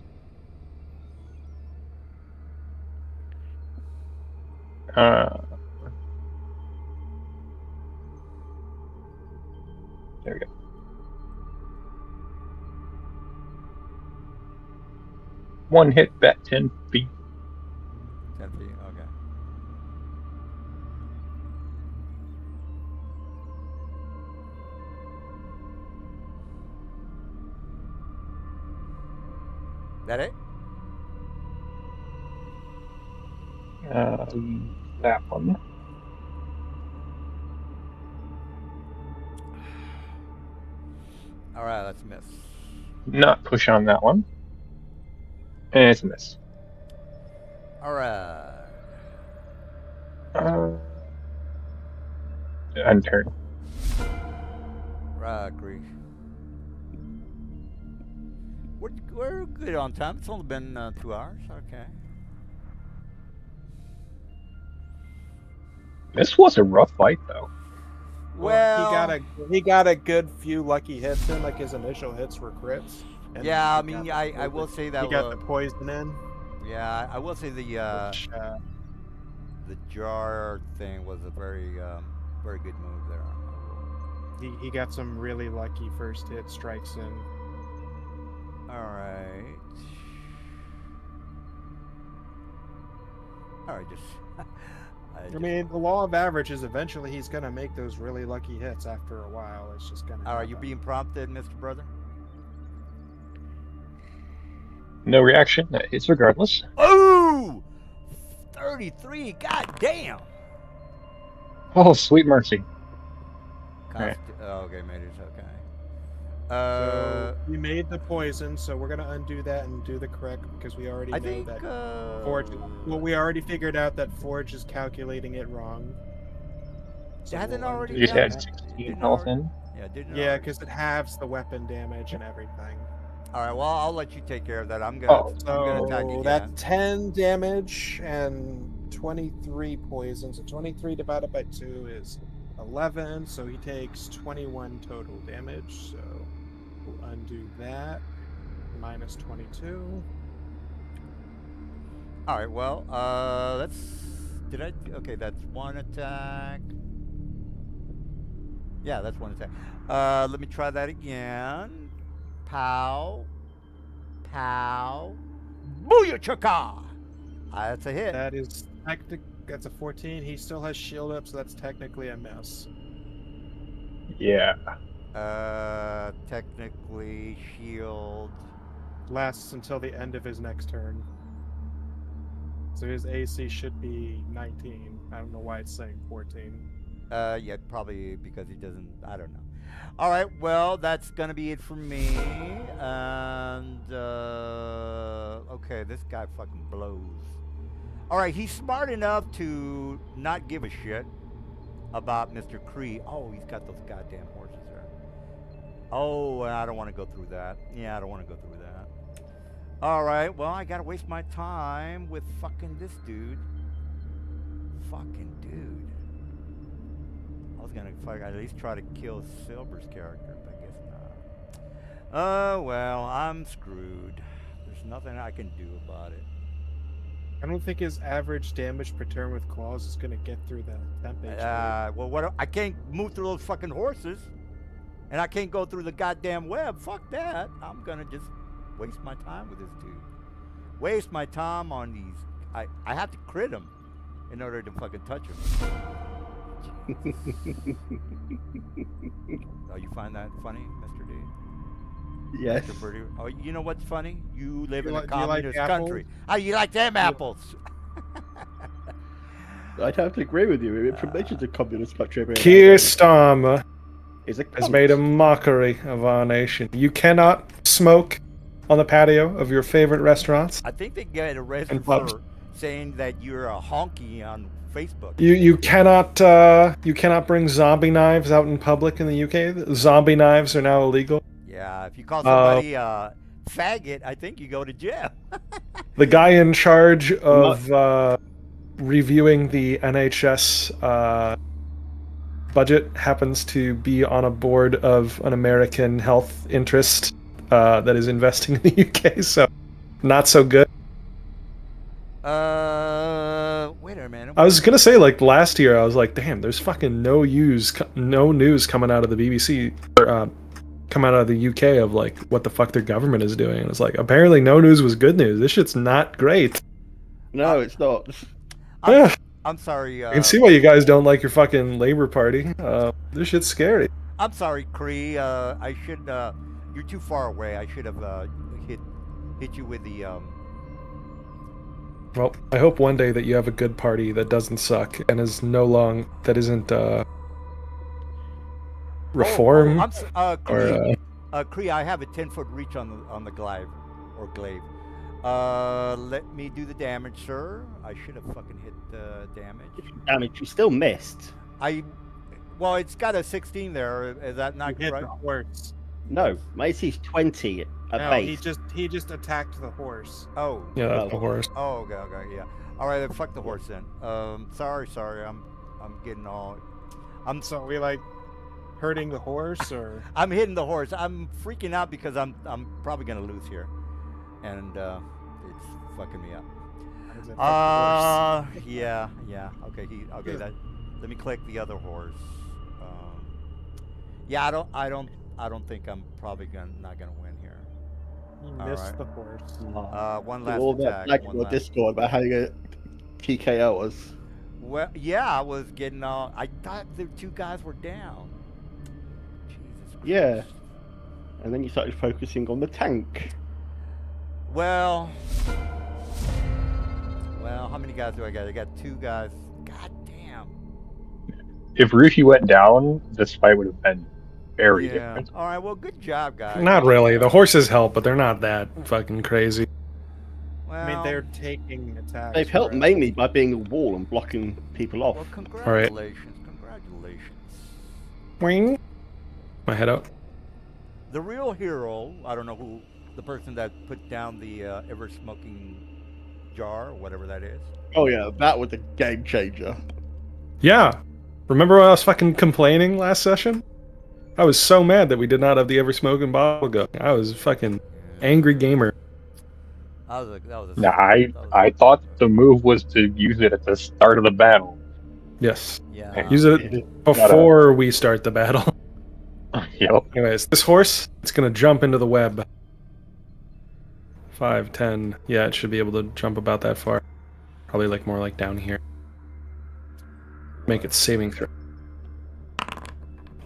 There we go. One hit back 10 feet. 10 feet, okay. That it? That one. All right, let's miss. Not push on that one. And it's a miss. All right. End turn. Right, agree. We're good on time. It's only been 2 hours. Okay. This was a rough fight, though. Well, he got a good few lucky hits in, like his initial hits were crits. And yeah, I he mean, got I will say that he got the poison in. yeah, I will say Which, the jar thing was a very very good move there. he got some really lucky first hit strikes in. All right. All right, just. I mean, the law of averages, eventually he's going to make those really lucky hits after a while. It's just going to All right, you being prompted, Mr. Brother? No reaction. It's regardless. Oh! 33, god damn! Oh, sweet mercy. Consti- oh, okay, made it, okay. So we made the poison, so we're gonna undo that and do the correct because we already I know think, that Forge. Well, we already figured out that Forge is calculating it wrong. So hasn't we'll already undo You just done had that. 16 health in. Yeah, didn't Yeah, already- because it halves the weapon damage and everything. All right, well, I'll let you take care of that. I'm gonna attack So again. that's 10 damage and 23 poison. So 23 divided by 2 is 11. So he takes 21 total damage. So we'll undo that. Minus 22. All right, well, okay, that's one attack. Yeah, that's one attack. Let me try that again. Pow. Pow. Booyah chaka! That's a hit. That is that's a 14. He still has shield up, so that's technically a miss. Yeah. Technically shield. Lasts until the end of his next turn. So his AC should be 19. I don't know why it's saying 14. Yeah, probably because he doesn't. I don't know. All right, well, that's gonna be it for me. And okay, this guy fucking blows. All right, he's smart enough to not give a shit about Mr. Cree. Oh, he's got those goddamn horses there. Oh, I don't want to go through that. Yeah, I don't want to go through that. All right, well, I gotta waste my time with fucking this dude. Fucking dude. I was gonna at least try to kill Silver's character, but I guess not. Oh well, I'm screwed. There's nothing I can do about it. I don't think his average damage per turn with claws is gonna get through the temp HP. Well, what? I can't move through those fucking horses, and I can't go through the goddamn web. Fuck that. I'm gonna just waste my time with this dude. Waste my time on these. I have to crit him in order to fucking touch him. Oh, you find that funny, Mr. D? Yes. Mr. Birdie? Oh, you know what's funny? You live in a do you like communist apples? country. How you like them apples? I'd have to agree with you. Information's a communist country. Keir Starmer is a has made a mockery of our nation. You cannot smoke on the patio of your favorite restaurants. I think they get arrested And pubs. for saying that you're a honky on Facebook. You cannot bring zombie knives out in public in the UK. Zombie knives are now illegal. Yeah, if you call somebody a faggot, I think you go to jail. The guy in charge of reviewing the NHS budget happens to be on a board of an American health interest that is investing in the UK, so not so good. Wait a minute. I was gonna say, like, last year, I was like, damn, there's fucking no news coming out of the BBC, or come out of the UK of, like, what the fuck their government is doing. And it's like, apparently no news was good news. This shit's not great. No, it's not. I'm sorry. I can see why you guys don't like your fucking Labour Party. This shit's scary. I'm sorry, Cree. I should. You're too far away. I should have hit you with the. Well, I hope one day that you have a good party that doesn't suck and that isn't reform. Cree, Cree, I have a 10-foot reach on the glaive or glaive. Let me do the damage, sir. I should have fucking hit the damage. Damage, you still missed. Well, it's got a 16 there. Is that not Hit correct? the horse. No, my AC's 20 at No, base. he just attacked the horse. Oh. Yeah, that's the horse. Oh, okay, yeah. All right, then fuck the horse then. Sorry. I'm getting all. So we like hurting the horse, or I'm hitting the horse. I'm freaking out because I'm probably gonna lose here, and it's fucking me up. is it fuck the horse? Yeah. Okay, let me click the other horse. Yeah, I don't think I'm probably not gonna win here. He All missed right. the horse. One last All that attack. black one on last- Discord about how you get TKO us. Well, yeah, I was getting all. I thought the two guys were down. Jesus Christ. Yeah. And then you started focusing on the tank. Well, how many guys do I got? I got 2 guys. God damn. If Rufy went down, this fight would have been very Yeah. different. All right. Well, good job, guys. Not really. The horses help, but they're not that fucking crazy. Well, I mean, they're taking attacks. They've helped whereas- mainly by being a wall and blocking people off. Well, congratulations. Congratulations. Wing. My head out. The real hero. I don't know who. The person that put down the ever smoking jar or whatever that is. Oh yeah, that was a game changer. Yeah. Remember when I was fucking complaining last session? I was so mad that we did not have the ever smoking bottle gun. I was a fucking angry gamer. That was a. Nah, I thought the move was to use it at the start of the battle. Yes. Yeah. Use it before we start the battle. Yep. Anyways, this horse, it's gonna jump into the web. 5, 10. Yeah, it should be able to jump about that far. Probably like more like down here. Make it saving throw.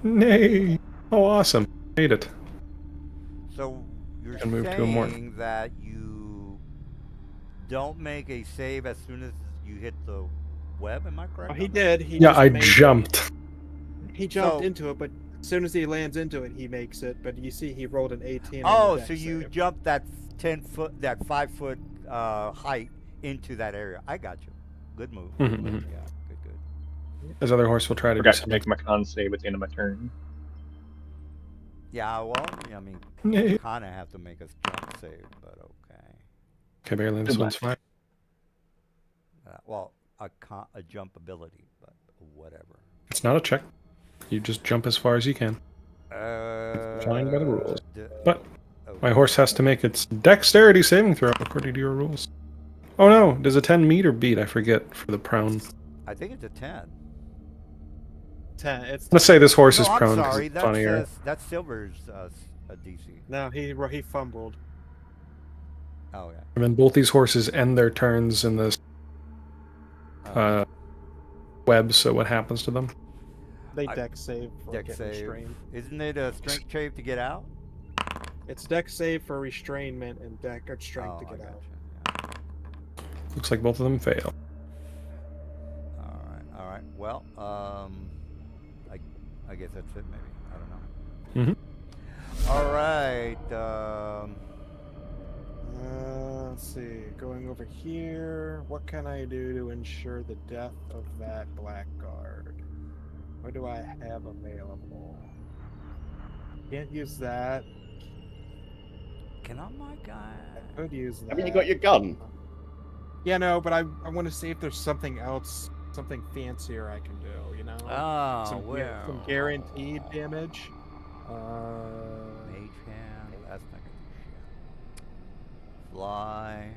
Nay! Oh, awesome. Made it. So you're Can move to a more- saying that you don't make a save as soon as you hit the web? Am I correct? Oh, he on that? did. He Yeah, just I made it. jumped. He jumped So- into it, but as soon as he lands into it, he makes it. But you see, he rolled an 18. Oh, on the so deck you save. jumped that 10-foot, that 5-foot height into that area. I got you. Good move. Mhm, Good, mhm. yeah, good. His other horse will try to do Forgot to something. make my con save at the end of my turn. Yeah, well, I mean, Nay. you kind of have to make a jump save, but okay. Okay, barely. This one's fine. Well, a jump ability, but whatever. It's not a check. You just jump as far as you can. Flying by the rules. But my horse has to make its dexterity saving throw according to your rules. Oh no, does a 10 meet or beat? I forget for the prone. I think it's a 10. 10. It's Let's say this horse No, is I'm prone because sorry. it's funnier. That's Silver's a DC. no. He fumbled. Oh yeah. And then both these horses end their turns in this web, so what happens to them? They I- deck save for Deck getting save. restrained. Isn't it a strength save to get out? It's deck save for restrainment and deck of strength to I get gotcha, out. yeah. Looks like both of them fail. All right. Well, I guess that's it. Maybe I don't know. All right. Let's see. Going over here. What can I do to ensure the death of that blackguard? What do I have available? Can't use that. Can I, my guy? I could use that. Haven't you got your gun? Yeah, no, but I want to see if there's something else, something fancier I can do. You know, Oh, some well. some guaranteed damage. Mage hand. That's not gonna do shit. Fly.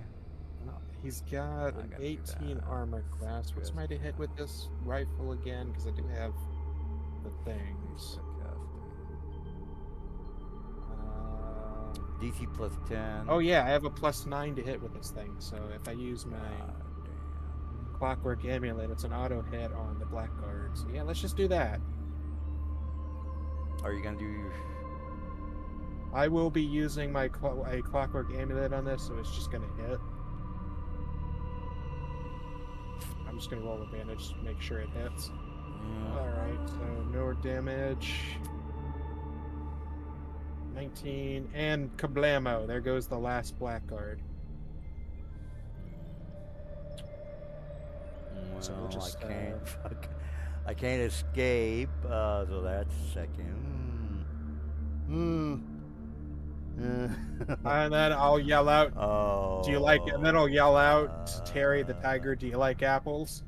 He's got I an gotta do 18 that. armor class. What's my to hit with this rifle again? Because I do have the things. DC plus 10. Oh yeah, I have a +9 to hit with this thing. So if I use my clockwork amulet, it's an auto hit on the blackguard. So yeah, let's just do that. Are you gonna do your? I will be using my a clockwork amulet on this, so it's just gonna hit. I'm just gonna roll advantage to make sure it hits. Alright, so no damage. 19, and kablamo, there goes the last blackguard. Well, So we'll just, I can't escape. So that's second. And then I'll yell out, Oh. do you like, and then I'll yell out to Terry the tiger, do you like apples?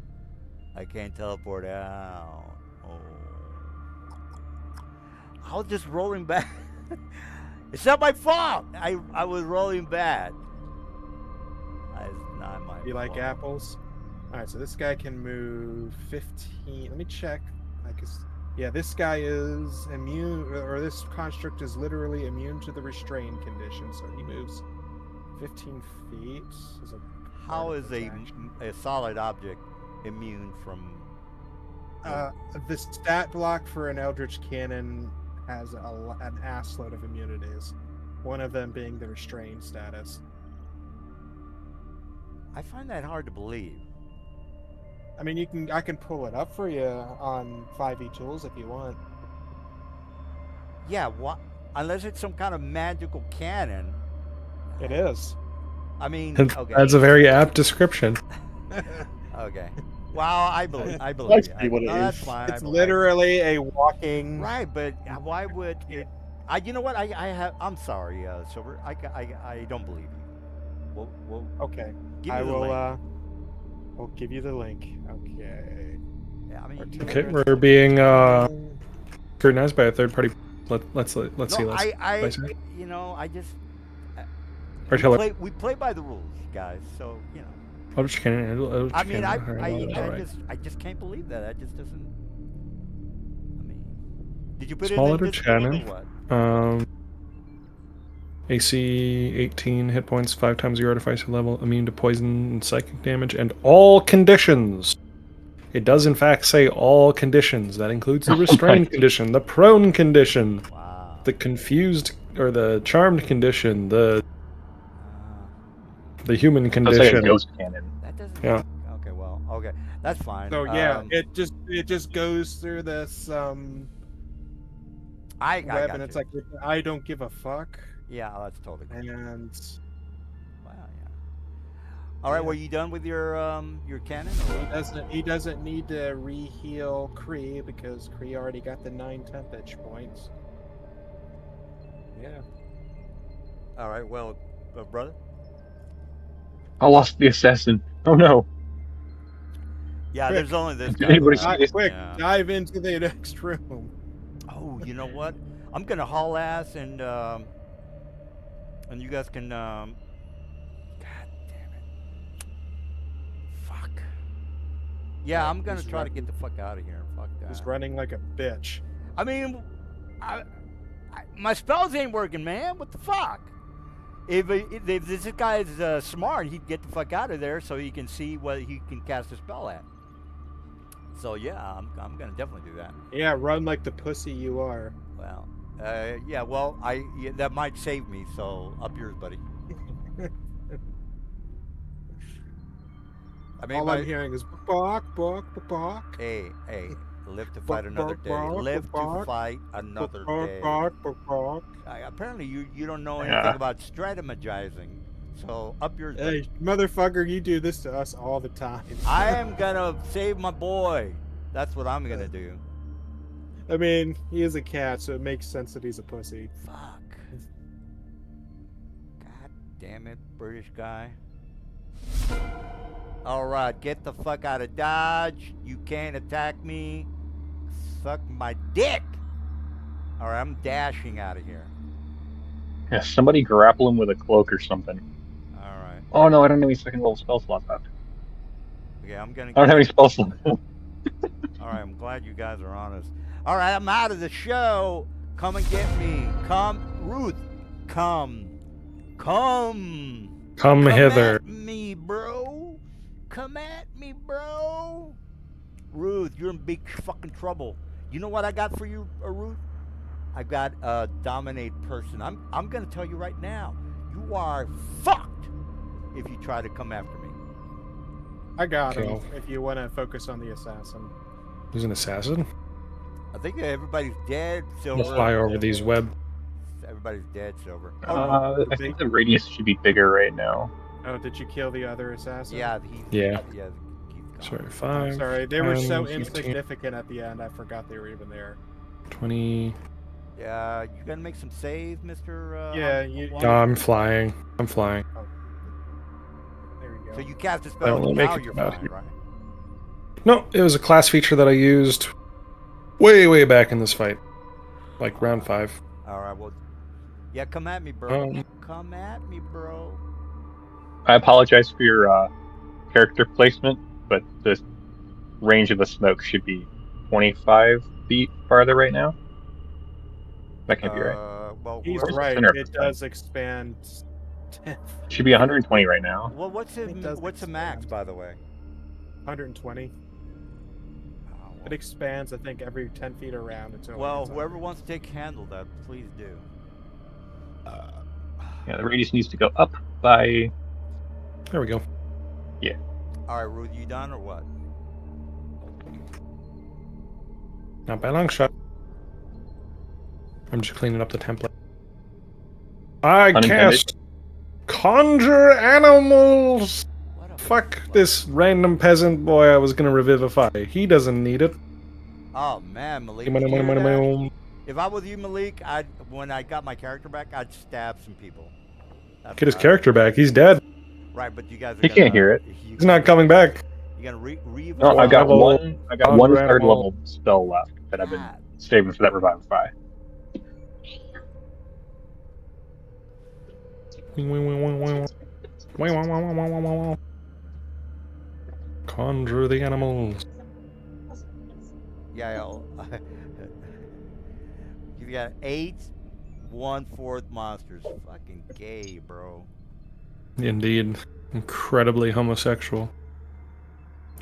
I can't teleport out. Oh. I was just rolling back. It's not my fault. I was rolling bad. It's not my fault. Do you like apples? Alright, so this guy can move 15. Let me check. Yeah, this guy is immune, or this construct is literally immune to the restrain condition, so he moves 15 feet. As a How part of is his a action. solid object immune from? The stat block for an Eldritch Cannon has an assload of immunities. One of them being the restrained status. I find that hard to believe. I mean, I can pull it up for you on 5e tools if you want. Yeah, what? Unless it's some kind of magical cannon. It is. I mean, That's, okay. that's a very apt description. Okay. Well, I believe. I believe. That's you. what it No, that's is. fine. It's literally a walking. Right, but why would it? You know what? I'm sorry, Silver. I don't believe you. Well, Okay. give me I the will. link. I'll give you the link. Okay. Yeah, I mean, Okay, we're being scrutinized by a third party. Let's see. No, Let's see. you know, I just Artillery. we play by the rules, guys. So you know. Eldritch Cannon. Eldritch I mean, Cannon. Alright. I just can't believe that. That just doesn't. I mean, did you put Small it in letter invisible cannon. or what? AC 18 hit points, 5 times your artificer level, immune to poison and psychic damage, and all conditions. It does in fact say all conditions. That includes the restrained condition, the prone condition, Wow. the confused or the charmed condition, the human That's like a condition. ghost cannon. That doesn't. Yeah. Okay. Well. Okay. That's fine. So yeah, it just goes through this I web, got and you. it's like I don't give a fuck. Yeah, that's totally cool. And Wow. Yeah. All right. Yeah. Were you done with your cannon? Or? he doesn't need to re-heal Kree because Kree already got the 9 temp itch points. Yeah. All right. Well, brother. I lost the assassin. Oh no. Yeah. Quick. There's only this Did guy. anybody left. see this? Quick, Yeah. dive into the next room. Oh, you know what? I'm gonna haul ass and you guys can God damn it. Fuck. Yeah, I'm gonna he's try to running. get the fuck out of here. Fuck He's that. running like a bitch. I mean, my spells ain't working, man. What the fuck? If this guy is smart, he'd get the fuck out of there so he can see what he can cast a spell at. So yeah, I'm gonna definitely do that. Yeah, run like the pussy you are. Well, yeah. Well, that might save me. So up yours, buddy. I mean, All I'm hearing is bark, bark, bark. hey, live to fight another day. bark, Live to bark, fight another Bark, day. bark, bark. Apparently, you don't know Yeah. anything about strategizing. So up yours, buddy. Hey, motherfucker, you do this to us all the time. I am gonna save my boy. That's what I'm gonna do. I mean, he is a cat, so it makes sense that he's a pussy. Fuck. God damn it, British guy. Alright, get the fuck out of Dodge. You can't attack me. Suck my dick. Alright, I'm dashing out of here. Yeah, somebody grapple him with a cloak or something. Alright. Oh no, I don't have any second level spell slots left. Okay, I'm gonna I don't have any spell slots. Alright, I'm glad you guys are honest. Alright, I'm out of the show. Come and get me. Come, Ruth. Come. Come hither. At me, bro. Come at me, bro. Ruth, you're in big fucking trouble. You know what I got for you, Ruth? I got a dominate person. I'm gonna tell you right now. You are fucked if you try to come after me. I got him. Kill. If you want to focus on the assassin. Who's an assassin? I think everybody's dead. Silver. We'll fly over these web. Everybody's dead. Silver. I think the radius should be bigger right now. Oh, did you kill the other assassin? Yeah. Yeah. Yeah. Keep going. Sorry, 5. Sorry, they were 10, so 15, insignificant at the end. I forgot they were even there. 20. Yeah, you gonna make some saves, Mr. Yeah, you- Hawk? No, I'm flying. I'm flying. There we go. So you cast a I spell, only and make now it you're about fine, here. right? No, it was a class feature that I used way back in this fight. Like round 5. All right. Well, yeah. Come at me, bro. Um, Come at me, bro. I apologize for your character placement, but the range of the smoke should be 25 feet farther right now. That can't be right. Well, He's whoever- right. 100%. It does expand. It should be 120 right now. Well, what's the It does max, expand. by the way? 120. Oh, It expands, I think, every 10 feet around until. well, it's whoever wants to take handle that, please do. Yeah, the radius needs to go up by. There we go. All right, Ruth, you done or what? Not by a long shot. I'm just cleaning up the template. I Unintended. cast Conjure Animals! What a Fuck this random peasant boy I was gonna revivify. He doesn't need it. Oh man, Malik. you hear that? Money. If I was you, Malik, when I got my character back, I'd stab some people. That's Get his what I- character back. He's dead. Right, but you guys are He gonna, can't hear it. He's not coming back. You're gonna No, I got level- one. I got one Conjure third Animal. level spell left that I've been God. saving for that revivify. Conjure the animals. Yeah, you got 8, 1/4 monsters. Fucking gay, bro. Indeed. Incredibly homosexual.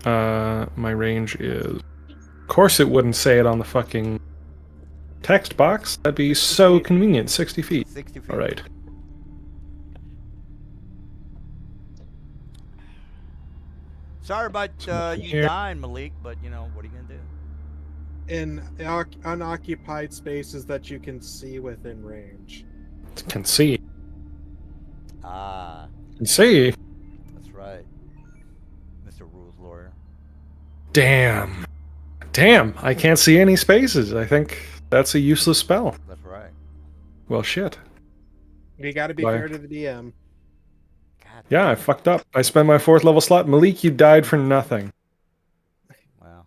My range is... Of course it wouldn't say it on the fucking text box. That'd be so convenient. 60 feet. 60 feet. Alright. Sorry about you Here. dying, Malik, but you know, what are you gonna do? In unoccupied spaces that you can see within range. Can see. Ah, Can see. that's right. Mr. Rules Lawyer. Damn. Damn, I can't see any spaces. I think that's a useless spell. That's right. Well, shit. You got to be Why? fair to the DM. God. Yeah, I fucked up. I spent my 4th level slot. Malik, you died for nothing. Wow.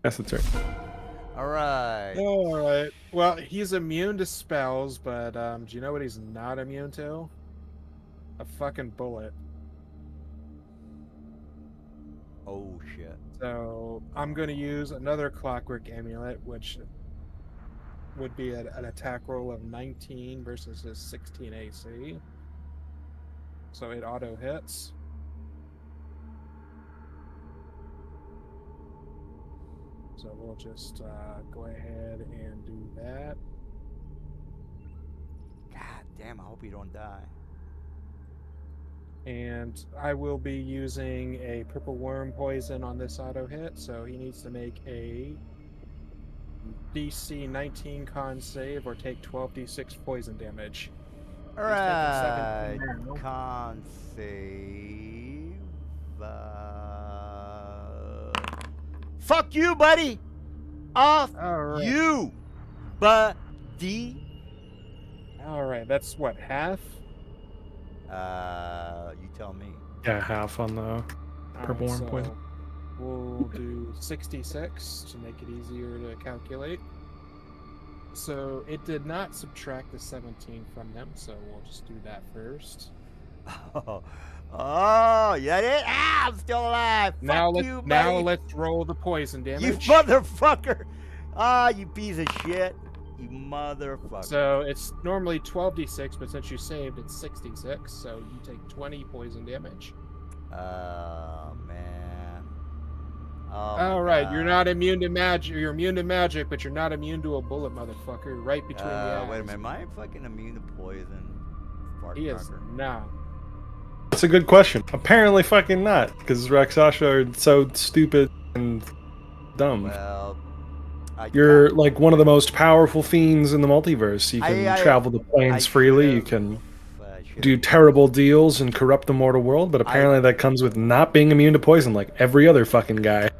Yes, that's right. All right. All right. Well, he's immune to spells, but do you know what he's not immune to? A fucking bullet. Oh shit. So I'm going to use another Clockwork Amulet, which would be an attack roll of 19 versus his 16 AC. So it auto hits. So we'll just go ahead and do that. God damn, I hope you don't die. And I will be using a purple worm poison on this auto hit, so he needs to make a DC 19 con save or take 12d6 poison damage. All He's right. taking 17 now. Con save. Fuck you, buddy. Off All right. you, buddy. All right, that's what, half? You tell me. Yeah, half on the purple worm poison. We'll do 66 to make it easier to calculate. So it did not subtract the 17 from them, so we'll just do that first. Oh, yeah, it. Ah, I'm still alive. Now Fuck you, now buddy. let's roll the poison damage. You motherfucker. Ah, you piece of shit. You motherfucker. So it's normally 12d6, but since you saved, it's 66. So you take 20 poison damage. Oh, man. Oh, All right, you're not immune to magic. You're immune to magic, but you're not immune to a bullet, motherfucker. Right between the eyes. Wait a minute. Am I fucking immune to poison? Fart He is fucker. not. That's a good question. Apparently fucking not, because Raksasha are so stupid and dumb. Well, You're like one of the most powerful fiends in the multiverse. You can I- travel the planes freely, you can should've- do terrible deals and corrupt the mortal world, but apparently that comes with not being immune to poison like every other fucking guy.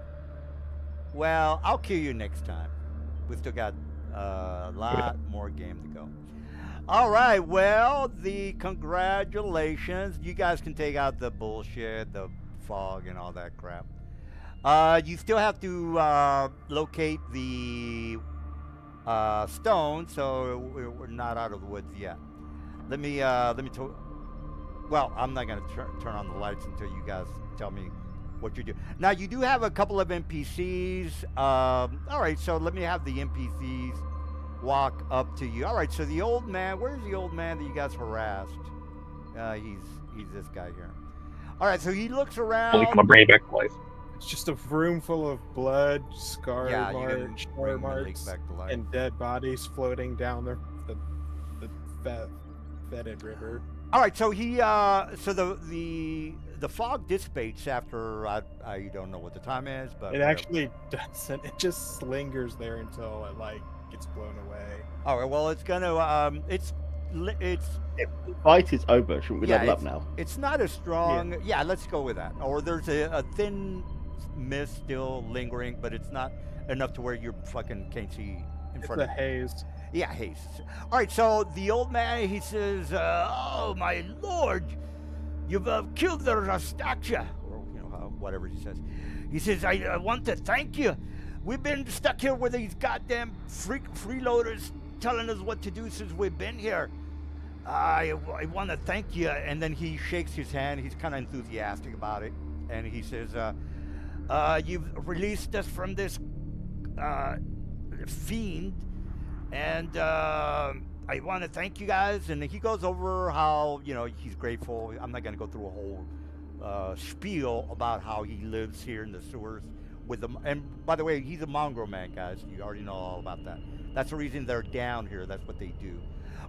Well, I'll kill you next time. We still got a lot more game to go. All right, well, congratulations. You guys can take out the bullshit, the fog, and all that crap. You still have to locate the stone, so we're not out of the woods yet. Let me well, I'm not gonna turn on the lights until you guys tell me what you do. Now, you do have a couple of NPCs. All right, so let me have the NPCs walk up to you. All right, so the old man, where's the old man that you guys harassed? He's this guy here. All right, so he looks around. Only my brain back to life. It's just a room full of blood, scar Yeah, you can marks, bring Malik marks, back to life. and dead bodies floating down the fetid river. All right, so so the fog dissipates after I don't know what the time is, but It whatever. actually doesn't. It just lingers there until it gets blown away. All right, well, it's gonna it's If the fight is over, shouldn't we Yeah, level up now? it's not as strong. Yeah, let's go with that. Or there's a thin mist still lingering, but it's not enough to where you fucking can't see in It's front a of you. haze. Yeah, haze. All right, so the old man, he says, "Oh my lord, you've killed the Rastaksha," or whatever he says. He says, "I want to thank you. We've been stuck here with these goddamn freeloaders telling us what to do since we've been here. I want to thank you." And then he shakes his hand. He's kind of enthusiastic about it, and he says, "You've released us from this fiend. And I want to thank you guys. And he goes over how, he's grateful. I'm not going to go through a whole spiel about how he lives here in the sewers with them. And by the way, he's a mongrel man, guys. You already know all about that. That's the reason they're down here. That's what they do.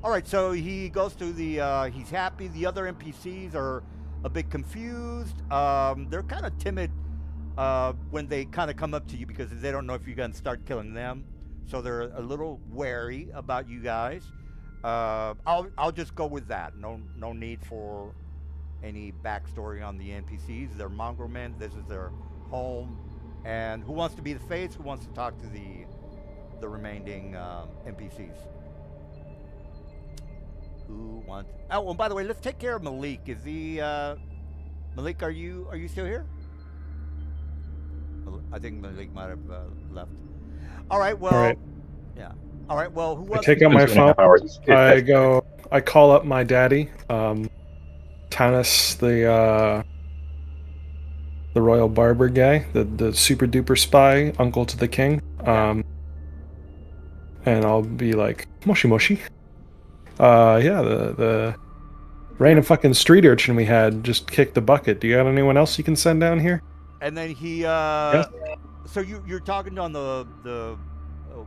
All right, so he goes to he's happy. The other NPCs are a bit confused. They're kind of timid when they kind of come up to you because they don't know if you're going to start killing them. So they're a little wary about you guys. I'll just go with that. No need for any backstory on the NPCs. They're mongrel men. This is their home. And who wants to be the face? Who wants to talk to the remaining NPCs? Who wants? Oh, and by the way, let's take care of Malik. Is he Malik? Are you still here? I think Malik might have left. All right. Well. All right. Yeah. All right. Well, who I wants? take out my 2.5 phone. hours. I call up my daddy, Tanis, the royal barber guy, the super duper spy, uncle to the king. And I'll be like, moshi moshi. Yeah, the random fucking street urchin we had just kicked the bucket. Do you got anyone else you can send down here? And then he. So you're talking on the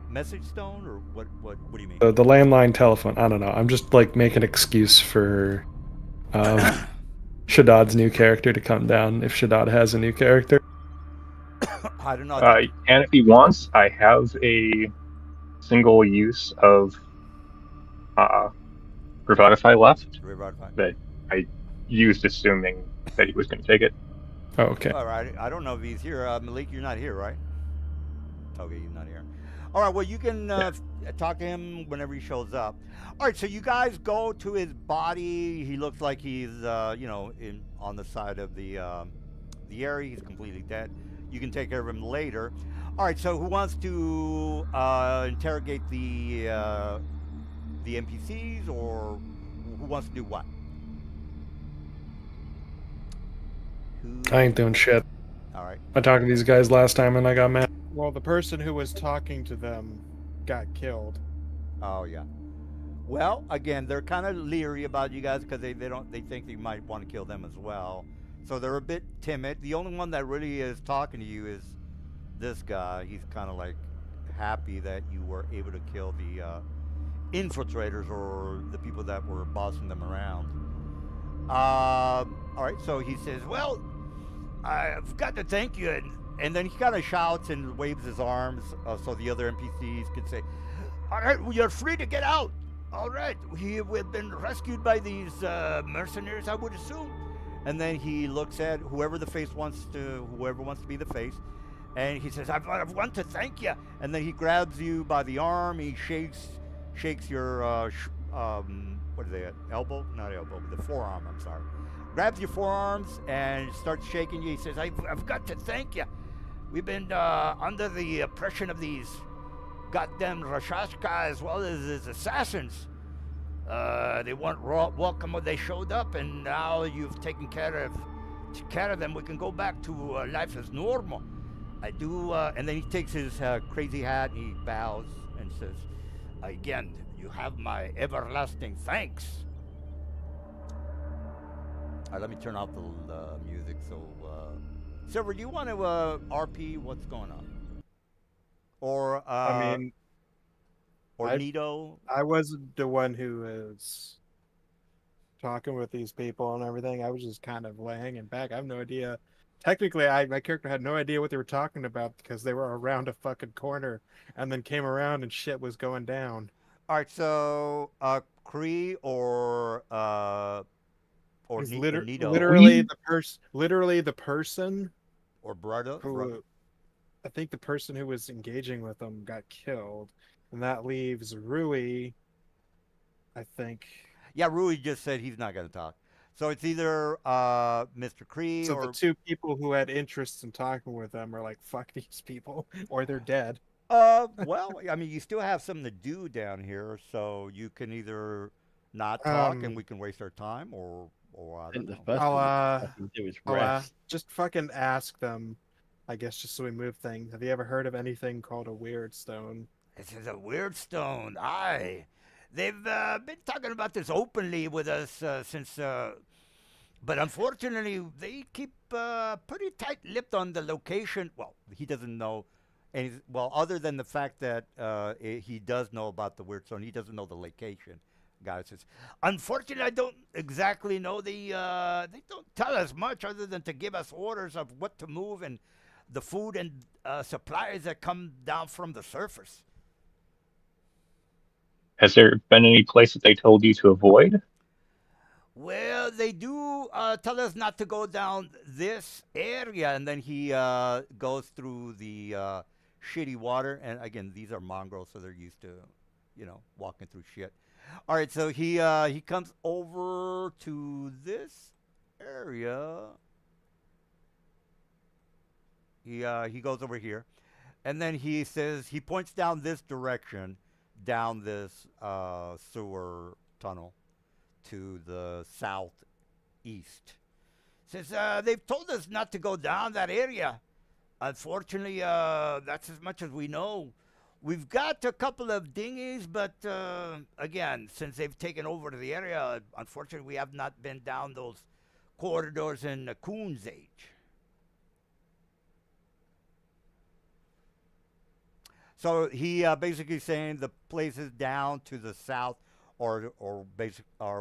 message stone or what do you mean? The landline telephone. I don't know. I'm just like making an excuse for Shaddad's new character to come down if Shaddad has a new character. I don't know. And if he wants, I have a single use of Revivify left that I used assuming that he was going to take it. Oh, okay. All right. I don't know if he's here. Malik, you're not here, right? Okay, you're not here. All right. Well, you can talk to him whenever he shows up. All right. So you guys go to his body. He looks like he's, on the side of the area. He's completely dead. You can take care of him later. All right. So who wants to interrogate the NPCs, or who wants to do what? I ain't doing shit. All right. I talked to these guys last time and I got mad. Well, the person who was talking to them got killed. Oh yeah. Well, again, they're kind of leery about you guys because they think you might want to kill them as well. So they're a bit timid. The only one that really is talking to you is this guy. He's kind of like happy that you were able to kill the infiltrators or the people that were bossing them around. All right. So he says, "Well, I've got to thank you," and then he kind of shouts and waves his arms so the other NPCs can say, "All right, well, you're free to get out. All right, we've been rescued by these mercenaries, I would assume." And then he looks at whoever wants to be the face, and he says, "I want to thank you." And then he grabs you by the arm. He shakes your what is that? Elbow? Not elbow, but the forearm. I'm sorry. Grabs your forearms and starts shaking you. He says, I've got to thank you. We've been under the oppression of these goddamn Rashashka as well as his assassins. They weren't welcome when they showed up, and now you've taken care of them. We can go back to life as normal. I do, and then he takes his crazy hat and he bows and says, "Again, you have my everlasting thanks." Let me turn off the music. So, Silver, do you want to RP what's going on? Or or Nito? I wasn't the one who was talking with these people and everything. I was just kind of hanging back. I have no idea. Technically, my character had no idea what they were talking about because they were around a fucking corner and then came around and shit was going down. All right, so Cree or Nito, literally the person or brother. Who, I think the person who was engaging with them got killed, and that leaves Rui. I think. Yeah, Rui just said he's not going to talk. So it's either Mr. Cree or the two people who had interest in talking with them are like, "Fuck these people," or they're dead. Well, I mean, you still have something to do down here, so you can either not talk and we can waste our time, or I don't know. I can do is rest. Just fucking ask them, I guess, just so we move things. Have you ever heard of anything called a weird stone? This is a weird stone. Aye. They've been talking about this openly with us since, but unfortunately, they keep pretty tight-lipped on the location. Well, he doesn't know, and well, other than the fact that he does know about the weird stone, he doesn't know the location. Guy says, unfortunately, I don't exactly know. They don't tell us much other than to give us orders of what to move and the food and supplies that come down from the surface. Has there been any place that they told you to avoid? Well, they do tell us not to go down this area, and then he goes through the shitty water. And again, these are mongrels, so they're used to, walking through shit. All right, so he comes over to this area. He goes over here, and then he says he points down this direction, down this sewer tunnel to the southeast. Says they've told us not to go down that area. Unfortunately, that's as much as we know. We've got a couple of dinghies, but again, since they've taken over the area, unfortunately, we have not been down those corridors in the Coon's age. So he basically saying the places down to the south or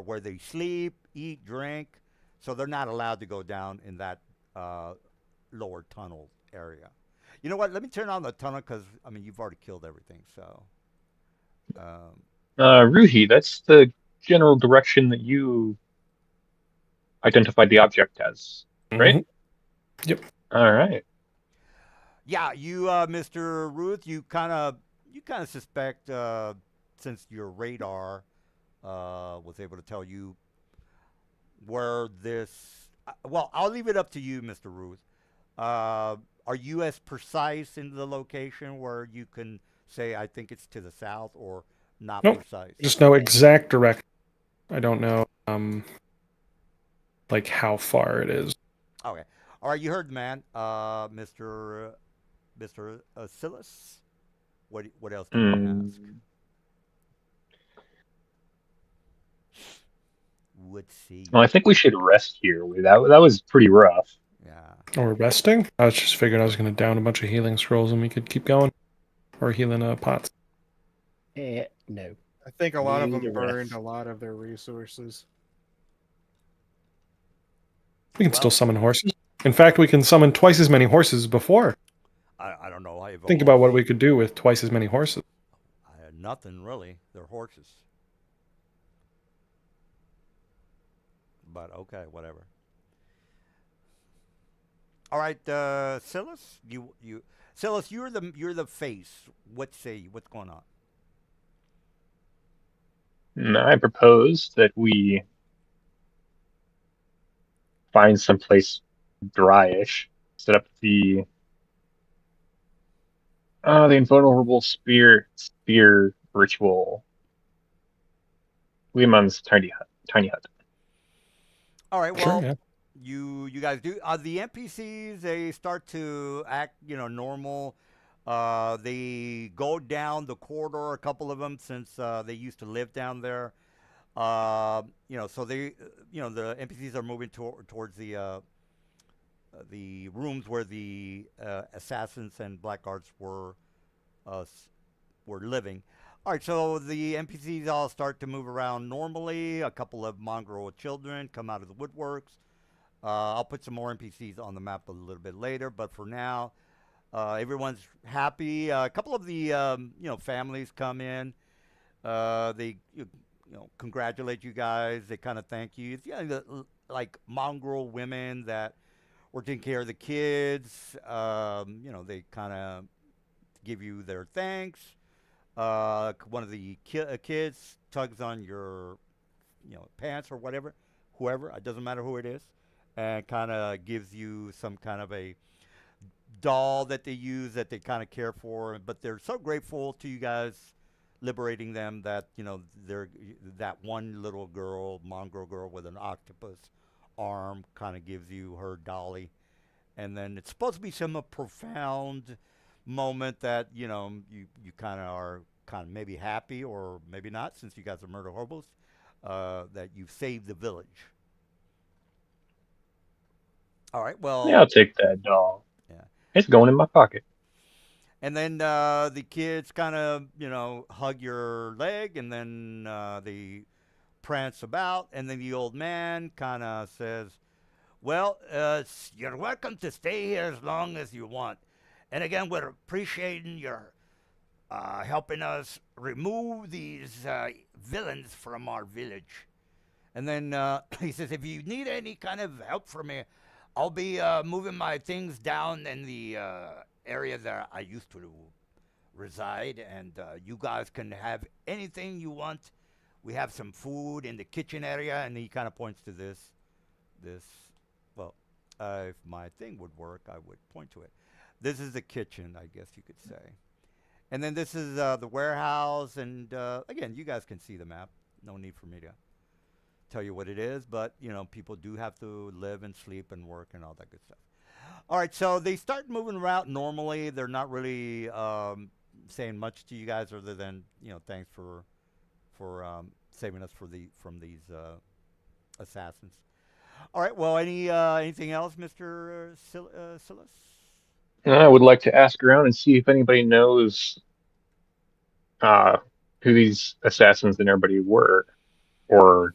where they sleep, eat, drink. So they're not allowed to go down in that lower tunnel area. You know what? Let me turn on the tunnel because I mean you've already killed everything. So, Ruhi, that's the general direction that you identified the object as, right? Yep. All right. yeah, you, Mr. Ruth, you kind of suspect since your radar was able to tell you where this. Well, I'll leave it up to you, Mr. Ruth. Are you as precise in the location where you can say, I think it's to the south, or not Nope. precise? Just know exact direction. I don't know, like how far it is. Okay. All right, you heard the man, Mr. Silas. What else do you want to ask? Would see. Well, I think we should rest here. That was pretty rough. Yeah. Oh, we're resting? I was just figured I was going to down a bunch of healing scrolls and we could keep going. Or healing pots. No. I think a lot of Need them a burned rest. a lot of their resources. We can Well- still summon horses. In fact, we can summon twice as many horses as before. I don't know. Think about what we could do with twice as many horses. I had nothing really. They're horses. But okay, whatever. All right, Silas, Silas, you're the face. What say you? What's going on? I propose that we find someplace dryish, set up the invulnerable spear ritual. Leeman's tiny hut. All right, Sure, well, yeah. you guys do. The NPCs they start to act, normal. They go down the corridor. A couple of them, since they used to live down there. So the NPCs are moving towards the rooms where the assassins and blackguards were living. All right, so the NPCs all start to move around normally. A couple of mongrel children come out of the woodworks. I'll put some more NPCs on the map a little bit later, but for now, everyone's happy. A couple of the families come in. They congratulate you guys. They kind of thank you. It's like mongrel women that were taking care of the kids. They kind of give you their thanks. One of the kids tugs on your, pants or whatever, whoever. It doesn't matter who it is, and kind of gives you some kind of a doll that they use that they kind of care for. But they're so grateful to you guys liberating them that they're that one little girl, mongrel girl with an octopus arm, kind of gives you her dolly, and then it's supposed to be some profound moment that you kind of are kind of maybe happy or maybe not, since you guys are murder hobos, that you've saved the village. All right. Yeah, Well, I'll take that doll. yeah. It's going in my pocket. And then the kids kind of hug your leg, and then they prance about, and then the old man kind of says, "Well, you're welcome to stay here as long as you want. And again, we're appreciating your helping us remove these villains from our village." And then he says, "If you need any kind of help from me, I'll be moving my things down in the area that I used to reside, and you guys can have anything you want. We have some food in the kitchen area," and he kind of points to this. Well, if my thing would work, I would point to it. This is the kitchen, I guess you could say. And then this is the warehouse, and again, you guys can see the map. No need for me to tell you what it is, but people do have to live and sleep and work and all that good stuff. All right, so they start moving around normally. They're not really saying much to you guys, other than thanks for saving us from these assassins. All right, well, anything else, Mister Silas? I would like to ask around and see if anybody knows uh, who these assassins and everybody were, or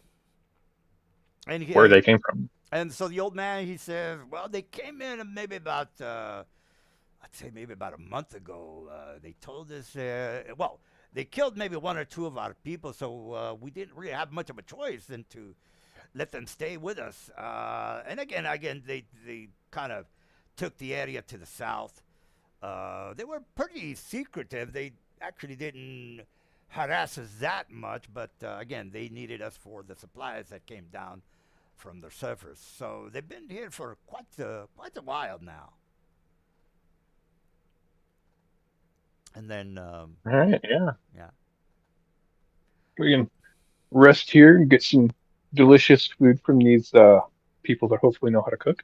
And where they came from. and so the old man, he says, well, they came in maybe about I'd say maybe about a month ago. They told us, well, they killed maybe one or two of our people, so we didn't really have much of a choice than to let them stay with us. And again, they kind of took the area to the south. They were pretty secretive. They actually didn't harass us that much, but again, they needed us for the supplies that came down from the surface. So they've been here for quite a while now. And then, All right, yeah, yeah. we can rest here and get some delicious food from these people that hopefully know how to cook.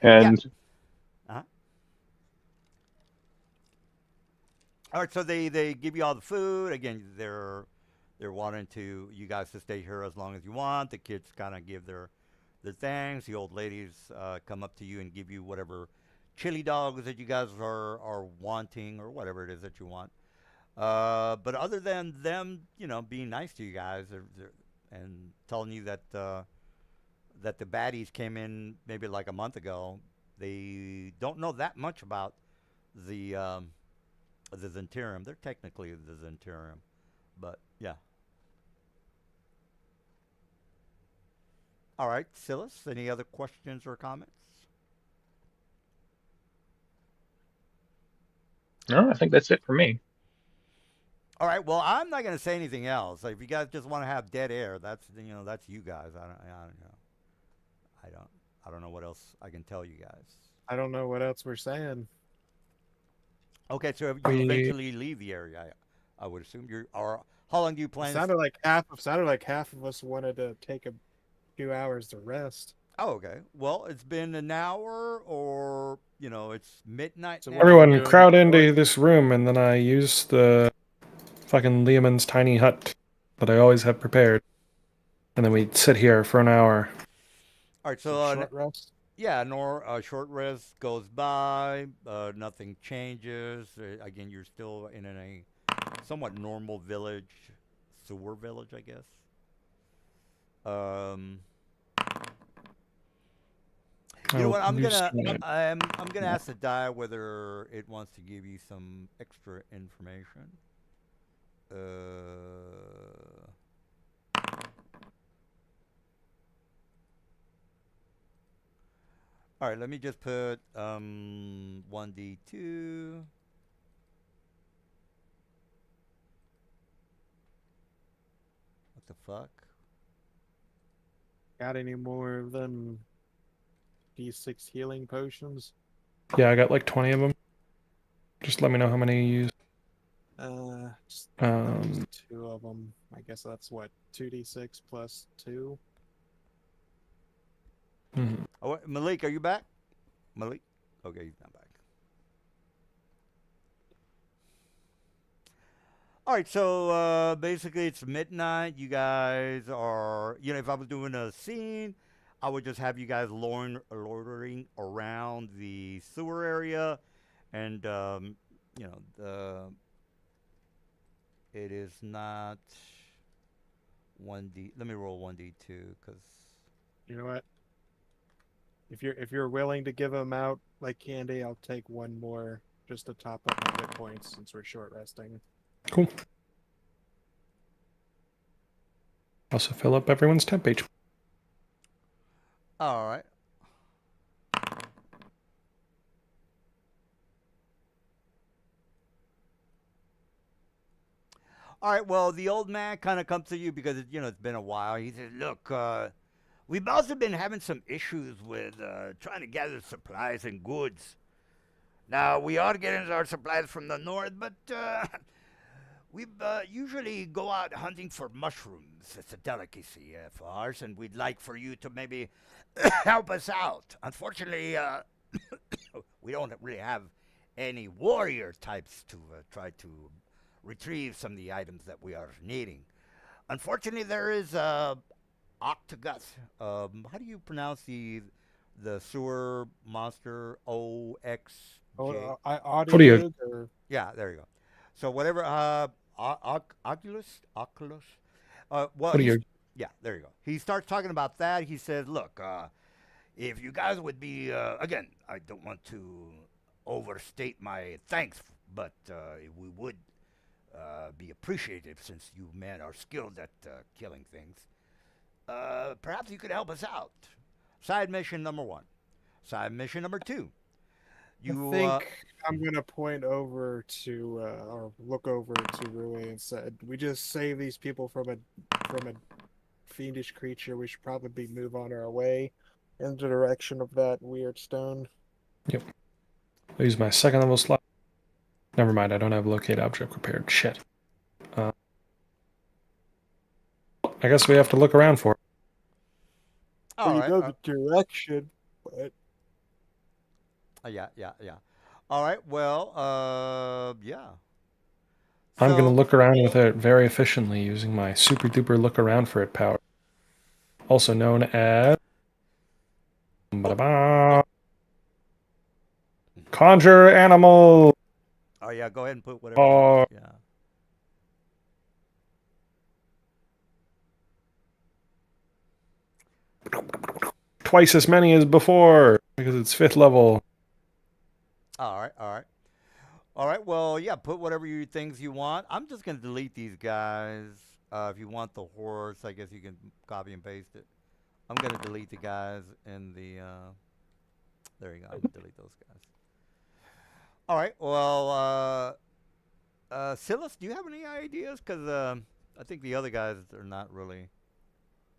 Yeah. And Uh-huh. All right, so they give you all the food. Again, they're wanting you guys to stay here as long as you want. The kids kind of give their things. The old ladies come up to you and give you whatever chili dogs that you guys are wanting, or whatever it is that you want. But other than them, being nice to you guys, and telling you that the baddies came in maybe like a month ago, they don't know that much about the Zentarium. They're technically the Zentarium, but yeah. All right, Silas, any other questions or comments? no, I think that's it for me. All right, well, I'm not going to say anything else. Like, if you guys just want to have dead air, that's you guys. I don't know. I don't I don't know what else I can tell you guys. I don't know what else we're saying. Okay, so you We eventually leave the area, I would assume. Or how long do you It plan? sounded like half of us wanted to take a few hours to rest. Oh, okay. Well, it's been an hour, or it's midnight So now. what are we everyone doing crowd before? into this room, and then I use the fucking Lehman's tiny hut that I always have prepared, and then we sit here for an hour. All right, Some so short rest. yeah, nor a short rest goes by. Nothing changes. Again, you're still in a somewhat normal village, sewer village, I guess. Um, you know I'll what? I'm use gonna my- I'm gonna ask the die whether it wants to give you some extra information. All right, let me just put 1d2. What the fuck? Got any more of them D6 healing potions? Yeah, I got like 20 of them. Just let me know how many you use. Just Um, 2 of them. I guess that's what 2d6 plus 2. mhm. Oh, Malik, are you back? Malik? Okay, he's not back. All right, so basically it's midnight. You guys are, if I was doing a scene, I would just have you guys loitering around the sewer area, and it is not 1D. Let me roll 1D2 because You know what? If you're willing to give them out like candy, I'll take one more just to top up my hit points since we're short resting. Cool. Also fill up everyone's temp HP. all right. All right. Well, the old man kind of comes to you because it's been a while. He says, "Look, we've also been having some issues with trying to gather supplies and goods. Now we are getting our supplies from the north, but we usually go out hunting for mushrooms. It's a delicacy of ours, and we'd like for you to maybe help us out. Unfortunately, we don't really have any warrior types to try to retrieve some of the items that we are needing. Unfortunately, there is Octagus. How do you pronounce the sewer monster? OX. Audio. Or Yeah, there you go. So whatever. Oculus. Oculus. Well, Audio. yeah, there you go. He starts talking about that. He says, "Look, if you guys would be again, I don't want to overstate my thanks, but we would be appreciative since you men are skilled at killing things. Perhaps you could help us out. Side mission number 1. Side mission number 2. You I think I'm gonna point over to or look over to Rue and said, "We just saved these people from a fiendish creature. We should probably move on our way in the direction of that weird stone." Yep. I'll use my second level slot. Never mind, I don't have locate object prepared. Shit. I guess we have to look around for it. all You right. know the direction, but Yeah. All right. Well, yeah. I'm going to So- look around with it very efficiently using my super duper look around for it power. Also known as Conjure Animal. Oh yeah. Go ahead and put whatever. Oh. Yeah. Twice as many as before because it's 5th level. All right. Well, yeah. Put whatever things you want. I'm just gonna delete these guys. If you want the horse, I guess you can copy and paste it. I'm gonna delete the guys in the. There you go. I'm gonna delete those guys. All right. Well, Silas, do you have any ideas? Because I think the other guys are not really.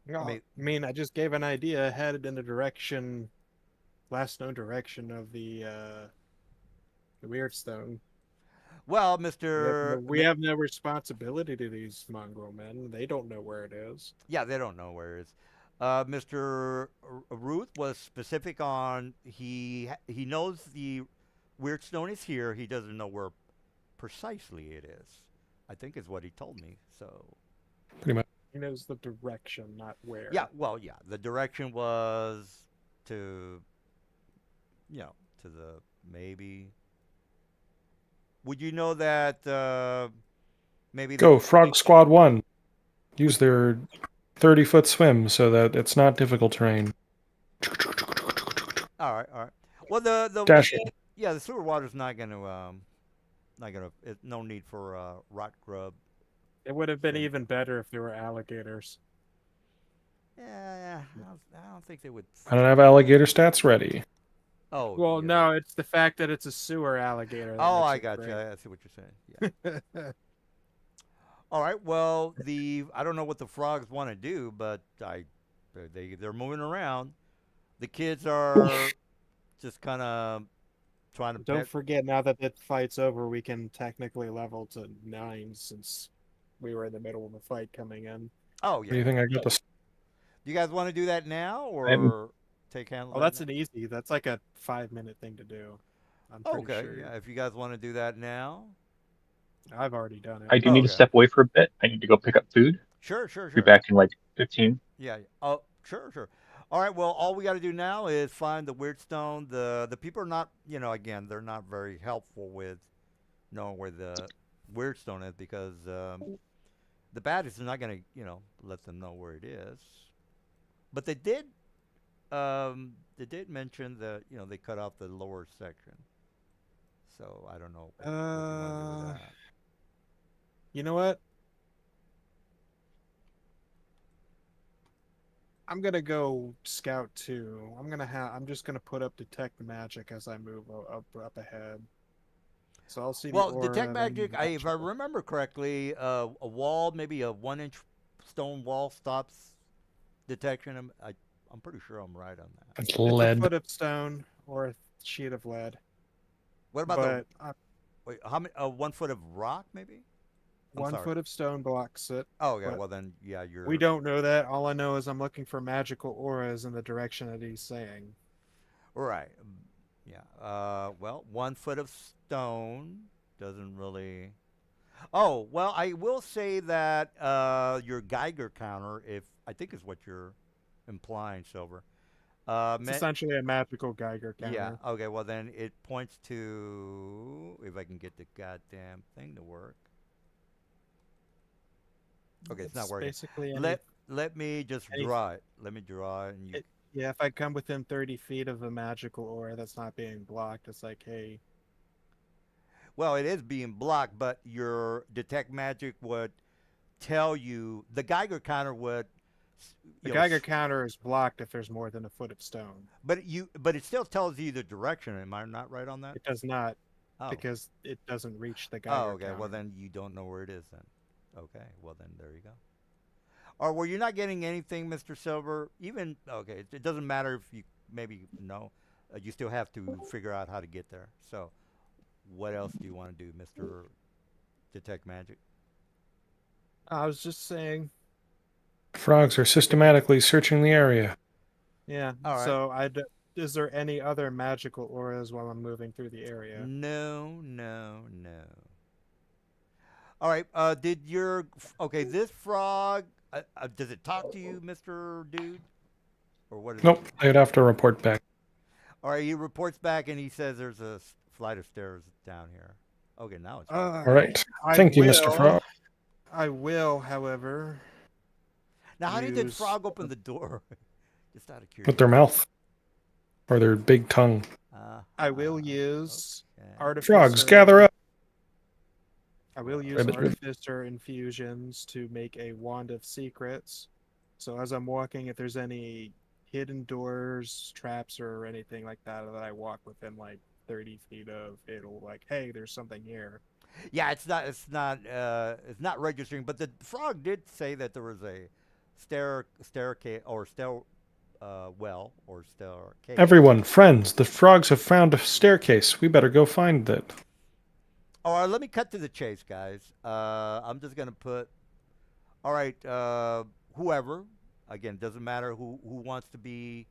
no, I I mean, I just gave an idea, headed in the direction, last known direction of the weird stone. Well, We have no responsibility to these mongrel men. They don't know where it is. Yeah, they don't know where it is. Mr. Ruth was specific on he knows the weird stone is here. He doesn't know where precisely it is. I think is what he told me. So Pretty much. He knows the direction, not where. yeah, well, yeah, the direction was to to the maybe. Would you know that maybe Go, Frog Squad 1. Use their 30-foot swim so that it's not difficult terrain. All right. Well, the Dash it. yeah, the sewer water's not gonna no need for rot grub. It would have been even better if there were alligators. Yeah, I don't think they would. I don't have alligator stats ready. Oh, Well, yeah. no, it's the fact that it's a sewer alligator. that Oh, makes I it got you. great. I see what you're saying. Yeah. All right. Well, I don't know what the frogs want to do, but they're moving around. The kids are just kind of trying to. Don't forget, now that the fight's over, we can technically level to 9 since we were in the middle of a fight coming in. Oh What do you yeah. think I got this? Do you guys want to do that now I'm- or take handle? Oh, that's an easy. That's like a 5-minute thing to do. I'm pretty Okay. sure. Yeah. If you guys want to do that now. I've already done it. I do Oh, need to okay. step away for a bit. I need to go pick up food. Sure, sure, Be sure. back in like 15. Yeah. Oh, sure, sure. All right. Well, all we got to do now is find the weird stone. The people are not, again, they're not very helpful with knowing where the weird stone is because the baddies are not going to, let them know where it is. But they did mention that they cut off the lower section. So I don't know what you want to do with that. You know what? I'm gonna go scout too. I'm just gonna put up detect magic as I move up ahead. So I'll see the Well, aura. detect and then magic. If I remember correctly, a wall, maybe a 1-inch stone wall, stops detection. I'm pretty sure I'm right on that. It's it's a lead. foot of stone or a sheet of lead. What about But wait? How many? 1 foot of rock, maybe? I'm one sorry. foot of stone blocks it. Oh, okay. But Well, then, yeah, you're we don't know that. All I know is I'm looking for magical auras in the direction that he's saying. right. Yeah. Well, 1 foot of stone doesn't really. Oh, well, I will say that your Geiger counter, if I think is what you're implying, Silver. It's essentially a magical Geiger Yeah. counter. Okay. Well, then it points to if I can get the goddamn thing to work. Okay, it's not It's working. basically Let me just any draw it. Let me draw it, and you. yeah, if I come within 30 feet of a magical aura that's not being blocked, it's like, hey, Well, it is being blocked, but your detect magic would tell you the Geiger counter would. the Geiger counter is blocked if there's more than a foot of stone. But it still tells you the direction. Am I not right on that? It does not Oh. because it doesn't reach the Oh, Geiger okay. counter. Well, then you don't know where it is then. Okay. Well, then there you go. Or were you not getting anything, Mr. Silver? Even okay, it doesn't matter if you maybe know. You still have to figure out how to get there. So, what else do you want to do, Mr. Detect Magic? I was just saying, Frogs are systematically searching the area. yeah. All right. So is there any other magical auras while I'm moving through the area? No, no, no. All right. Okay? This frog. Does it talk to you, Mr. Dude? Or what is Nope, it? I'd have to report back. All right. He reports back and he says there's a flight of stairs down here. Okay, now it's. All right. I Thank you, Mr. will- Frog. I will, however. Now, how did the use- frog open the door? Just out of curiosity. With their mouth. Or their big tongue. I will use Okay. artificer. Frogs, gather up! I will use Ribbit, ribbit. artificer infusions to make a wand of secrets. So as I'm walking, if there's any hidden doors, traps, or anything like that that I walk within like 30 feet of, it'll like, hey, there's something here. Yeah, it's not registering. But the frog did say that there was a staircase or well or staircase. Everyone, friends, the frogs have found a staircase. We better go find it. All right, let me cut to the chase, guys. I'm just gonna put. All right, whoever. Again, doesn't matter who wants to be.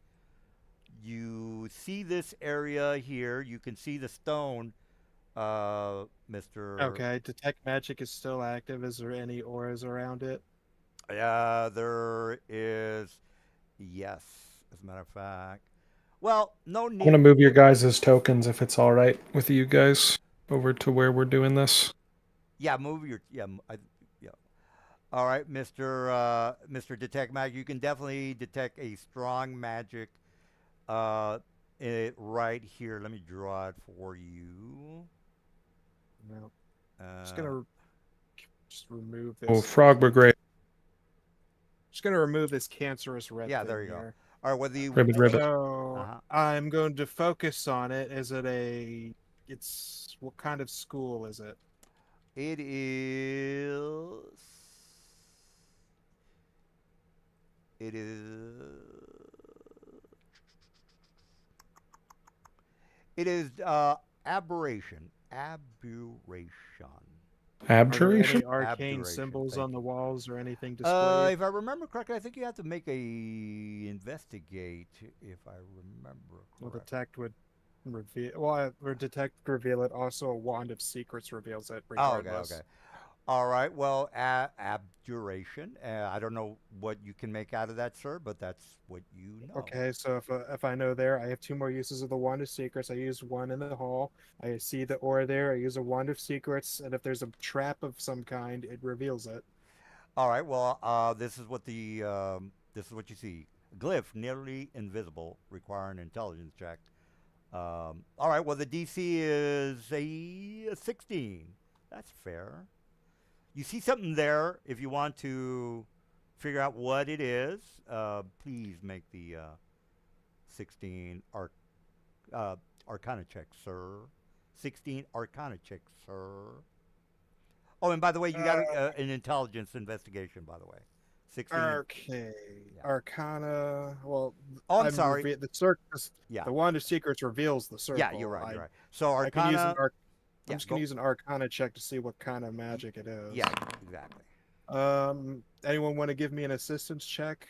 You see this area here. You can see the stone, Mister. Okay, detect magic is still active. Is there any auras around it? There is. Yes, as a matter of fact. Well, no I want to need. move your guys' tokens, if it's all right with you guys, over to where we're doing this. Yeah, move your. Yeah, yeah. All right, Mister Detect Magic. You can definitely detect a strong magic. Right here. Let me draw it for you. No. Uh, Just gonna just remove this. Oh, frog brigade. Just gonna remove this cancerous red. Yeah, thing there you go. here. All right, whether you. Ribbit, ribbit. So Uh-huh. I'm going to focus on it. Is it a? It's what kind of school is it? It is. It is. It is aberration. Aberration. Are there Abjuration? any arcane Abjuration, symbols thank on the you. walls or anything displayed? If I remember correctly, I think you have to make a investigate. If I remember Well, correctly. detect would reveal. Well, or detect reveal it. Also, a wand of secrets reveals it Oh, okay, regardless. okay. All right. Well, abjuration. I don't know what you can make out of that, sir, but that's what you know. Okay, so if I know there, I have two more uses of the wand of secrets. I use one in the hall. I see the ore there. I use a wand of secrets, and if there's a trap of some kind, it reveals it. All right. Well, this is what you see. Glyph, nearly invisible, require an intelligence check. All right. Well, the DC is a 16. That's fair. You see something there. If you want to figure out what it is, please make the 16 Arcana check, sir. 16 Arcana check, sir. Oh, and by the way, you got an intelligence investigation. By the way, 16. Okay, Yeah. Arcana. Well, Oh, I'm sorry. The circus. Yeah. The wand of secrets reveals the circle. Yeah, you're right. You're right. So I can use an Arcana. I'm just gonna use an Arcana check to see what kind of magic it is. Yeah, exactly. Anyone want to give me an assistance check,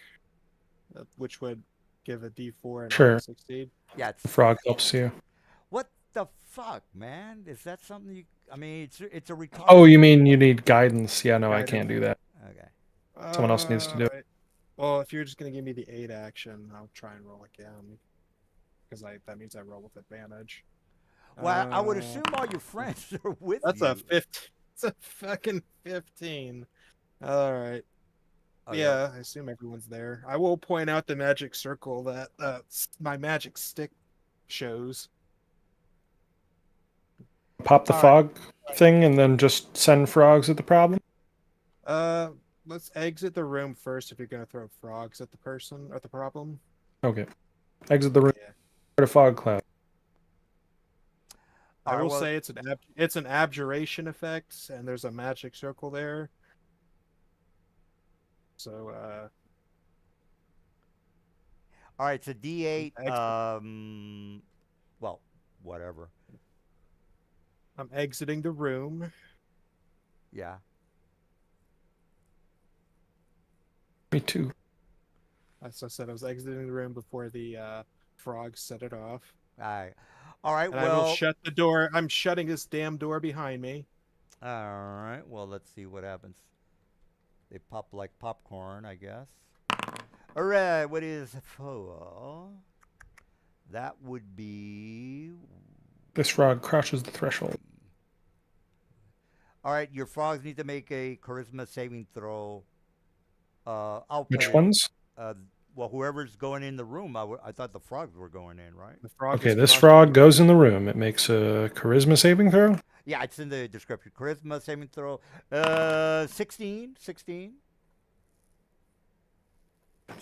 which would give a D4 and Sure. succeed? Yeah, it's Frog helps you. what the fuck, man? Is that something you? I mean, it's a retarded. Oh, you mean you need guidance? Yeah, no, I Guidance. can't do that. Okay. Someone else needs to do it. Alright. Well, if you're just gonna give me the 8 action, I'll try and roll again, because that means I roll with advantage. Well, I would assume all your friends are with That's you. a 15. It's a fucking 15. All right. Oh, Yeah, I assume everyone's there. I will point out the magic circle that my magic stick shows. Pop the All fog thing and then just send frogs at the problem. Let's exit the room first if you're gonna throw frogs at the person or the problem. Okay. Exit the room. Yeah. Start a fog cloud. I Alright, will well- say it's an abjuration effect, and there's a magic circle there. So All right, it's a D8. Excellent. Well, whatever. I'm exiting the room. Yeah. Me too. As I said, I was exiting the room before the frogs set it off. All right. And I will Well. shut the door. I'm shutting this damn door behind me. All right. Well, let's see what happens. They pop like popcorn, I guess. All right. What is 4? That would be. This frog crosses the threshold. All right. Your frogs need to make a charisma saving throw. I'll put Which it, ones? Well, whoever's going in the room, I thought the frogs were going in, right? The frog Okay, is this crossing- frog goes in the room. It makes a charisma saving throw. Yeah, it's in the description. Charisma saving throw. 16. 16.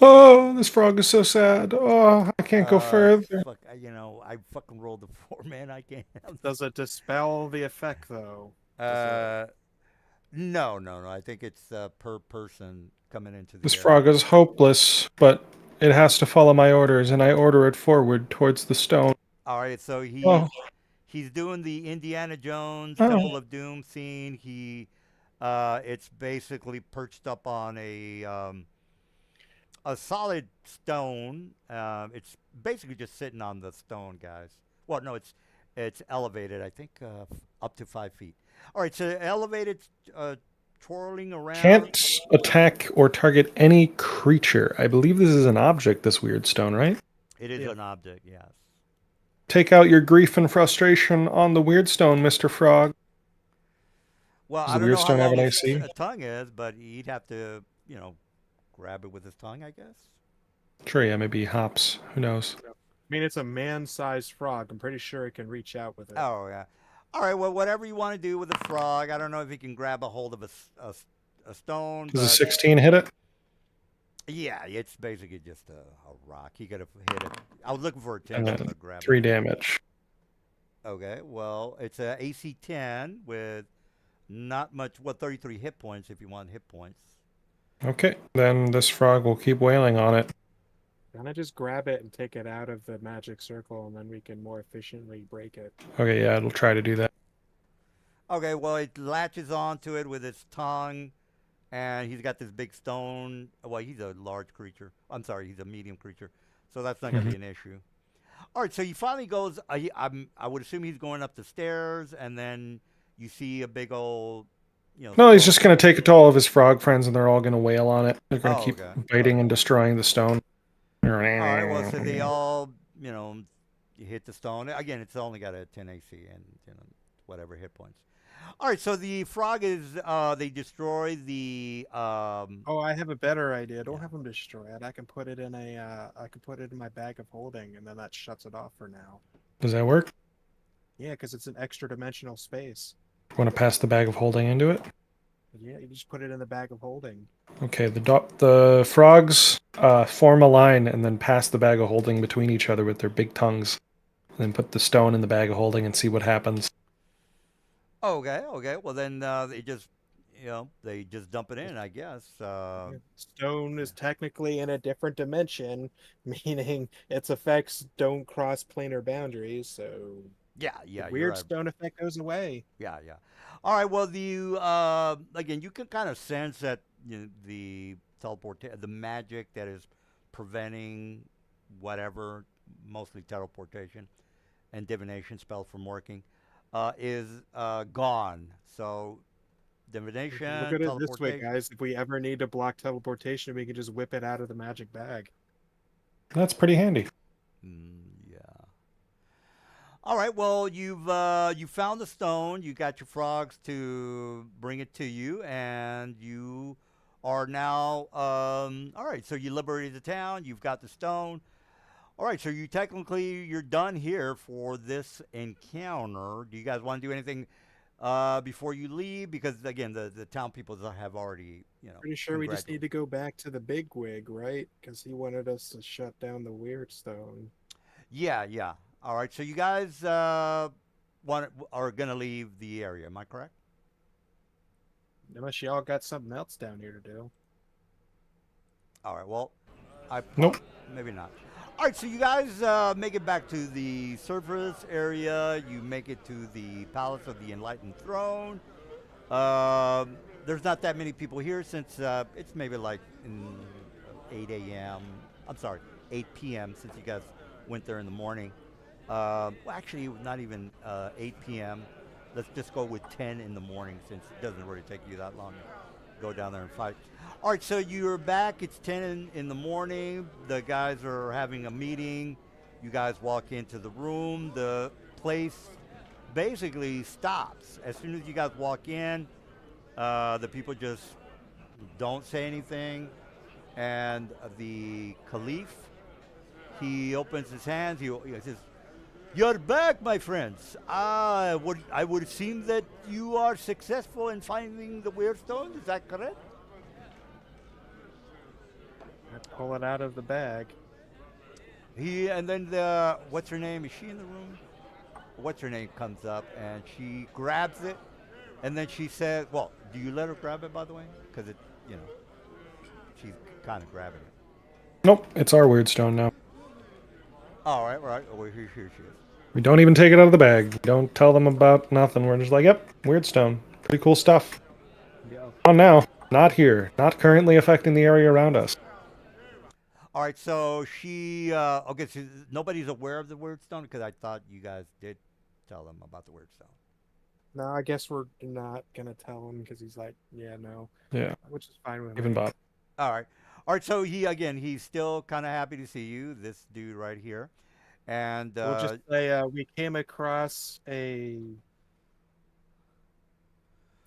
Oh, this frog is so sad. Oh, I can't go further. Fuck, I fucking rolled a 4, man. I can't. Does it dispel the effect though? No. I think it's per person coming into the This area. frog is hopeless, but it has to follow my orders, and I order it forward towards the stone. All right, so Oh. he's doing the Indiana Jones Oh. Temple of Doom scene. It's basically perched up on a solid stone. It's basically just sitting on the stone, guys. Well, no, it's elevated. I think up to 5 feet. All right, so elevated, twirling around. Can't attack or target any creature. I believe this is an object, this weird stone, right? It is Yeah. an object, yes. Take out your grief and frustration on the weird stone, Mr. Frog. Well, Does I the don't weird know how stone have long an his AC? tongue is, but he'd have to, grab it with his tongue, I guess. Sure, yeah, maybe hops. Who knows? I mean, it's a man-sized frog. I'm pretty sure it can reach out with it. Oh, yeah. All right, well, whatever you want to do with a frog. I don't know if he can grab a hold of a stone. Does a but 16 hit it? yeah, it's basically just a rock. He could have hit it. I was looking for a 10 And to then grab 3 it. damage. Okay, well, it's a AC 10 with not much, 33 hit points if you want hit points. Okay, then this frog will keep wailing on it. Can I just grab it and take it out of the magic circle, and then we can more efficiently break it? Okay, yeah, it'll try to do that. Okay, well, it latches onto it with its tongue, and he's got this big stone. Well, he's a large creature. I'm sorry, he's a medium creature. So that's not going to be an issue. All right, so he finally goes. I would assume he's going up the stairs, and then you see a big old, No, he's stone. just going to take it to all of his frog friends, and they're all going to wail on it. They're going to Oh, keep okay. biting and destroying the stone. All right. Well, so they all, hit the stone. Again, it's only got a 10 AC and whatever hit points. All right. So the frog is. They destroy the. Oh, I have a better idea. Don't Yeah. have them destroy it. I can put it in I can put it in my bag of holding, and then that shuts it off for now. Does that work? Yeah, because it's an extra dimensional space. Want to pass the bag of holding into it? Yeah, you just put it in the bag of holding. Okay, the frogs form a line and then pass the bag of holding between each other with their big tongues. And then put the stone in the bag of holding and see what happens. Okay. Okay. Well, then they just dump it in. I guess. Stone is technically in a different dimension, meaning its effects don't cross planar boundaries, so Yeah. the Yeah. You're weird right. stone effect goes away. Yeah, yeah. All right. Well, again, you can kind of sense that the the magic that is preventing whatever, mostly teleportation and divination spells from working, is gone. So divination, Look at it this way, teleportation. guys. If we ever need to block teleportation, we can just whip it out of the magic bag. That's pretty handy. Yeah. All right. Well, you found the stone. You got your frogs to bring it to you, and you are now all right. So you liberated the town. You've got the stone. All right. So you're done here for this encounter. Do you guys want to do anything before you leave? Because again, the town people have already Pretty sure we just need congratulated. to go back to the bigwig, right? Because he wanted us to shut down the weird stone. Yeah. Yeah. All right. So you guys are gonna leave the area. Am I correct? Unless y'all got something else down here to do. All right. Well, Nope. maybe not. All right. So you guys make it back to the surface area. You make it to the palace of the enlightened throne. There's not that many people here since it's maybe like in 8 a.m. I'm sorry, 8 p.m. since you guys went there in the morning. Well, actually, not even 8 p.m. Let's just go with 10 in the morning since it doesn't really take you that long to go down there and fight. All right, so you're back. It's 10 in the morning. The guys are having a meeting. You guys walk into the room. The place basically stops. As soon as you guys walk in, the people just don't say anything. And the Caliph, he opens his hands. He says, "You're back, my friends. I would assume that you are successful in finding the weird stone. Is that correct?" I pull it out of the bag. And then what's her name? Is she in the room? What's her name comes up and she grabs it, and then she says, "Well, do you let her grab it, by the way? Because she's kind of grabbing it." Nope, it's our weird stone now. All right, right. Oh, here she is. We don't even take it out of the bag. We don't tell them about nothing. We're just like, yep, weird stone. Pretty cool stuff. Yeah. On now. Not here. Not currently affecting the area around us. All right, so she. Okay, so nobody's aware of the weird stone because I thought you guys did tell them about the weird stone. No, I guess we're not gonna tell him because he's like, yeah, no, Yeah, which is fine with even me. bot. All right. All right, so he's still kind of happy to see you, this dude right here. And We'll just say we came across a.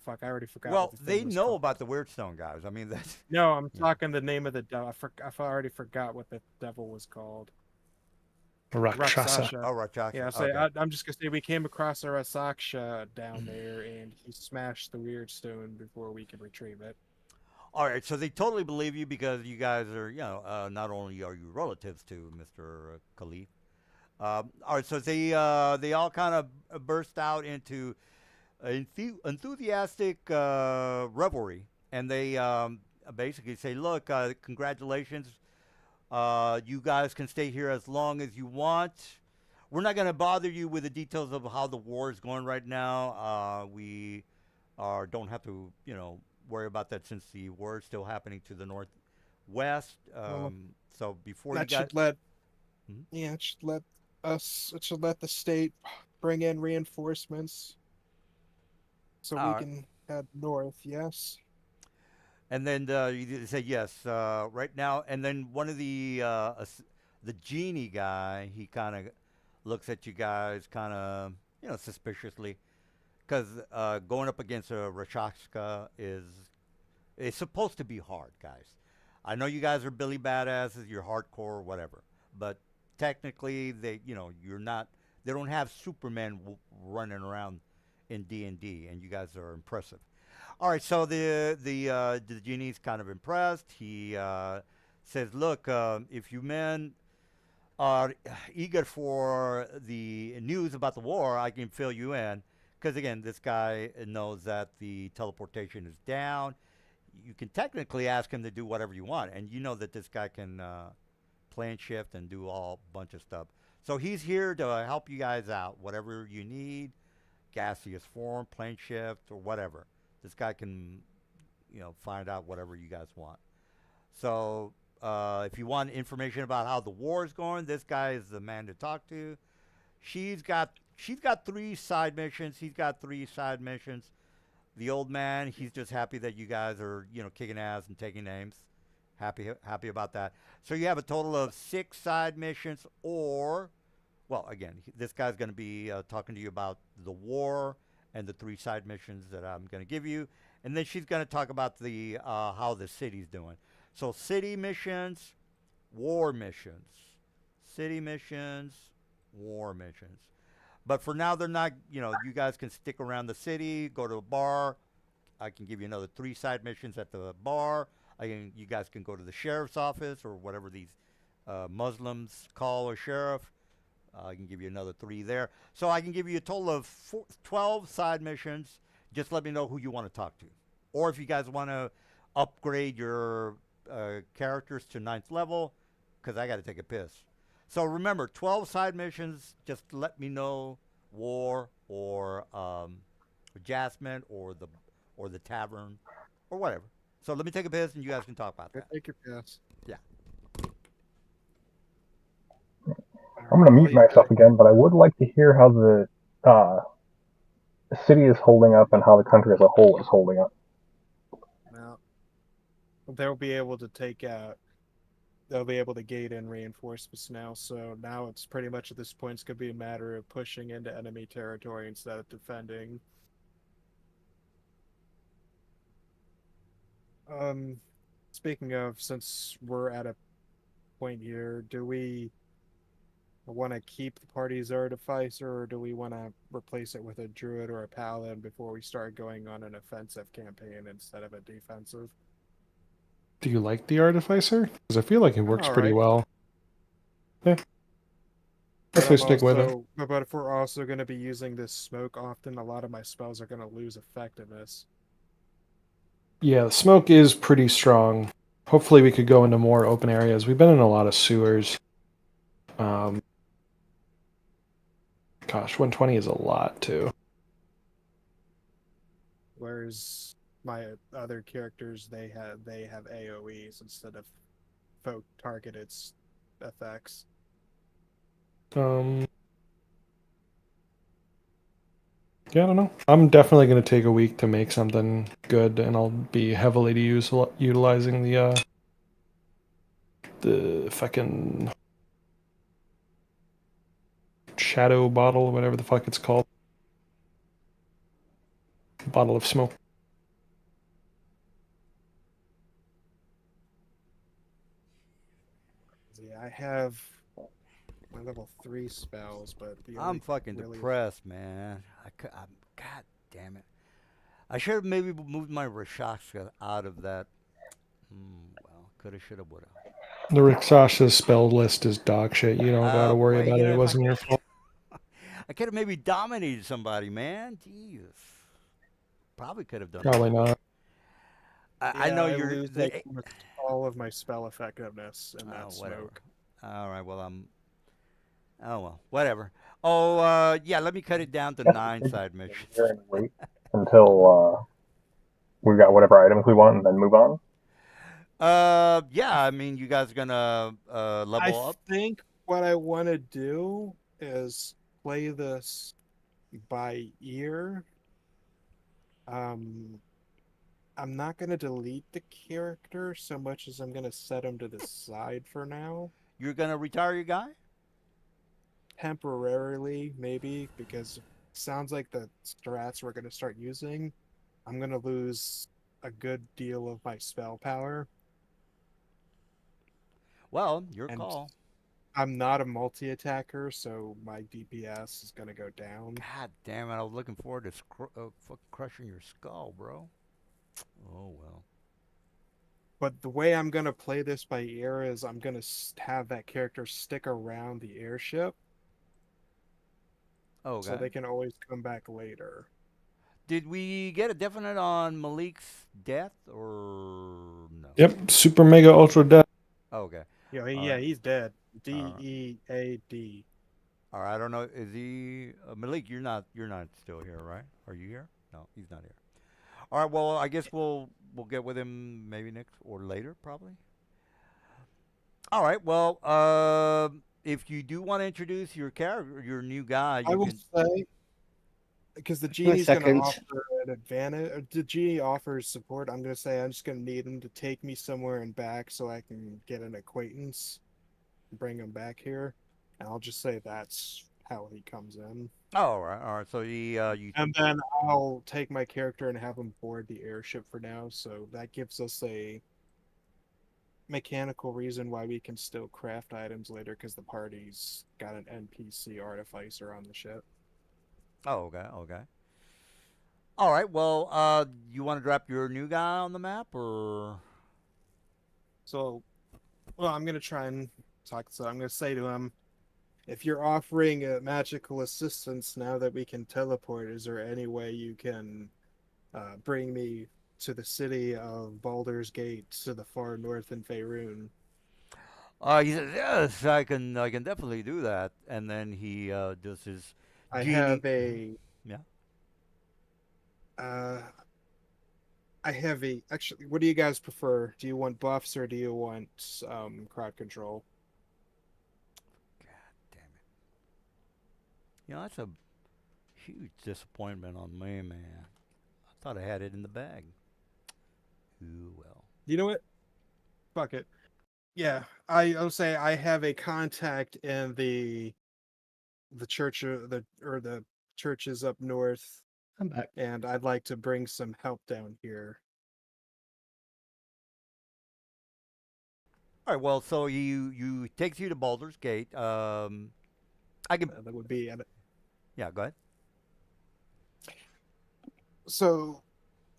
Fuck, I already forgot. well, what the they thing was know called. about the weird stone, guys. I mean, that's No, I'm Yeah. talking the name of the devil. I already forgot what the devil was called. Rakshasa. Raksasha. oh, Rachaka. Yeah, so Okay. I'm just gonna say we came across a Raksasha down there, and he smashed the weird stone before we could retrieve it. All right, so they totally believe you because you guys are, not only are you relatives to Mr. Khalif. All right, so they all kind of burst out into enthusiastic revelry, and they basically say, "Look, congratulations. You guys can stay here as long as you want. We're not going to bother you with the details of how the war is going right now. We don't have to, worry about that since the war is still happening to the northwest. Well, So before you That got, should let, Mhm. yeah, it should let us. It should let the state bring in reinforcements so we All right. can head north. Yes. And then you say yes right now. And then one of the genie guy, he kind of looks at you guys kind of suspiciously because going up against a Rashashka is it's supposed to be hard, guys. I know you guys are Billy badasses, you're hardcore, whatever, but technically you're not. They don't have Superman running around in D&D, and you guys are impressive. All right, so the genie's kind of impressed. He says, "Look, if you men are eager for the news about the war, I can fill you in. Because again, this guy knows that the teleportation is down. You can technically ask him to do whatever you want, and you know that this guy can plane shift and do all bunch of stuff. So he's here to help you guys out, whatever you need, gaseous form, plane shift, or whatever. This guy can, find out whatever you guys want. So if you want information about how the war is going, this guy is the man to talk to. She's got three side missions. He's got three side missions. The old man, he's just happy that you guys are, kicking ass and taking names. Happy about that. So you have a total of 6 side missions, or, well, again, this guy's going to be talking to you about the war and the 3 side missions that I'm going to give you, and then she's going to talk about the how the city's doing. So city missions, war missions, city missions, war missions. But for now, they're not. You guys can stick around the city, go to a bar. I can give you another 3 side missions at the bar. You guys can go to the sheriff's office or whatever these Muslims call a sheriff. I can give you another 3 there. So I can give you a total of 12 side missions. Just let me know who you want to talk to. Or if you guys want to upgrade your characters to 9th level, because I got to take a piss. So remember, 12 side missions. Just let me know war or Jasmine or the tavern or whatever. So let me take a piss and you guys can talk about that. Take your piss. Yeah. I'm going to mute myself again, but I would like to hear how the city is holding up and how the country as a whole is holding up. Now, they'll be able to they'll be able to gate in reinforcements now. So now it's pretty much at this point, it's going to be a matter of pushing into enemy territory instead of defending. Speaking of, since we're at a point here, do we want to keep the party's artificer, or do we want to replace it with a druid or a paladin before we start going on an offensive campaign instead of a defensive? Do you like the artificer? Because I feel like it works pretty well. Yeah. I say stick with it. But if we're also going to be using this smoke often, a lot of my spells are going to lose effectiveness. Yeah, the smoke is pretty strong. Hopefully we could go into more open areas. We've been in a lot of sewers. Gosh, 120 is a lot, too. Whereas my other characters, they have AoEs instead of folk targeted effects. Yeah, I don't know. I'm definitely going to take a week to make something good, and I'll be heavily utilizing the fucking shadow bottle, whatever the fuck it's called. Bottle of smoke. Yeah, I have my level 3 spells, but I'm fucking depressed, man. God damn it. I should have maybe moved my Rakshasa out of that. Well, coulda, shoulda, woulda. The Rakshasa spell list is dog shit. You don't gotta worry about it. It wasn't your fault. I could have maybe dominated somebody, man. Jesus. Probably could have done Probably that. not. I know I you're lose all of my spell effectiveness in that smoke. All right, well, oh, well, whatever. Oh, yeah, let me cut it down to 9 side missions. Wait until we've got whatever items we want and then move on? Yeah, I mean, you guys are going to level up? I think what I want to do is play this by ear. I'm not gonna delete the character so much as I'm gonna set him to the side for now. You're gonna retire your guy? Temporarily, maybe, because it sounds like the strats we're gonna start using, I'm gonna lose a good deal of my spell power. Well, your And call. I'm not a multi-attacker, so my DPS is gonna go down. God damn it! I was looking forward to fucking crushing your skull, bro. Oh well. But the way I'm gonna play this by ear is I'm gonna have that character stick around the airship, Okay. so they can always come back later. Did we get a definite on Malik's death or no? Yep, super mega ultra death. Okay. Yeah, All yeah, right. he's dead. All right. DEAD. All right. I don't know. Is he Malik? You're not still here, right? Are you here? No, he's not here. All right. Well, I guess we'll get with him maybe next or later, probably. All right. Well, if you do want to introduce your character, your new guy, I you will can. say, because the Give me a genie's gonna second. offer an advantage. Or the genie offers support. I'm gonna say I'm just gonna need him to take me somewhere and back so I can get an acquaintance, bring him back here. And I'll just say that's how he comes in. Oh, all right. All right. So you. And then I'll take my character and have him board the airship for now. So that gives us a mechanical reason why we can still craft items later because the party's got an NPC artificer on the ship. Oh, okay. Okay. All right. Well, you want to drop your new guy on the map or? So, well, I'm gonna try and talk. So I'm gonna say to him, if you're offering a magical assistance now that we can teleport, is there any way you can bring me to the city of Baldur's Gate to the far north in Faerun? He says, "Yes, I can definitely do that." And then he does his I genie. have a Yeah. uh, I have a actually. What do you guys prefer? Do you want buffs or do you want crowd control? God damn it! That's a huge disappointment on me, man. I thought I had it in the bag. Ooh well. You know what? Fuck it. Yeah, I'll say I have a contact in the church or the churches up north, I'm back. and I'd like to bring some help down here. All right. Well, so you takes you to Baldur's Gate. I can. That would be Yeah. Go ahead. so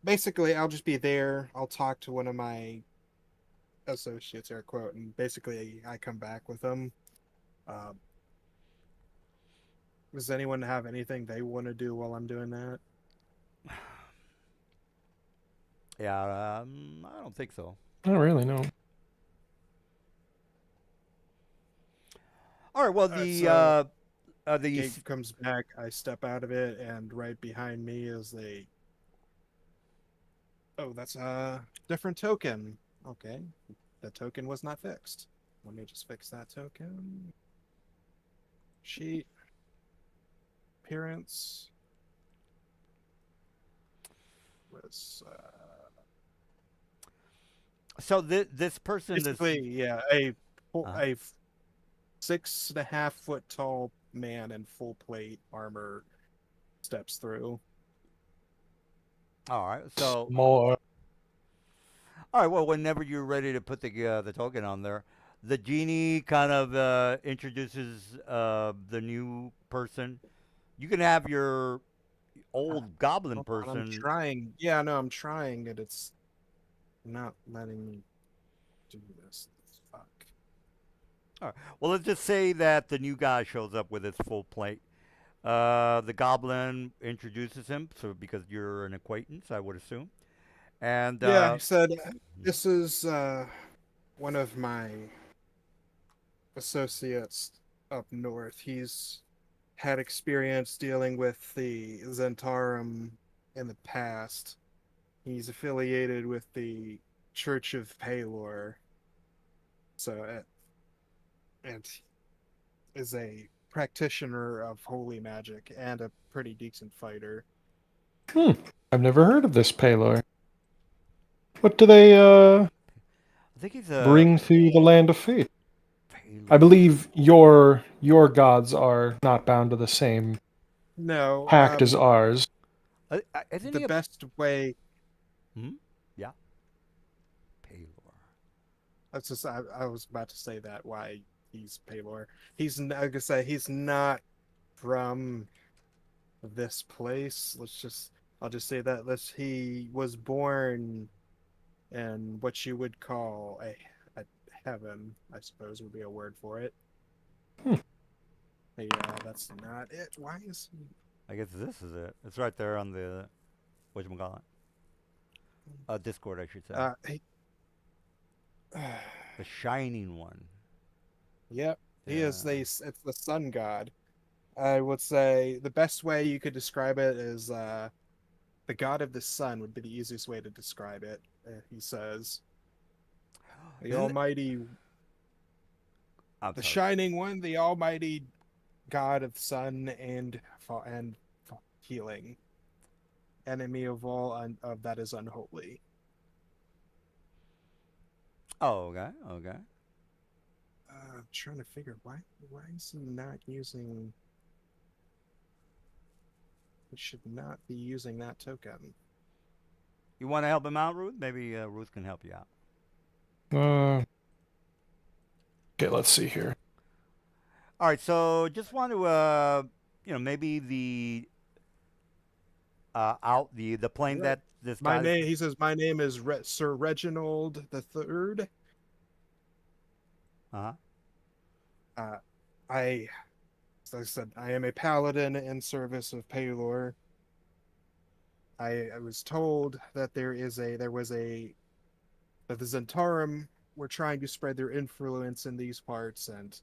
basically I'll just be there. I'll talk to one of my associates, air quote, and basically I come back with them. Um, does anyone have anything they want to do while I'm doing that? Yeah. I don't think so. Not really, no. All right. Well, So the gate comes back. I step out of it, and right behind me is a. Oh, that's a different token. Okay, the token was not fixed. Let me just fix that token. Sheet. Appearance. Was so this person this basically yeah a 6.5 foot tall man in full plate armor steps through. all right. So More. all right. Well, whenever you're ready to put the token on there, the genie kind of introduces the new person. You can have your old goblin Hold on, I'm person. trying. Yeah, no, I'm trying, and it's not letting me do this. Fuck. All right. Well, let's just say that the new guy shows up with his full plate. The goblin introduces him, so because you're an acquaintance, I would assume. And Yeah, he said, "This is one of my associates up north. He's had experience dealing with the Zentarum in the past. He's affiliated with the Church of Palor. So it is a practitioner of holy magic and a pretty decent fighter. Hmm. I've never heard of this Paylor. What do they I think he's bring through the land of fate? I Paylor. believe your gods are not bound to the same No, pact as ours. Isn't the he a best way. hmm? Yeah, Paylor. That's just I was about to say that why he's Paylor. He's like I say he's not from this place. I'll just say that he was born in what you would call a heaven, I suppose would be a word for it. Hmm. Yeah, that's not it. Why is he? I guess this is it. It's right there on the whatchamacallit. Discord, I should say. He, The shining one. yep, he is Yeah. it's the sun god. I would say the best way you could describe it is the god of the sun would be the easiest way to describe it. He says, the Isn't it- almighty, I'm the sorry. shining one, the almighty god of sun and healing, enemy of all of that is unholy. Oh, okay, okay. I'm trying to figure why is he not using. He should not be using that token. You want to help him out, Ruth? Maybe Ruth can help you out. Okay, let's see here. All right, so just want to, maybe the the plane Right. that this My guy. name. He says my name is Sir Reginald the Third. Uh huh. I, as I said, I am a paladin in service of Paylor. I was told that there was a that the Zentarum were trying to spread their influence in these parts and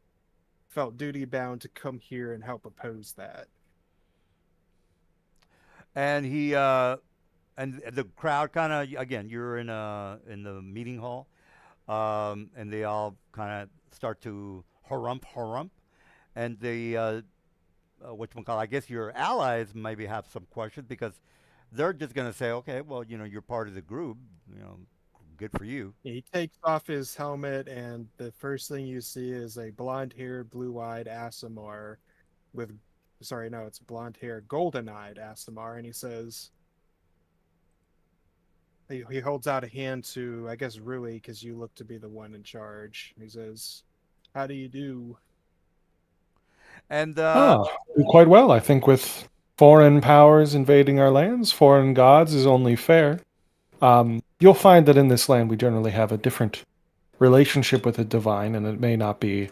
felt duty bound to come here and help oppose that. And and the crowd kind of again. You're in the meeting hall, and they all kind of start to harump, and the I guess your allies maybe have some questions because they're just gonna say, okay, well, you're part of the group, good for you. He takes off his helmet, and the first thing you see is a blonde-haired, blue-eyed Asimar with, sorry, no, it's blonde-haired, golden-eyed Asimar, and he says, he holds out a hand to, I guess, Rui, because you look to be the one in charge. He says, "How do you do?" And Do quite well. I think with foreign powers invading our lands, foreign gods is only fair. You'll find that in this land we generally have a different relationship with the divine, and it may not be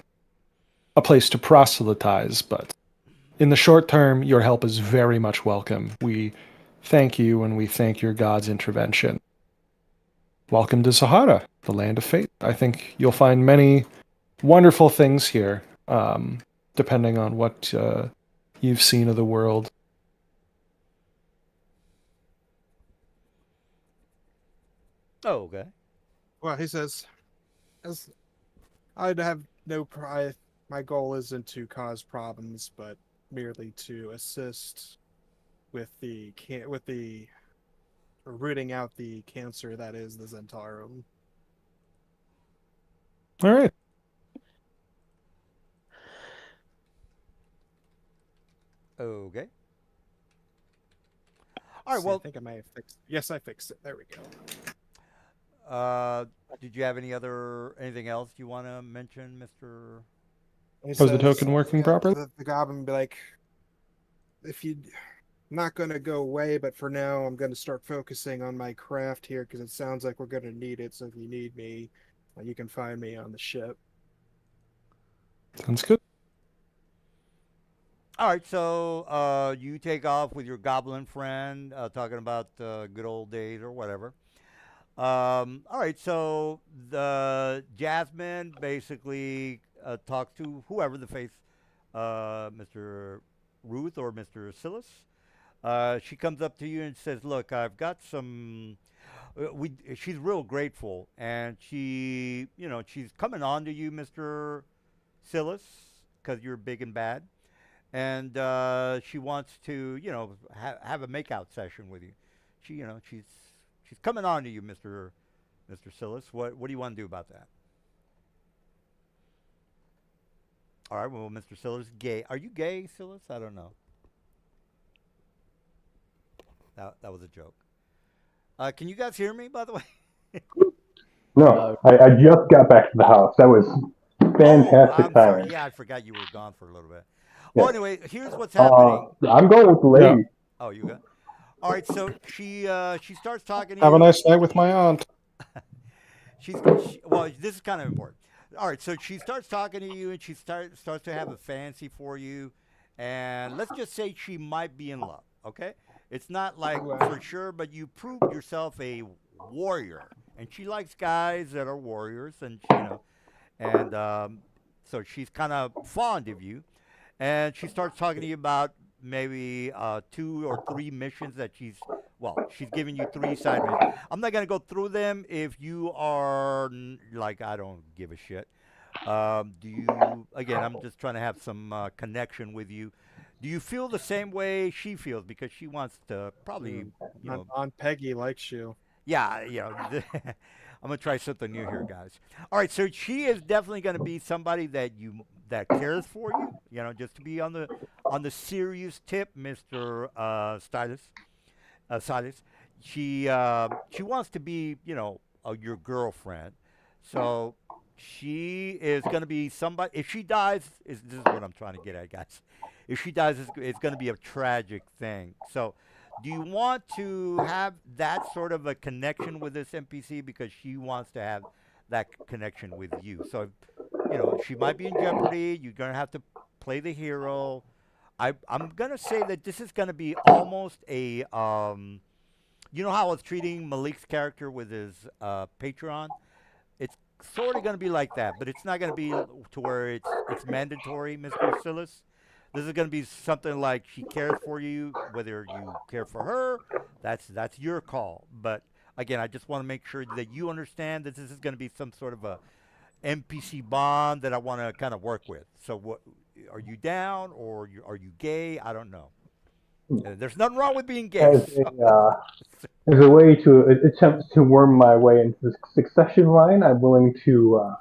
a place to proselytize, but in the short term, your help is very much welcome. We thank you and we thank your God's intervention. Welcome to Sahara, the land of fate. I think you'll find many wonderful things here, depending on what you've seen of the world. oh, okay. Well, he says, as I'd have no pride. My goal isn't to cause problems, but merely to assist with the rooting out the cancer that is the Zentarum. All right. Okay. All right. See, I Well, think I may have fixed. Yes, I fixed it. There we go. did you have anything else you want to mention, Mister? He Was the says, token working properly? The goblin be like, if you, I'm not gonna go away, but for now, I'm gonna start focusing on my craft here because it sounds like we're gonna need it. So if you need me, you can find me on the ship. Sounds good. All right. So you take off with your goblin friend, talking about good old days or whatever. All right. So the Jasmine basically talks to whoever the face, Mister Ruth or Mister Silas. She comes up to you and says, "Look, I've got some." She's real grateful, and she's coming on to you, Mister Silas, because you're big and bad. and she wants to, have a makeout session with you. She's coming on to you, Mister Silas. What do you want to do about that? All right. Well, Mister Silas, gay. Are you gay, Silas? I don't know. That was a joke. Can you guys hear me, by the way? No, I just got back to the house. That was fantastic I'm timing. sorry. Yeah, I forgot you were gone for a little bit. Yeah. Well, anyway, here's what's happening. I'm going with the lady. Oh, you got. All right. So she starts talking to Have you. a nice night with my aunt. Well, this is kind of important. All right, so she starts talking to you, and she starts to have a fancy for you, and let's just say she might be in love. Okay, it's not like for sure, but you proved yourself a warrior, and she likes guys that are warriors, and and so she's kind of fond of you, and she starts talking to you about maybe 2 or 3 missions that she's giving you 3 side missions. I'm not gonna go through them if you are like, I don't give a shit. Do you? Again, I'm just trying to have some connection with you. Do you feel the same way she feels? Because she wants to probably, Aunt Peggy likes you. yeah, I'm gonna try something new here, guys. All right, so she is definitely gonna be somebody that cares for you. Just to be on the serious tip, Mister Silas. She wants to be, your girlfriend. So she is gonna be somebody. If she dies, this is what I'm trying to get at, guys. If she dies, it's gonna be a tragic thing. So do you want to have that sort of a connection with this NPC because she wants to have that connection with you? So, she might be in jeopardy. You're going to have to play the hero. I'm going to say that this is going to be almost a, you know how I was treating Malik's character with his Patreon? It's sort of going to be like that, but it's not going to be to where it's mandatory, Mr. Silas. This is going to be something like she cares for you, whether you care for her. That's your call. But again, I just want to make sure that you understand that this is going to be some sort of a NPC bond that I want to kind of work with. So, what are you down, or are you gay? I don't know. There's nothing wrong with being gay. As a way to attempt to worm my way into the succession line, I'm willing to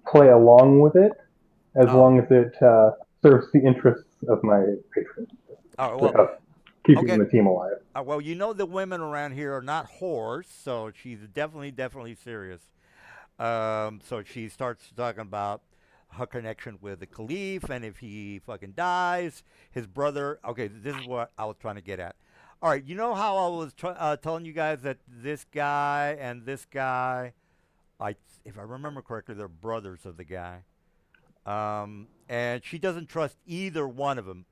play along with it, as long as it serves the interests of my patrons. Keeping the team alive. Well, the women around here are not whores, so she's definitely serious. So she starts talking about her connection with the Caliph, and if he fucking dies, his brother. Okay, this is what I was trying to get at. All right, you know how I was telling you guys that this guy and this guy, if I remember correctly, they're brothers of the guy. And she doesn't trust either one of them.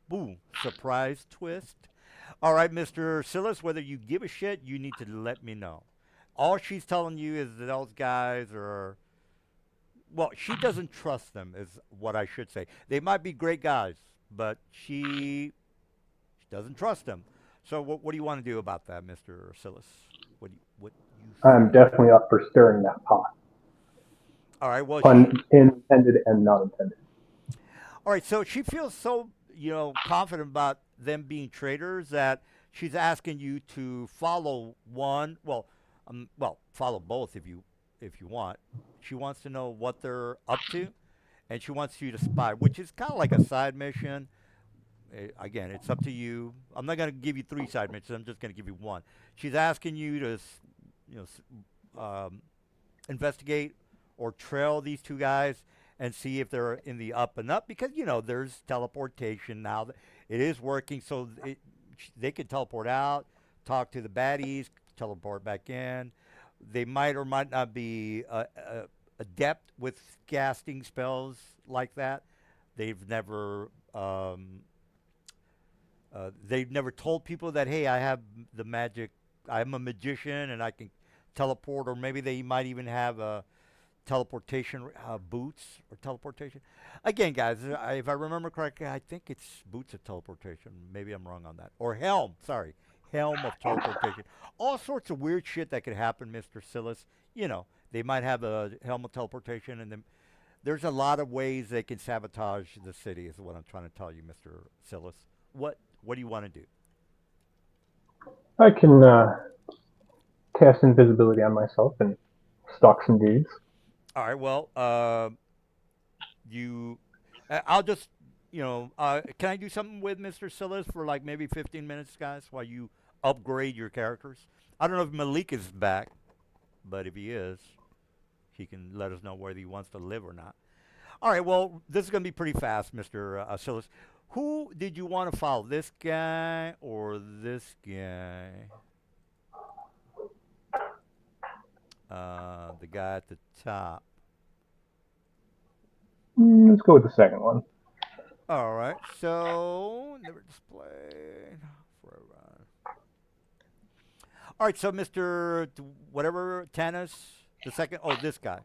Boom, surprise twist. All right, Mr. Silas, whether you give a shit, you need to let me know. All she's telling you is that those guys are, well, she doesn't trust them is what I should say. They might be great guys, but she doesn't trust them. So what do you want to do about that, Mr. Silas? What you I'm definitely up for stirring that pot. All right, well, pun intended and not intended. All right, so she feels so, confident about them being traitors that she's asking you to follow one. Well, follow both if you want. She wants to know what they're up to, and she wants you to spy, which is kind of like a side mission. Again, it's up to you. I'm not going to give you 3 side missions. I'm just going to give you one. She's asking you to, investigate or trail these 2 guys and see if they're in the up and up, because there's teleportation now. It is working, so they can teleport out, talk to the baddies, teleport back in. They might or might not be adept with casting spells like that. They've never told people that, hey, I have the magic. I'm a magician and I can teleport, or maybe they might even have teleportation boots or teleportation. Again, guys, if I remember correctly, I think it's boots of teleportation. Maybe I'm wrong on that. Or helm. Sorry. Helm of teleportation. All sorts of weird shit that could happen, Mr. Silas. They might have a helm of teleportation, and then there's a lot of ways they can sabotage the city. Is what I'm trying to tell you, Mr. Silas. What do you want to do? I can cast invisibility on myself and stalk some dudes. All right. Well, you. I'll just, can I do something with Mr. Silas for like maybe 15 minutes, guys, while you upgrade your characters? I don't know if Malik is back, but if he is, he can let us know whether he wants to live or not. All right. Well, this is going to be pretty fast, Mr. Silas. Who did you want to follow, this guy or this guy? The guy at the top. Let's go with the second one. All right. So never displayed for a run. All right. So Mr. Whatever Tanis, the second. Oh, this guy.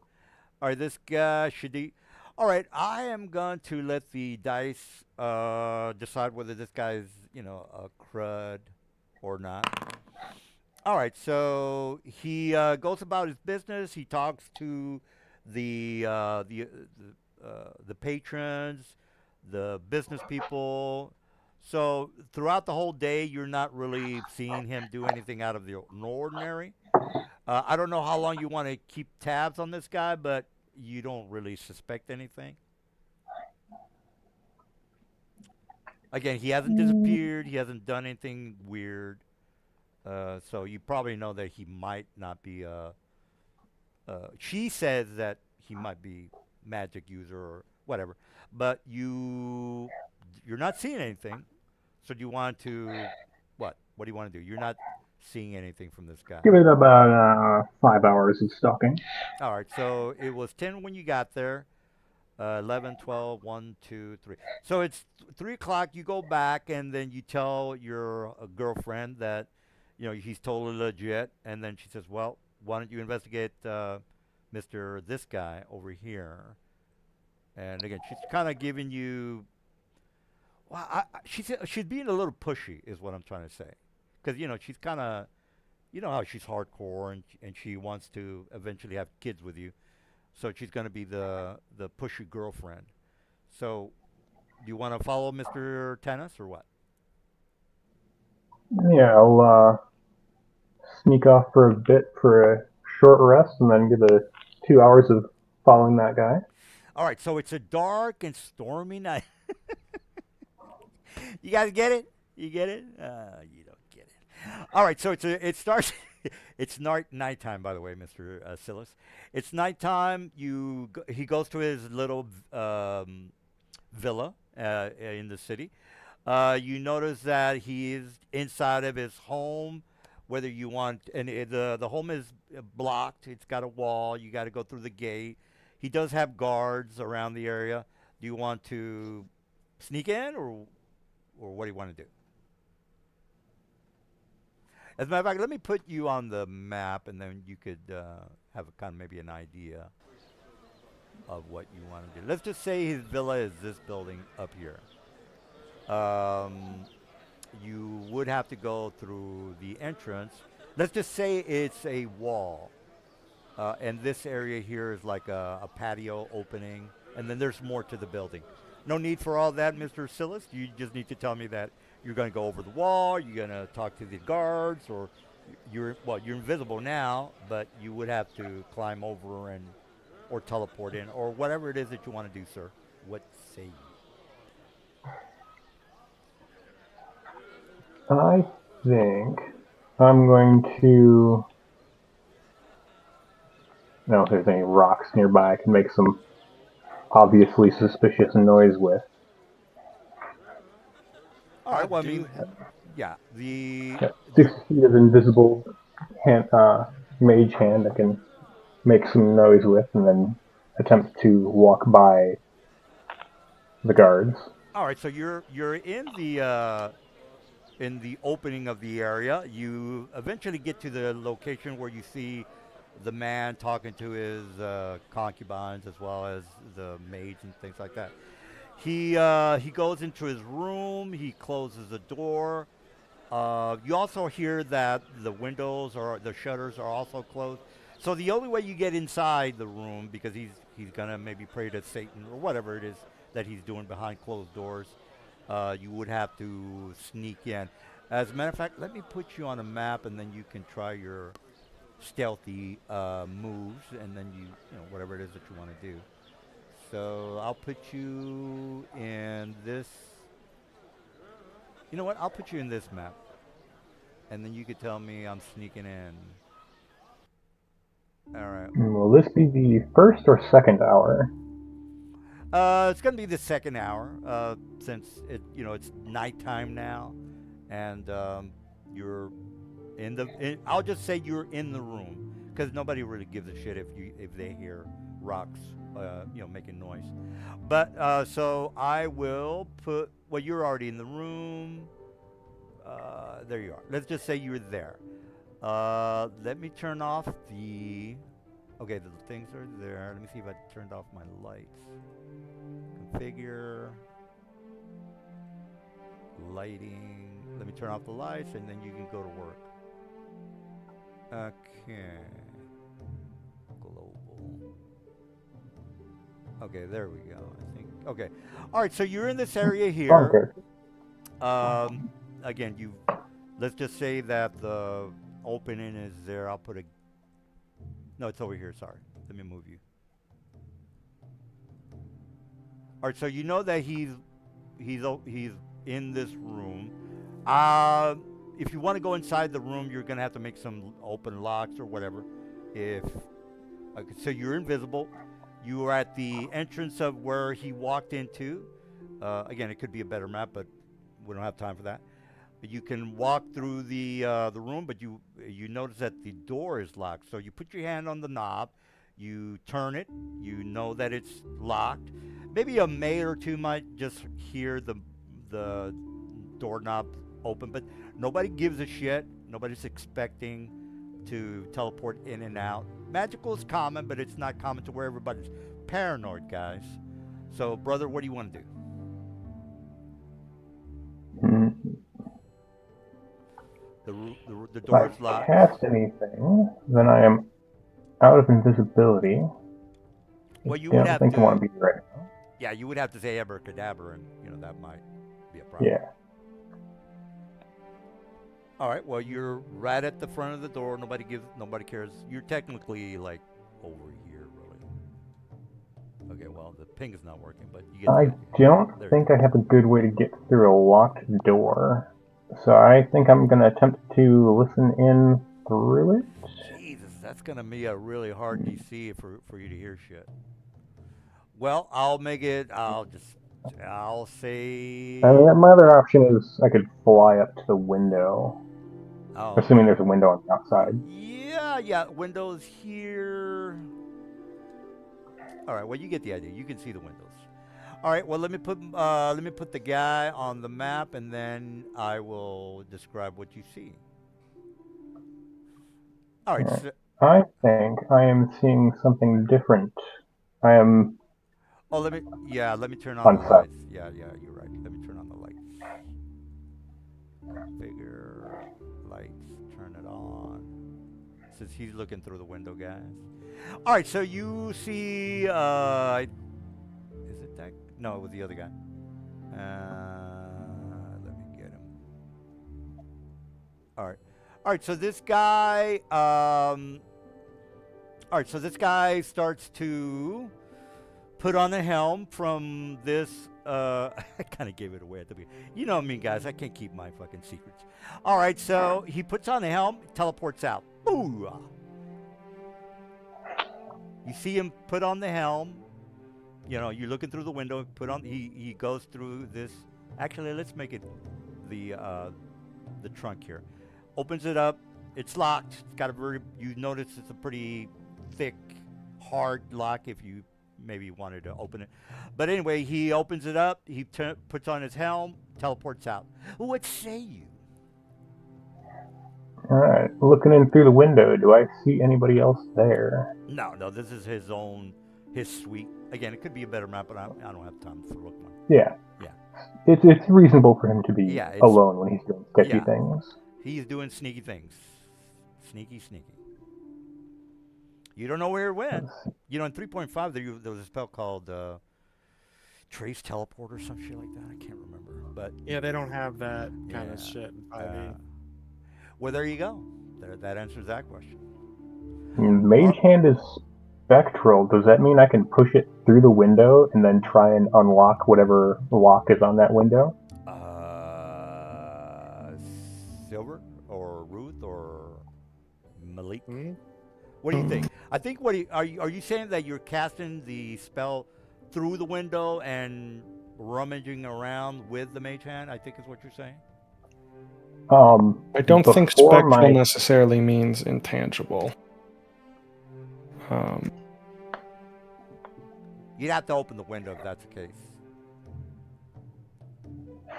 All right. This guy should he. All right. I am going to let the dice decide whether this guy is, a crud or not. All right, so he goes about his business. He talks to the patrons, the business people. So throughout the whole day, you're not really seeing him do anything out of the ordinary. I don't know how long you want to keep tabs on this guy, but you don't really suspect anything. Again, he hasn't disappeared. He hasn't done anything weird. So you probably know that he might not be she says that he might be magic user or whatever, but you're not seeing anything. So do you want to what? What do you want to do? You're not seeing anything from this guy. Give it about 5 hours of stalking. All right. So it was 10 when you got there. 11, 12, 1, 2, 3. So it's 3 o'clock. You go back and then you tell your girlfriend that he's totally legit, and then she says, "Well, why don't you investigate Mr. This guy over here?" And again, she's kind of giving you. Well, she's being a little pushy, is what I'm trying to say, because she's kind of, how she's hardcore and she wants to eventually have kids with you, so she's going to be the pushy girlfriend. So, do you want to follow Mr. Tennis or what? Yeah, I'll sneak off for a bit for a short rest and then give it 2 hours of following that guy. All right, so it's a dark and stormy night. You guys get it? You get it? You don't get it. All right, so it starts. It's nighttime, by the way, Mr. Silas. It's nighttime. He goes to his little villa in the city. You notice that he is inside of his home. Whether you want, and the home is blocked. It's got a wall. You got to go through the gate. He does have guards around the area. Do you want to sneak in, or what do you want to do? As a matter of fact, let me put you on the map, and then you could have a kind of maybe an idea of what you want to do. Let's just say his villa is this building up here. You would have to go through the entrance. Let's just say it's a wall. And this area here is like a patio opening. And then there's more to the building. No need for all that, Mr. Silas. You just need to tell me that you're going to go over the wall, you're going to talk to the guards, or you're invisible now, but you would have to climb over or teleport in, or whatever it is that you want to do, sir. What say you? I think I'm going to. I don't know if there's any rocks nearby I can make some obviously suspicious noise with. All right, well, I mean, yeah, 6 feet of invisible hand, mage hand I can make some noise with, and then attempt to walk by the guards. All right, so you're in the opening of the area. You eventually get to the location where you see the man talking to his concubines as well as the maids and things like that. He goes into his room. He closes the door. You also hear that the windows or the shutters are also closed. So the only way you get inside the room, because he's gonna maybe pray to Satan or whatever it is that he's doing behind closed doors, you would have to sneak in. As a matter of fact, let me put you on a map, and then you can try your stealthy moves, and then you know whatever it is that you want to do. So I'll put you in this. You know what? I'll put you in this map, and then you could tell me I'm sneaking in. All right. Will this be the first or second hour? It's gonna be the second hour, since it's nighttime now, and you're I'll just say you're in the room, because nobody really gives a shit if they hear rocks, making noise. But so I will put. Well, you're already in the room. There you are. Let's just say you're there. Let me turn off the. Okay, the things are there. Let me see if I turned off my lights. Configure. Lighting. Let me turn off the lights, and then you can go to work. Okay. Global. Okay, there we go. I think. Okay. All right. So you're in this area here. Again, let's just say that the opening is there. I'll put a. No, it's over here. Sorry. Let me move you. All right. So you know that he's in this room. If you want to go inside the room, you're gonna have to make some open locks or whatever. So you're invisible. You are at the entrance of where he walked into. Again, it could be a better map, but we don't have time for that. You can walk through the room, but you notice that the door is locked. So you put your hand on the knob, you turn it, you know that it's locked. Maybe a maid or two might just hear the doorknob open, but nobody gives a shit. Nobody's expecting to teleport in and out. Magical is common, but it's not common to where everybody's paranoid, guys. So, brother, what do you want to do? The door is locked. If I cast anything, then I am out of invisibility. Well, you would have think to. I want to be right now. Yeah, you would have to say abracadabra, and that might be a problem. Yeah. All right. Well, you're right at the front of the door. Nobody cares. You're technically like over here, really. Okay. Well, the ping is not working, but you get. I don't think I have a good way to get through a locked door, so I think I'm gonna attempt to listen in through it. Jesus, that's gonna be a really hard DC for you to hear shit. Well, I'll make it. I'll say. I mean, my other option is I could fly up to the window. Oh. Assuming there's a window on the outside. Yeah. Windows here. All right. Well, you get the idea. You can see the windows. All right. Well, let me put the guy on the map, and then I will describe what you see. All right. So, I think I am seeing something different. I am. Oh, let me turn on the lights. Yeah, you're right. Let me turn on the lights. Bigger lights, turn it on. Since he's looking through the window, guys. All right, so you see, is it that? No, it was the other guy. Let me get him. All right, so this guy, starts to put on a helm from this. I kind of gave it away at the beginning. You know me, guys. I can't keep my fucking secrets. All right, so he puts on the helm, teleports out. Ooh. You see him put on the helm. You're looking through the window. He goes through this. Actually, let's make it the trunk here. Opens it up. It's locked. It's got you notice it's a pretty thick, hard lock if you maybe wanted to open it. But anyway, he opens it up. He puts on his helm, teleports out. What say you? All right, looking in through the window, do I see anybody else there? No, this is his suite. Again, it could be a better map, but I don't have time to look one. Yeah. It's reasonable for him to be alone when he's doing sketchy things. He's doing sneaky things. Sneaky. You don't know where it went. You know, in 3.5 there was a spell called Trace Teleport or some shit like that. I can't remember, but Yeah, they don't have that kind of yeah. shit in 5e. Well, there you go. That answers that question. Mage Hand is spectral. Does that mean I can push it through the window and then try and unlock whatever lock is on that window? Silver or Ruth or Malik? Hmm? What do you think? I think are you saying that you're casting the spell through the window and rummaging around with the mage hand? I think is what you're saying. I don't think before spectral necessarily means intangible. You'd have to open the window if that's the case.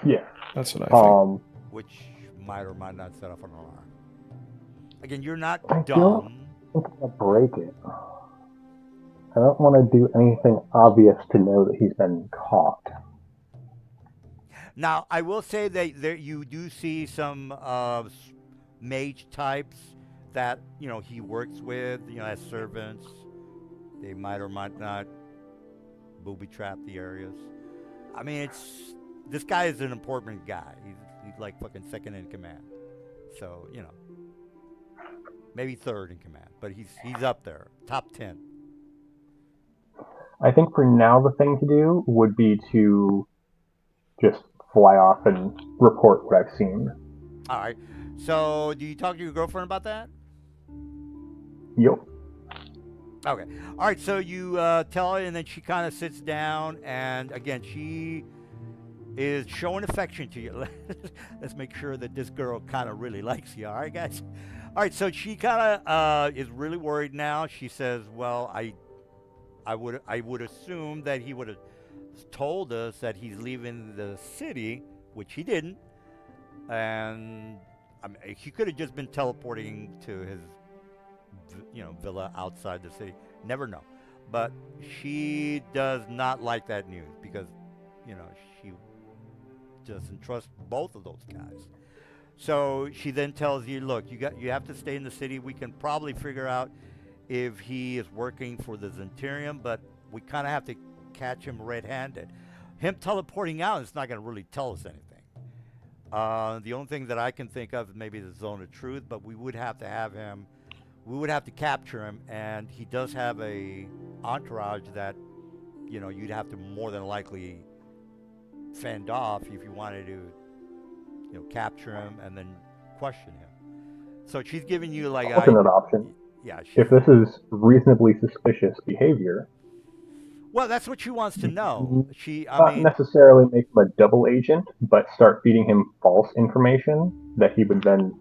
Yeah. That's what I think. Which might or might not set off an alarm. Again, you're not I dumb. don't think I'm gonna break it. I don't want to do anything obvious to know that he's been caught. Now, I will say that there you do see some mage types that he works with, as servants. They might or might not booby trap the areas. I mean, this guy is an important guy. He's like fucking second in command. So maybe third in command, but he's up there, top 10. I think for now the thing to do would be to just fly off and report what I've seen. All right. So, do you talk to your girlfriend about that? Yep. Okay. All right. So you tell her, and then she kind of sits down, and again, she is showing affection to you. Let's make sure that this girl kind of really likes you. All right, guys. All right. So she kind of is really worried now. She says, "Well, I would assume that he would have told us that he's leaving the city, which he didn't, and I mean, he could have just been teleporting to his, villa outside the city. Never know. But she does not like that news because, she doesn't trust both of those guys. So she then tells you, look, you have to stay in the city. We can probably figure out if he is working for the Zentarium, but we kind of have to catch him red-handed. Him teleporting out is not going to really tell us anything. The only thing that I can think of is maybe the zone of truth, but we would have to capture him, and he does have a entourage that, you'd have to more than likely fend off if you wanted to, capture him and then question him. So she's giving you like alternate option. Yeah. If this is reasonably suspicious behavior. Well, that's what she wants to know. Not necessarily make him a double agent, but start feeding him false information that he would then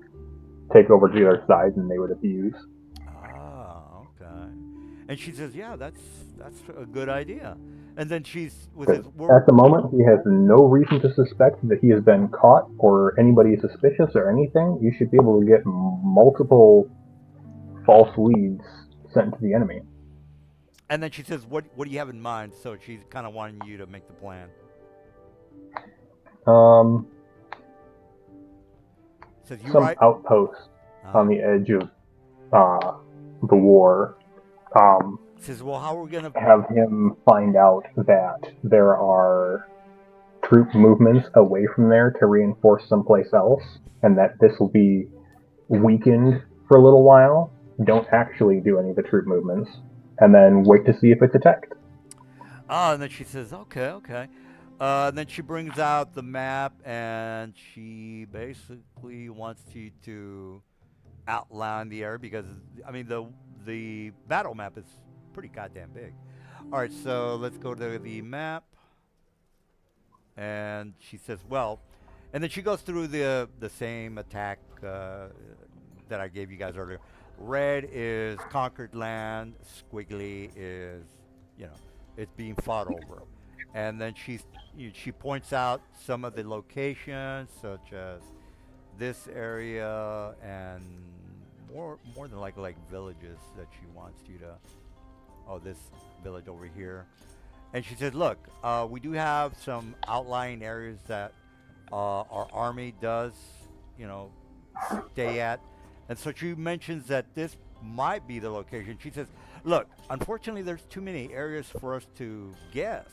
take over to the other side and they would abuse. Oh, okay. And she says, "Yeah, that's a good idea." And then she's at the moment he has no reason to suspect that he has been caught or anybody is suspicious or anything. You should be able to get multiple false leads sent to the enemy. And then she says, "What do you have in mind?" So she's kind of wanting you to make the plan. Says, some outpost on the edge of the war. Says, "Well, how are we gonna have him find out that there are troop movements away from there to reinforce someplace else, and that this will be weakened for a little while? Don't actually do any of the troop movements, and then wait to see if it's attacked." And then she says, okay. And then she brings out the map, and she basically wants you to outline the area because, I mean, the battle map is pretty goddamn big. All right, so let's go to the map. And she says, well, and then she goes through the same attack that I gave you guys earlier. Red is conquered land. Squiggly is, it's being fought over. And then she points out some of the locations, such as this area and more than likely like villages that she wants you to. Oh, this village over here. And she said, look, we do have some outlying areas that our army does, stay at. And so she mentions that this might be the location. She says, Look, unfortunately, there's too many areas for us to guess.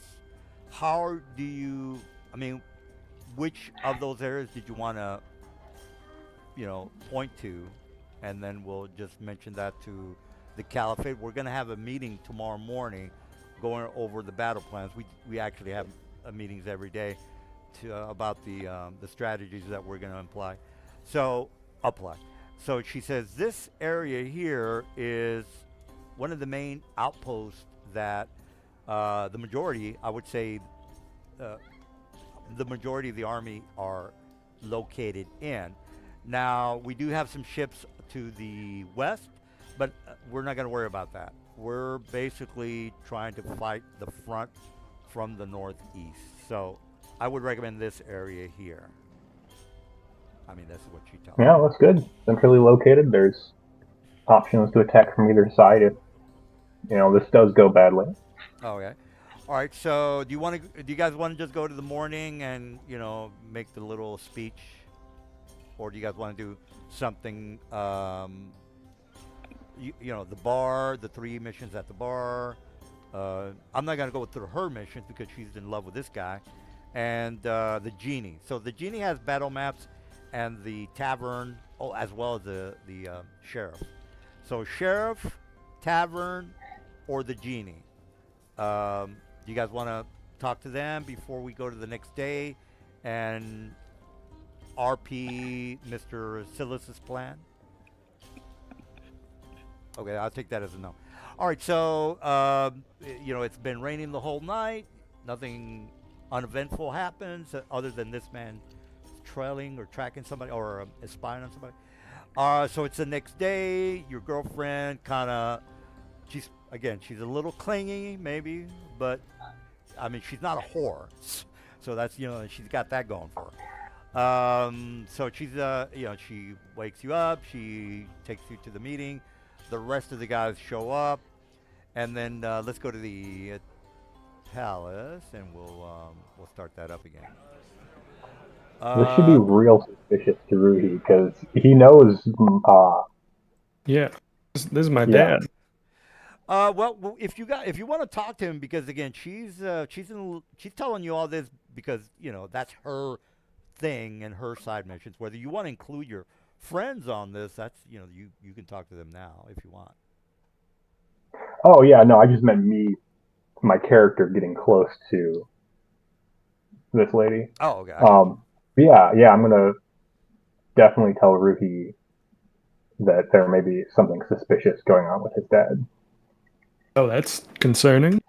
How do you? I mean, which of those areas did you want to, point to, and then we'll just mention that to the Caliphate. We're gonna have a meeting tomorrow morning, going over the battle plans. We actually have meetings every day to about the strategies that we're gonna apply. So she says this area here is one of the main outposts that the majority, I would say, uh, the majority of the army are located in. Now, we do have some ships to the west, but we're not going to worry about that. We're basically trying to fight the front from the northeast. So I would recommend this area here. I mean, that's what she tells me. Yeah, that's good. Centrally located. There's options to attack from either side if this does go badly. Okay. All right. So do you guys want to just go to the morning and make the little speech, or do you guys want to do something? The bar, the 3 missions at the bar. I'm not gonna go through her missions because she's in love with this guy, and the genie. So the genie has battle maps, and the tavern, as well as the sheriff. So sheriff, tavern, or the genie. Do you guys want to talk to them before we go to the next day and RP Mr. Silas's plan? Okay, I'll take that as a no. All right, so it's been raining the whole night. Nothing uneventful happens other than this man trailing or tracking somebody or spying on somebody. So it's the next day. Your girlfriend she's a little clingy maybe, but I mean she's not a whore, so that's she's got that going for her. So she's she wakes you up. She takes you to the meeting. The rest of the guys show up, and then let's go to the palace, and we'll start that up again. This should be real suspicious to Rudy because he knows. Yeah, this is my Yeah. dad. Well, if you want to talk to him, because again, she's telling you all this because that's her thing and her side missions. Whether you want to include your friends on this, that's you can talk to them now if you want. Oh yeah, no, I just meant my character getting close to this lady. Oh, okay. Yeah, I'm gonna definitely tell Ruhi that there may be something suspicious going on with his dad. Oh, that's concerning.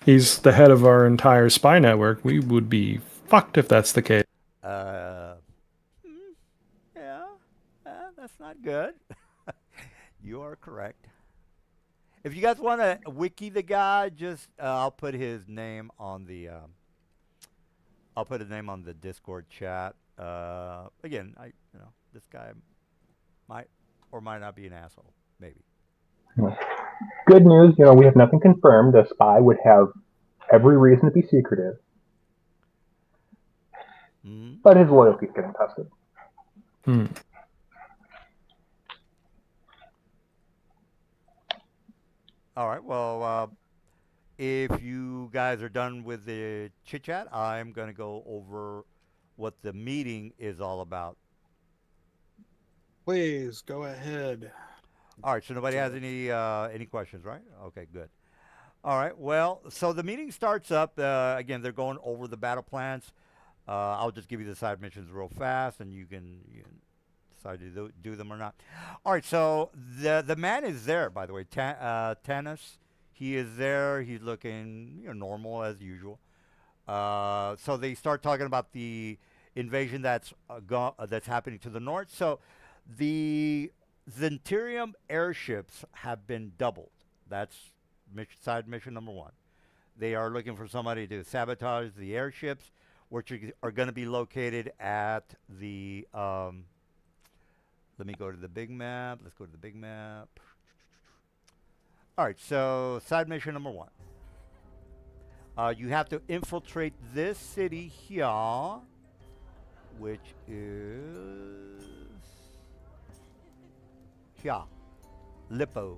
He's the head of our entire spy network. We would be fucked if that's the case. Yeah, that's not good. You are correct. If you guys want to wiki the guy, just I'll put his name on the Discord chat. Again, this guy might or might not be an asshole, maybe. Good news, we have nothing confirmed. A spy would have every reason to be secretive, but his loyalty is getting tested. All right. Well, if you guys are done with the chit chat, I'm going to go over what the meeting is all about. Please go ahead. All right. So nobody has any questions, right? Okay. Good. All right. Well, so the meeting starts up. Again, they're going over the battle plans. I'll just give you the side missions real fast, and you can decide to do them or not. All right. So the man is there, by the way. Tanis. He is there. He's looking normal as usual. So they start talking about the invasion that's happening to the north. So the Zentirium airships have been doubled. That's side mission number 1. They are looking for somebody to sabotage the airships, which are going to be located at the. Let me go to the big map. Let's go to the big map. All right, so side mission number 1. You have to infiltrate this city here, which is here, Lippo.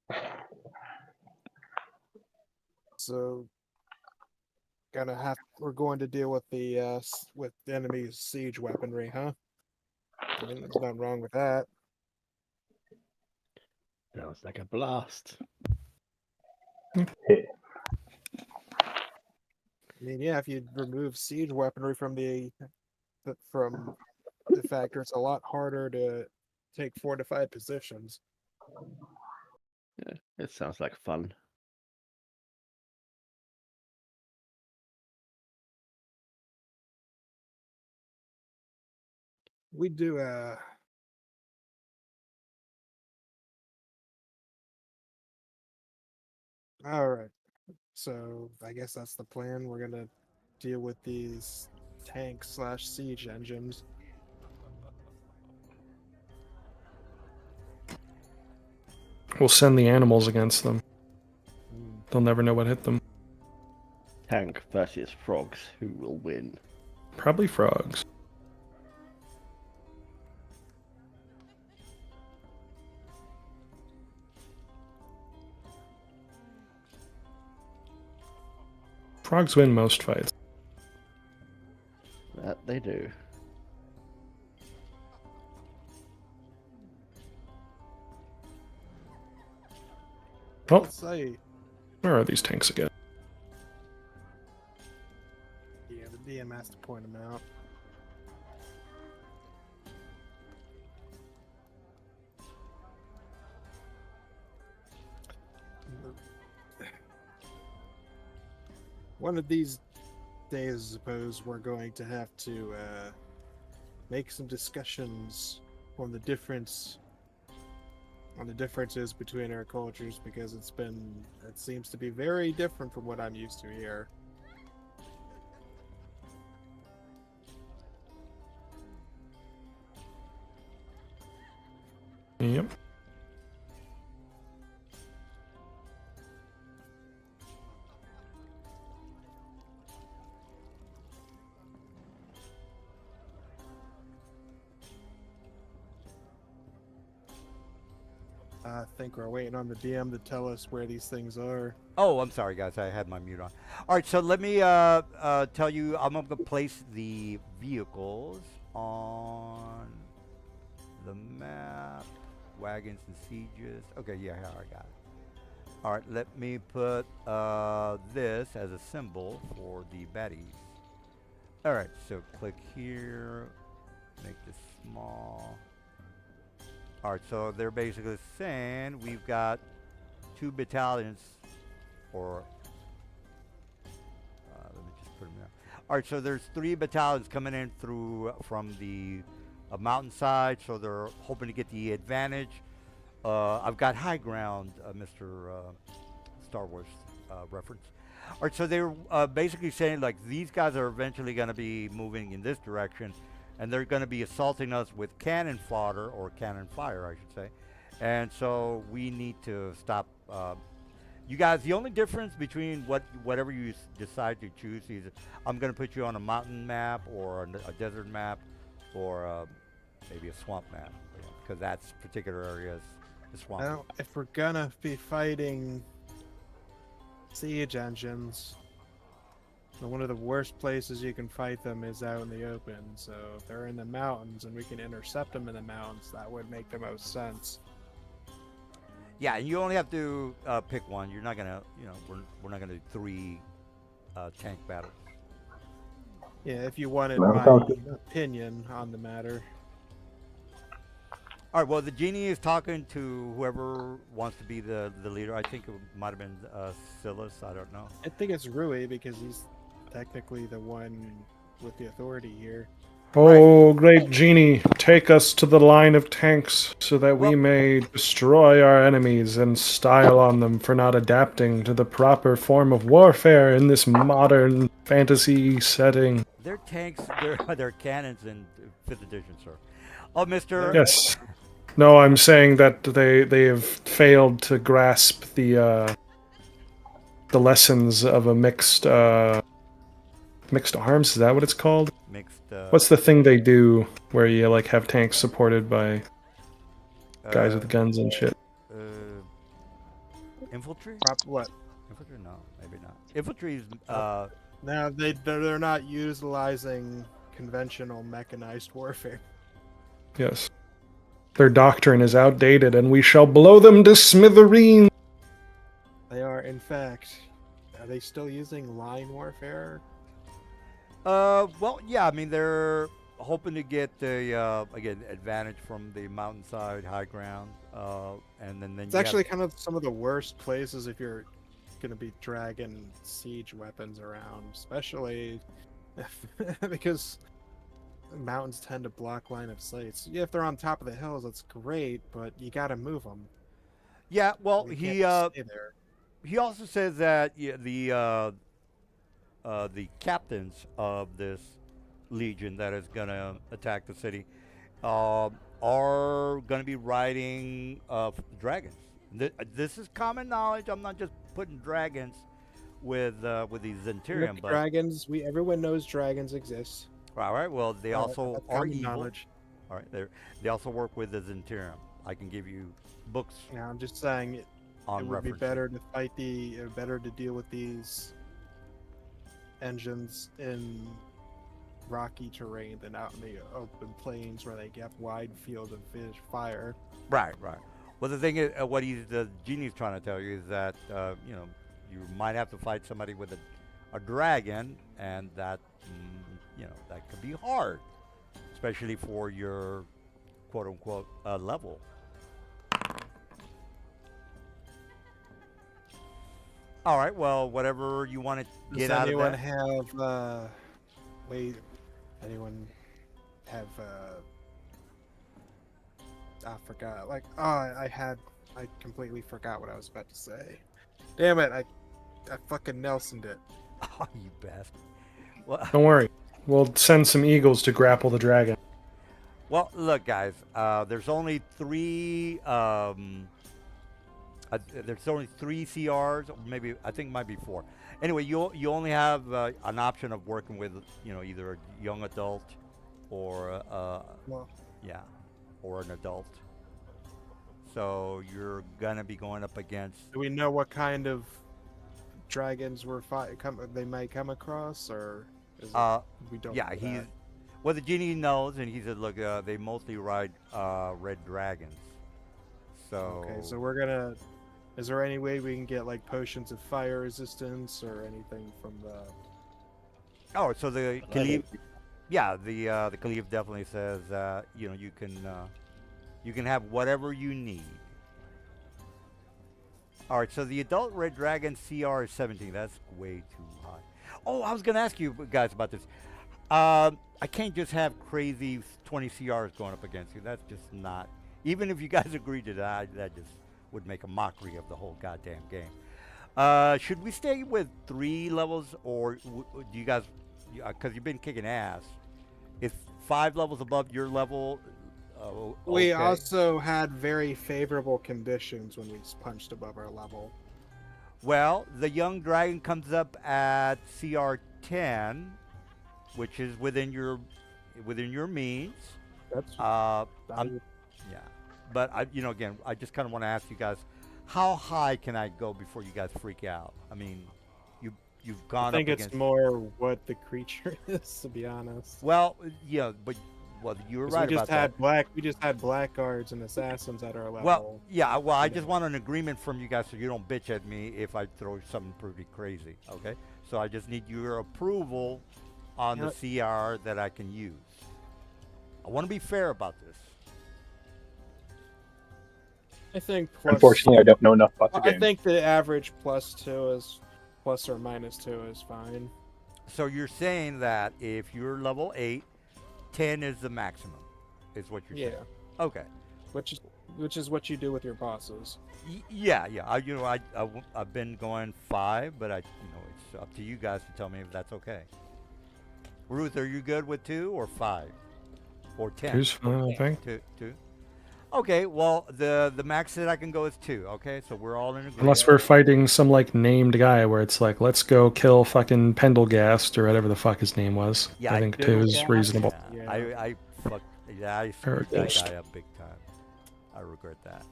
So we're going to deal with with the enemy's siege weaponry, huh? I mean, there's nothing wrong with that. Sounds like a blast. I mean, yeah, if you remove siege weaponry from the factor, it's a lot harder to take fortified positions. Yeah, it sounds like fun. We do all right. So I guess that's the plan. We're gonna deal with these tank/siege engines. We'll send the animals against them. They'll never know what hit them. Tank versus frogs. Who will win? Probably frogs. Frogs win most fights. That they do. Oh, Let's say, where are these tanks again? yeah, the DM has to point them out. One of these days, I suppose, we're going to have to make some discussions on the difference on the differences between our cultures, because it seems to be very different from what I'm used to here. Yep. I think we're waiting on the DM to tell us where these things are. Oh, I'm sorry, guys. I had my mute on. All right, so let me tell you. I'm going to place the vehicles on the map. Wagons and sieges. Okay, yeah, I got it. All right, let me put this as a symbol for the baddies. All right, so click here. Make this small. All right, so they're basically saying we've got 2 battalions, or let me just put them there. All right, so there's 3 battalions coming in from the mountainside, so they're hoping to get the advantage. I've got high ground, Mr. Star Wars reference. All right, so they're basically saying like these guys are eventually going to be moving in this direction, and they're going to be assaulting us with cannon fodder, or cannon fire, I should say. And so we need to stop. You guys, the only difference between whatever you decide to choose is I'm going to put you on a mountain map, or a desert map, or maybe a swamp map, because that's particular areas, the swamp. Now, if we're gonna be fighting siege engines, one of the worst places you can fight them is out in the open. So if they're in the mountains and we can intercept them in the mountains, that would make the most sense. Yeah, and you only have to pick one. You're not gonna, we're not gonna do 3 tank battles. Yeah, if you wanted No, my sounds good. opinion on the matter. All right. Well, the genie is talking to whoever wants to be the leader. I think it might have been Silas. I don't know. I think it's Rui, because he's technically the one with the authority here. Oh, great genie, take us to the line of tanks so that we Well- may destroy our enemies and style on them for not adapting to the proper form of warfare in this modern fantasy setting. They're tanks. They're cannons in 5th edition, sir. Oh, Mister. Yes. No, I'm saying that they have failed to grasp the lessons of a mixed arms. Is that what it's called? Mixed. What's the thing they do where you like have tanks supported by guys with guns and shit? Infantry. What? Infantry? No, maybe not. Infantry is Now they're not utilizing conventional mechanized warfare. Yes. Their doctrine is outdated, and we shall blow them to smithereens. They are, in fact. Are they still using line warfare? well, yeah. I mean, they're hoping to get the again advantage from the mountainside, high ground, and then It's you actually have, kind of some of the worst places if you're going to be dragging siege weapons around, especially because mountains tend to block line of sight. So, yeah, if they're on top of the hills, that's great, but you got to move them. yeah. Well, You he can't just stay there. he also says that the captains of this legion that is going to attack the city are going to be riding dragons. This is common knowledge. I'm not just putting dragons with these Zenturium, Look, but dragons. Everyone knows dragons exist. all right. Well, they also That's are common evil. knowledge. All right, they also work with the Zenturium. I can give you books Yeah, I'm just saying it on would be reference. better to fight better to deal with these engines in rocky terrain than out in the open plains where they get wide field of fire. Right, right. Well, the thing is, what the genie's trying to tell you is that you know you might have to fight somebody with a dragon, and that you know that could be hard, especially for your quote unquote level. All right. Well, whatever you want to get Does out of anyone that. have wait? Anyone have I forgot. Like, oh, I completely forgot what I was about to say. Damn it! I fucking Nelsoned it. Oh, you bastard. Well, Don't worry. We'll send some eagles to grapple the dragon. well, look, guys. There's only three. There's only three CRs, or maybe I think it might be four. Anyway, you only have an option of working with either a young adult or Well, yeah, or an adult. So you're gonna be going up against. do we know what kind of dragons they might come across, or is it, we don't? Yeah, know he's. that? Well, the genie knows, and he said, "Look, they mostly ride red dragons." So. Okay, so we're gonna. Is there any way we can get like potions of fire resistance or anything from the? Oh, so the Khalif, yeah, the Khalif definitely says you can have whatever you need. All right, so the adult red dragon CR is 17. That's way too high. Oh, I was gonna ask you guys about this. I can't just have crazy 20 CRs going up against you. That's just not. Even if you guys agree to that, that just would make a mockery of the whole goddamn game. Should we stay with 3 levels, or do you guys? Because you've been kicking ass. Is 5 levels above your level? We okay. also had very favorable conditions when we punched above our level. Well, the young dragon comes up at CR 10, which is within your means. That's I'm, yeah, but again, I just kind of want to ask you guys, how high can I go before you guys freak out? I mean, you've gone I think up it's against. more what the creature is, to be honest. Well, yeah, but you were 'Cause right about that. We just had blackguards and assassins at our level. Well, yeah. Well, I you just know. want an agreement from you guys so you don't bitch at me if I throw something pretty crazy. Okay. So I just need your approval on the CR that I can use. I want to be fair about this. I think plus. Unfortunately, I don't know enough about the I game. think the average +2 is plus or -2 is fine. So you're saying that if you're level 8, 10 is the maximum, is what you're Yeah, saying. Okay. which is what you do with your bosses. Yeah. I've been going 5, but it's up to you guys to tell me if that's okay. Ruth, are you good with 2 or 5 or 10? 2's fine, I think. Two. Okay. Well, the max that I can go is 2. Okay, so we're all in agreement. Unless we're fighting some like named guy where it's like, let's go kill fucking Pendelgast or whatever the fuck his name was. Yeah, I think 2 is reasonable. Yeah, I screwed that Ghost. guy up big time. I regret that.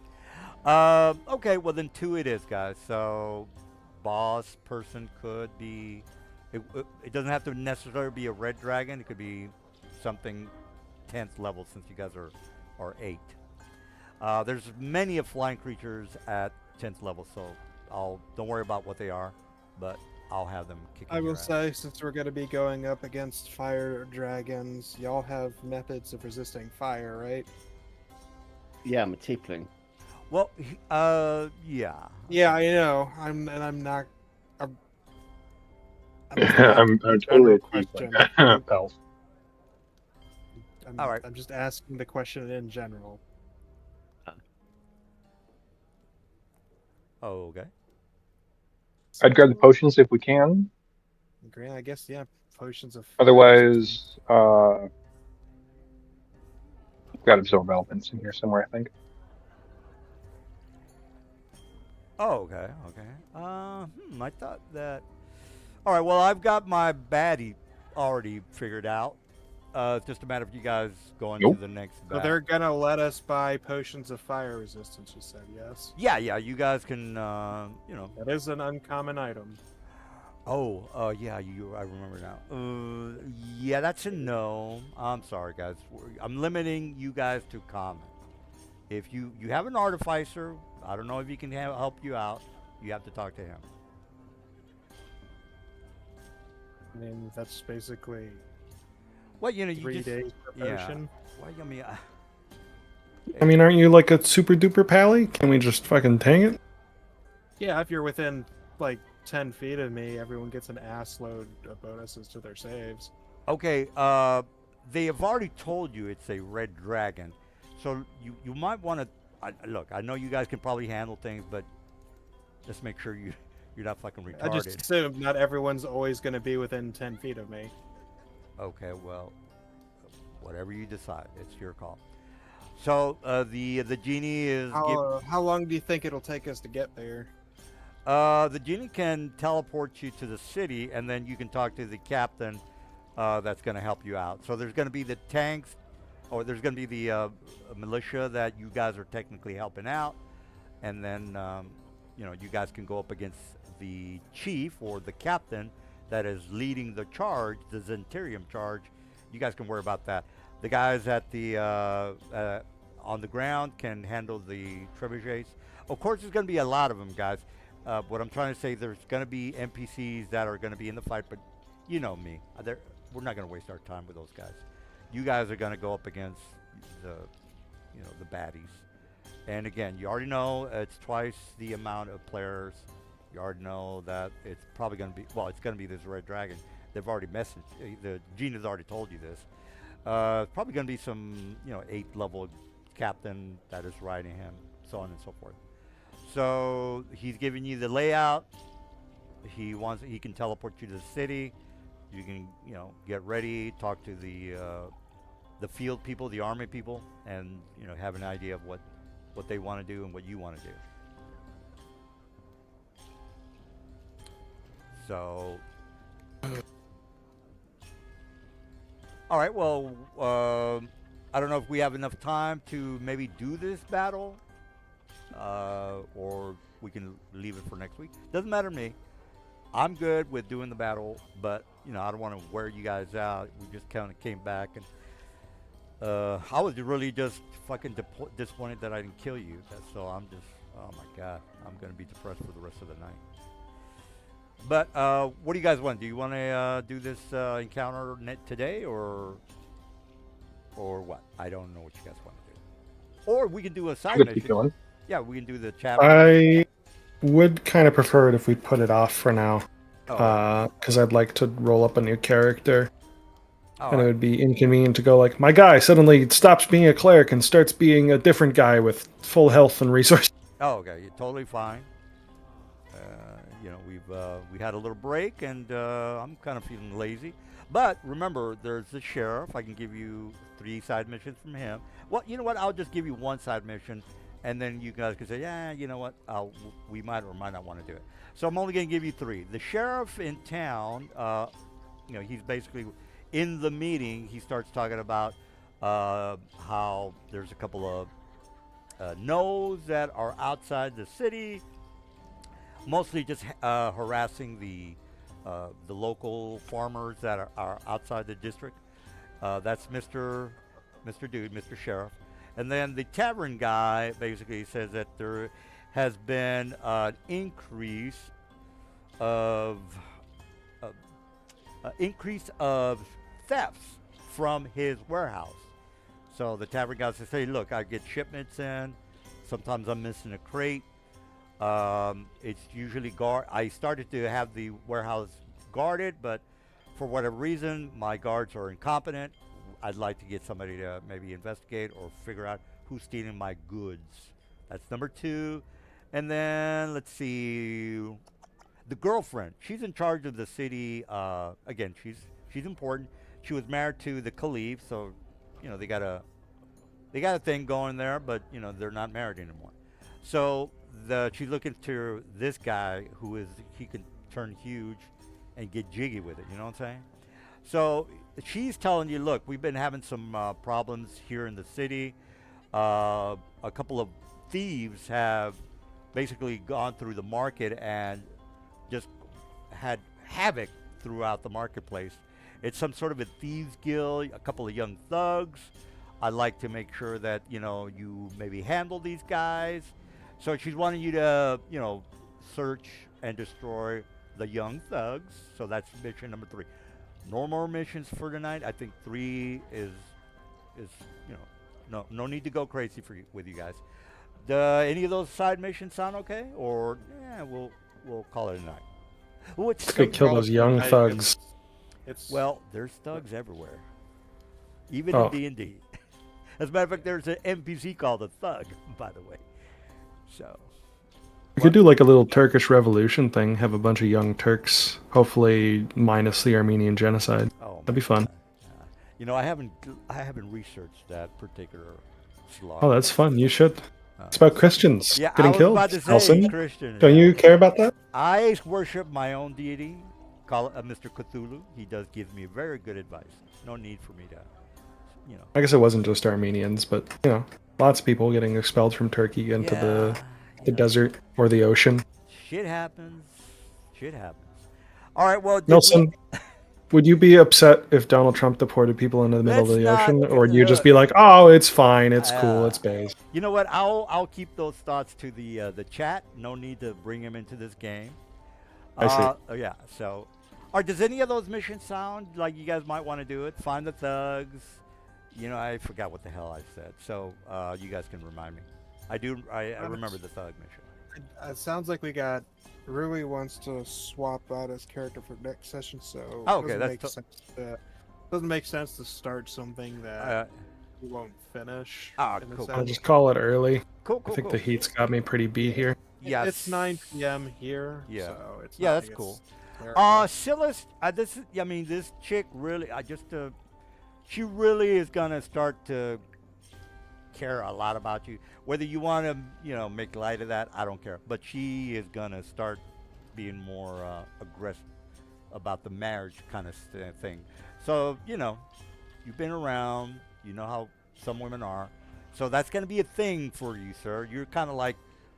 Okay, well then 2 it is, guys. So boss person could be. It doesn't have to necessarily be a red dragon. It could be something 10th level since you guys are 8. There's many of flying creatures at 10th level, so don't worry about what they are, but I'll have them kicking I your will ass. say, since we're going to be going up against fire dragons, y'all have methods of resisting fire, right? Yeah, I'm a tiefling. Well, yeah. Yeah, I know. I'm not. I'm, I'm just I'm asking a totally a general tiefling. question. Elf. All right. I'm just asking the question in general. Oh, okay. I'd grab the potions if we can. Grant, I guess, yeah, potions of fire Otherwise, got absorb elements in here somewhere, I think. Oh, okay, okay. I thought that. All right, well, I've got my baddie already figured out. It's just a matter of you guys going Nope. to the next So battle. they're gonna let us buy potions of fire resistance. You said yes. Yeah, you guys can, That is an uncommon item. Oh, yeah, I remember now. Yeah, that's a no. I'm sorry, guys. I'm limiting you guys to common. If you have an artificer, I don't know if he can help you out. You have to talk to him. I mean, that's basically Well, you 3 just days per yeah. potion. Well, I mean, aren't you like a super duper pally? Can we just fucking tang it? Yeah, if you're within like 10 feet of me, everyone gets an ass load of bonuses to their saves. Okay, they have already told you it's a red dragon, so you might want to look. I know you guys can probably handle things, but just make sure you're not fucking retarded. I just assume not everyone's always going to be within 10 feet of me. Okay, well, whatever you decide, it's your call. So the genie is. How long do you think it'll take us to get there? The genie can teleport you to the city, and then you can talk to the captain. That's going to help you out. So there's going to be the tanks, or there's going to be the militia that you guys are technically helping out, and then you guys can go up against the chief or the captain that is leading the charge, the Zentarium charge. You guys can worry about that. The guys at the on the ground can handle the trebuchets. Of course, there's going to be a lot of them, guys. What I'm trying to say, there's going to be NPCs that are going to be in the fight, but you know me. We're not going to waste our time with those guys. You guys are going to go up against the baddies. And again, you already know it's twice the amount of players. You already know that it's probably going to be, it's going to be this red dragon. They've already messaged, the genie's already told you this. It's probably going to be some, 8th level captain that is riding him, so on and so forth. So he's giving you the layout. He can teleport you to the city. You can, get ready, talk to the field people, the army people, and have an idea of what they want to do and what you want to do. So, all right. Well, I don't know if we have enough time to maybe do this battle, or we can leave it for next week. Doesn't matter to me. I'm good with doing the battle, but I don't want to wear you guys out. We just kind of came back, and I was really just fucking disappointed that I didn't kill you. So I'm just, oh my god, I'm gonna be depressed for the rest of the night. But what do you guys want? Do you want to do this encounter today, or what? I don't know what you guys want to do. Or we can do a side Good to keep mission. going. Yeah, we can do the chat. I would kind of prefer it if we put it off for now, Oh. because I'd like to roll up a new character. All And it right. would be inconvenient to go like, my guy suddenly stops being a cleric and starts being a different guy with full health and resources. Oh, okay, you're totally fine. We had a little break, and I'm kind of feeling lazy. But remember, there's the sheriff. I can give you 3 side missions from him. Well, you know what? I'll just give you 1 side mission, and then you guys can say, yeah, you know what? We might or might not want to do it. So I'm only going to give you 3. The sheriff in town, he's basically in the meeting. He starts talking about how there's a couple of no's that are outside the city. mostly just harassing the local farmers that are outside the district. That's Mr. Dude, Mr. Sheriff. And then the tavern guy basically says that there has been an of uh, increase of thefts from his warehouse. So the tavern guy says, "Hey, look, I get shipments in. Sometimes I'm missing a crate. It's usually guard. I started to have the warehouse guarded, but for whatever reason, my guards are incompetent. I'd like to get somebody to maybe investigate or figure out who's stealing my goods." That's number two. And then let's see, the girlfriend. She's in charge of the city. Again, she's important. She was married to the Caliph, so they got a thing going there, but they're not married anymore. So she's looking to this guy he can turn huge and get jiggy with it. You know what I'm saying? So she's telling you, look, we've been having some problems here in the city. A couple of thieves have basically gone through the market and just had havoc throughout the marketplace. It's some sort of a thieves guild, a couple of young thugs. I'd like to make sure that you maybe handle these guys. So she's wanting you to search and destroy the young thugs. So that's mission number 3. No more missions for tonight. I think 3 is no need to go crazy with you guys. Any of those side missions sound okay? Or we'll call it a night. Let's go kill those young thugs. Well, there's thugs everywhere, even Oh. in D&D. As a matter of fact, there's an NPC called a thug, by the way. So We could do like a little Turkish revolution thing, have a bunch of young Turks, hopefully minus the Armenian genocide. That'd be fun. I haven't researched that particular slot. Oh, that's fun. You should. It's about Christians Yeah, getting I was killed. about to say Nelson, Christian. don't you care about that? I worship my own deity, call it Mr. Cthulhu. He does give me very good advice. No need for me to, I guess it wasn't just Armenians, but lots of people getting expelled from Turkey into the desert or the ocean. Shit happens. All right, well, Nelson, would you be upset if Donald Trump deported people into the middle of Let's the not- ocean, or would you just be like, "Oh, it's fine, it's cool, it's base"? You know what? I'll keep those thoughts to the chat. No need to bring him into this game. I see. Yeah. So, does any of those missions sound like you guys might want to do it? Find the thugs. I forgot what the hell I said. So you guys can remind me. I remember the thug mission. It sounds like we got Rui wants to swap out his character for next session, so Okay, doesn't make sense to start something that we won't finish. in a cool. I'll sense. just call it early. Cool. I think the heat's got me pretty beat here. Yes. It's 9 p.m. here. Yeah. So it's Yeah, not that's like cool. it's terrible. Silas, this chick really, she really is gonna start to care a lot about you. Whether you want to, make light of that, I don't care. But she is gonna start being more aggressive about the marriage kind of thing. So you've been around, you know how some women are. So that's gonna be a thing for you, sir. You're kind of like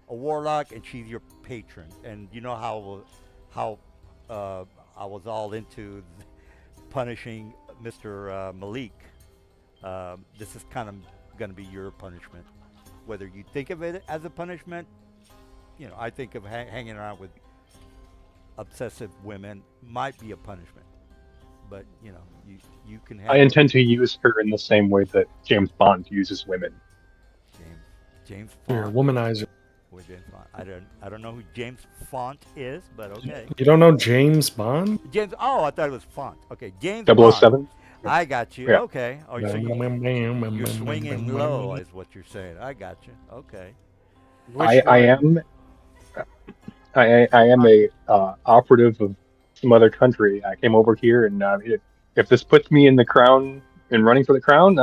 a warlock, and she's your patron. And you know how I was all into punishing Mr. Malik. This is kind of going to be your punishment. Whether you think of it as a punishment, I think of hanging around with obsessive women might be a punishment. But, you can have... I intend to use her in the same way that James Bond uses women. James You're a Font. womanizer. With James Font. I don't know who James Font is, but okay. You don't know James Bond? James. Oh, I thought it was Font. Okay, James 007? Bond. I got you. Yeah. Okay. Oh, so you're swinging low, is what you're saying. I got you. Okay. I am a operative of some other country. I came over here, and if this puts me in the crown and running for the crown,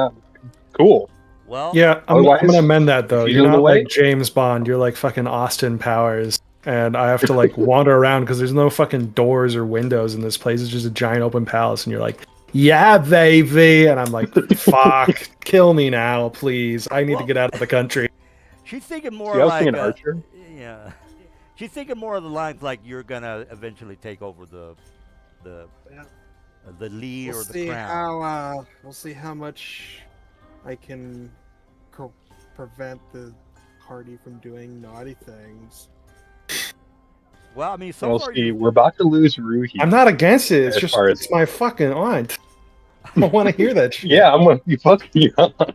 cool. Well, Yeah, I'm Otherwise, gonna amend that though. if You're you're in not the way- like James Bond. You're like fucking Austin Powers, and I have to like wander around because there's no fucking doors or windows in this place. It's just a giant open palace, and you're like, "Yeah, baby," and I'm like, "Fuck, kill me now, please. I need to get out of the country." she's thinking more See, I was like thinking Archer. Yeah. She's thinking more of the lines like you're gonna eventually take over the Yeah. the lead We'll or the see crown. how we'll see how much I can prevent the party from doing naughty things. Well, I mean, so We'll far see. you. We're about to lose Ruhi. I'm not against it. It's As just far as it's my fucking aunt. I don't want to hear that shit. yeah, I'm gonna be fucking you up.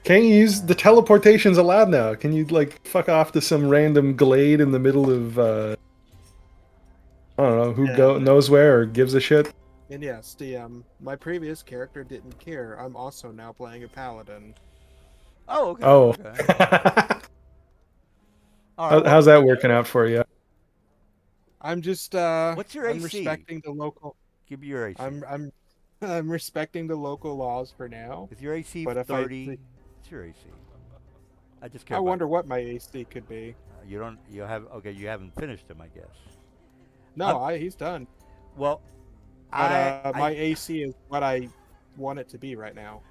Can't you use the teleportation's allowed now? Can you like fuck off to some random glade in the middle of I don't know who Yeah. knows where or gives a shit? And yes, the my previous character didn't care. I'm also now playing a paladin. Oh, okay. Oh. Okay. All right. How's that working out for you? I'm just What's your I'm AC? respecting the local. Give me your AC. I'm respecting the local laws for now. Is your AC But if 30? It's your AC. I just care. I about- wonder what my AC could be. You don't. You have. Okay. You haven't finished him, I guess. No, he's done. Well, But my AC is what I want it to be right now.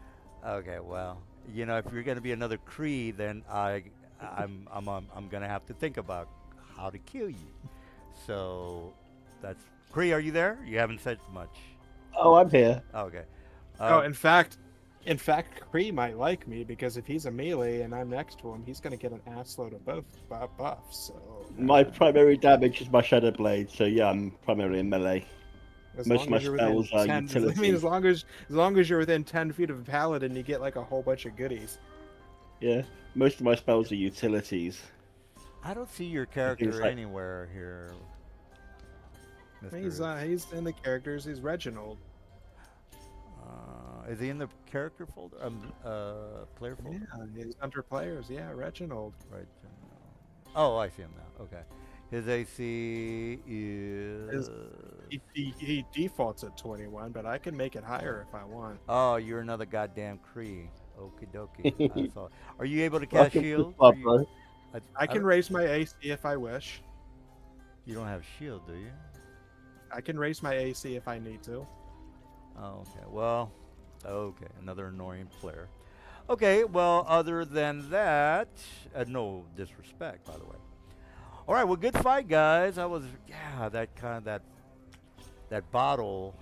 Okay. Well, you know, if you're gonna be another Cree, then I'm gonna have to think about how to kill you. So that's Cree. Are you there? You haven't said much. Oh, I'm here. Okay. Oh, in fact, Kree might like me because if he's a melee and I'm next to him, he's gonna get an assload of both buffs. So My primary damage is my Shadow Blade, so yeah, I'm primarily in melee. as Most long of my as you're within spells are 10 I utility. mean, as long as you're within 10 feet of a paladin, you get like a whole bunch of goodies. Yeah, most of my spells are utilities. I don't see your character like- anywhere here. He's in the characters. He's Reginald. Is he in the character folder? Player folder. Yeah, he's under players. Yeah, Reginald. Right. Oh, I see him now. Okay. His AC is. He defaults at 21, but I can make it higher if I want. Oh, you're another goddamn Cree. Okie dokie. I saw. Are you able to cast Welcome to shield? the club, Are you- bro. I can raise my AC if I wish. You don't have shield, do you? I can raise my AC if I need to. Oh, okay. Well, okay. Another annoying player. Okay. Well, other than that, no disrespect, by the way. All right. Well, good fight, guys. That bottle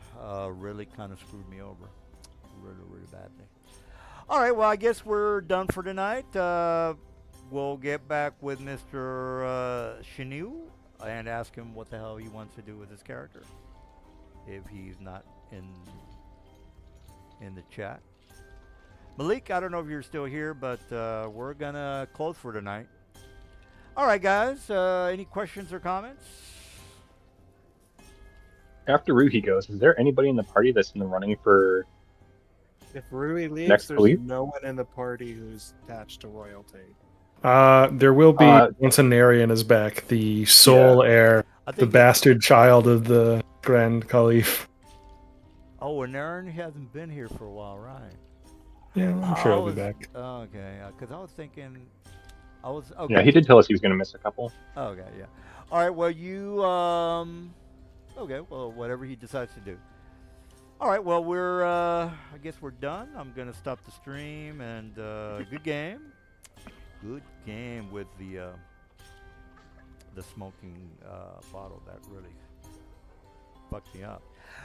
really kind of screwed me over, really badly. All right. Well, I guess we're done for tonight. We'll get back with Mr. Shinu and ask him what the hell he wants to do with his character if he's not in the chat. Malik, I don't know if you're still here, but we're gonna close for tonight. All right, guys. Any questions or comments? After Ruhi goes, is there anybody in the party that's in the running for? If Rui leaves, Next there's week? no one in the party who's attached to royalty. There will be once Anarian is back, the sole heir, I the think. bastard child of the Grand Caliph. Oh, and Aaron hasn't been here for a while, right? Yeah, I'm sure he'll be was- back. Okay, because I was thinking. Okay. Yeah, he did tell us he was going to miss a couple. Okay, yeah. All right. Well, you. Okay. Well, whatever he decides to do. All right. Well, we're. I guess we're done. I'm gonna stop the stream and good game. Good game with the smoking bottle. That really fucked me up.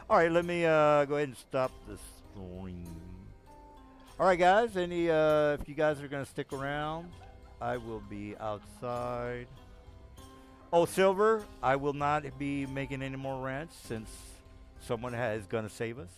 All right. Let me go ahead and stop the stream. All right, guys. If you guys are gonna stick around, I will be outside. Oh, Silver, I will not be making any more rants since someone is going to save us.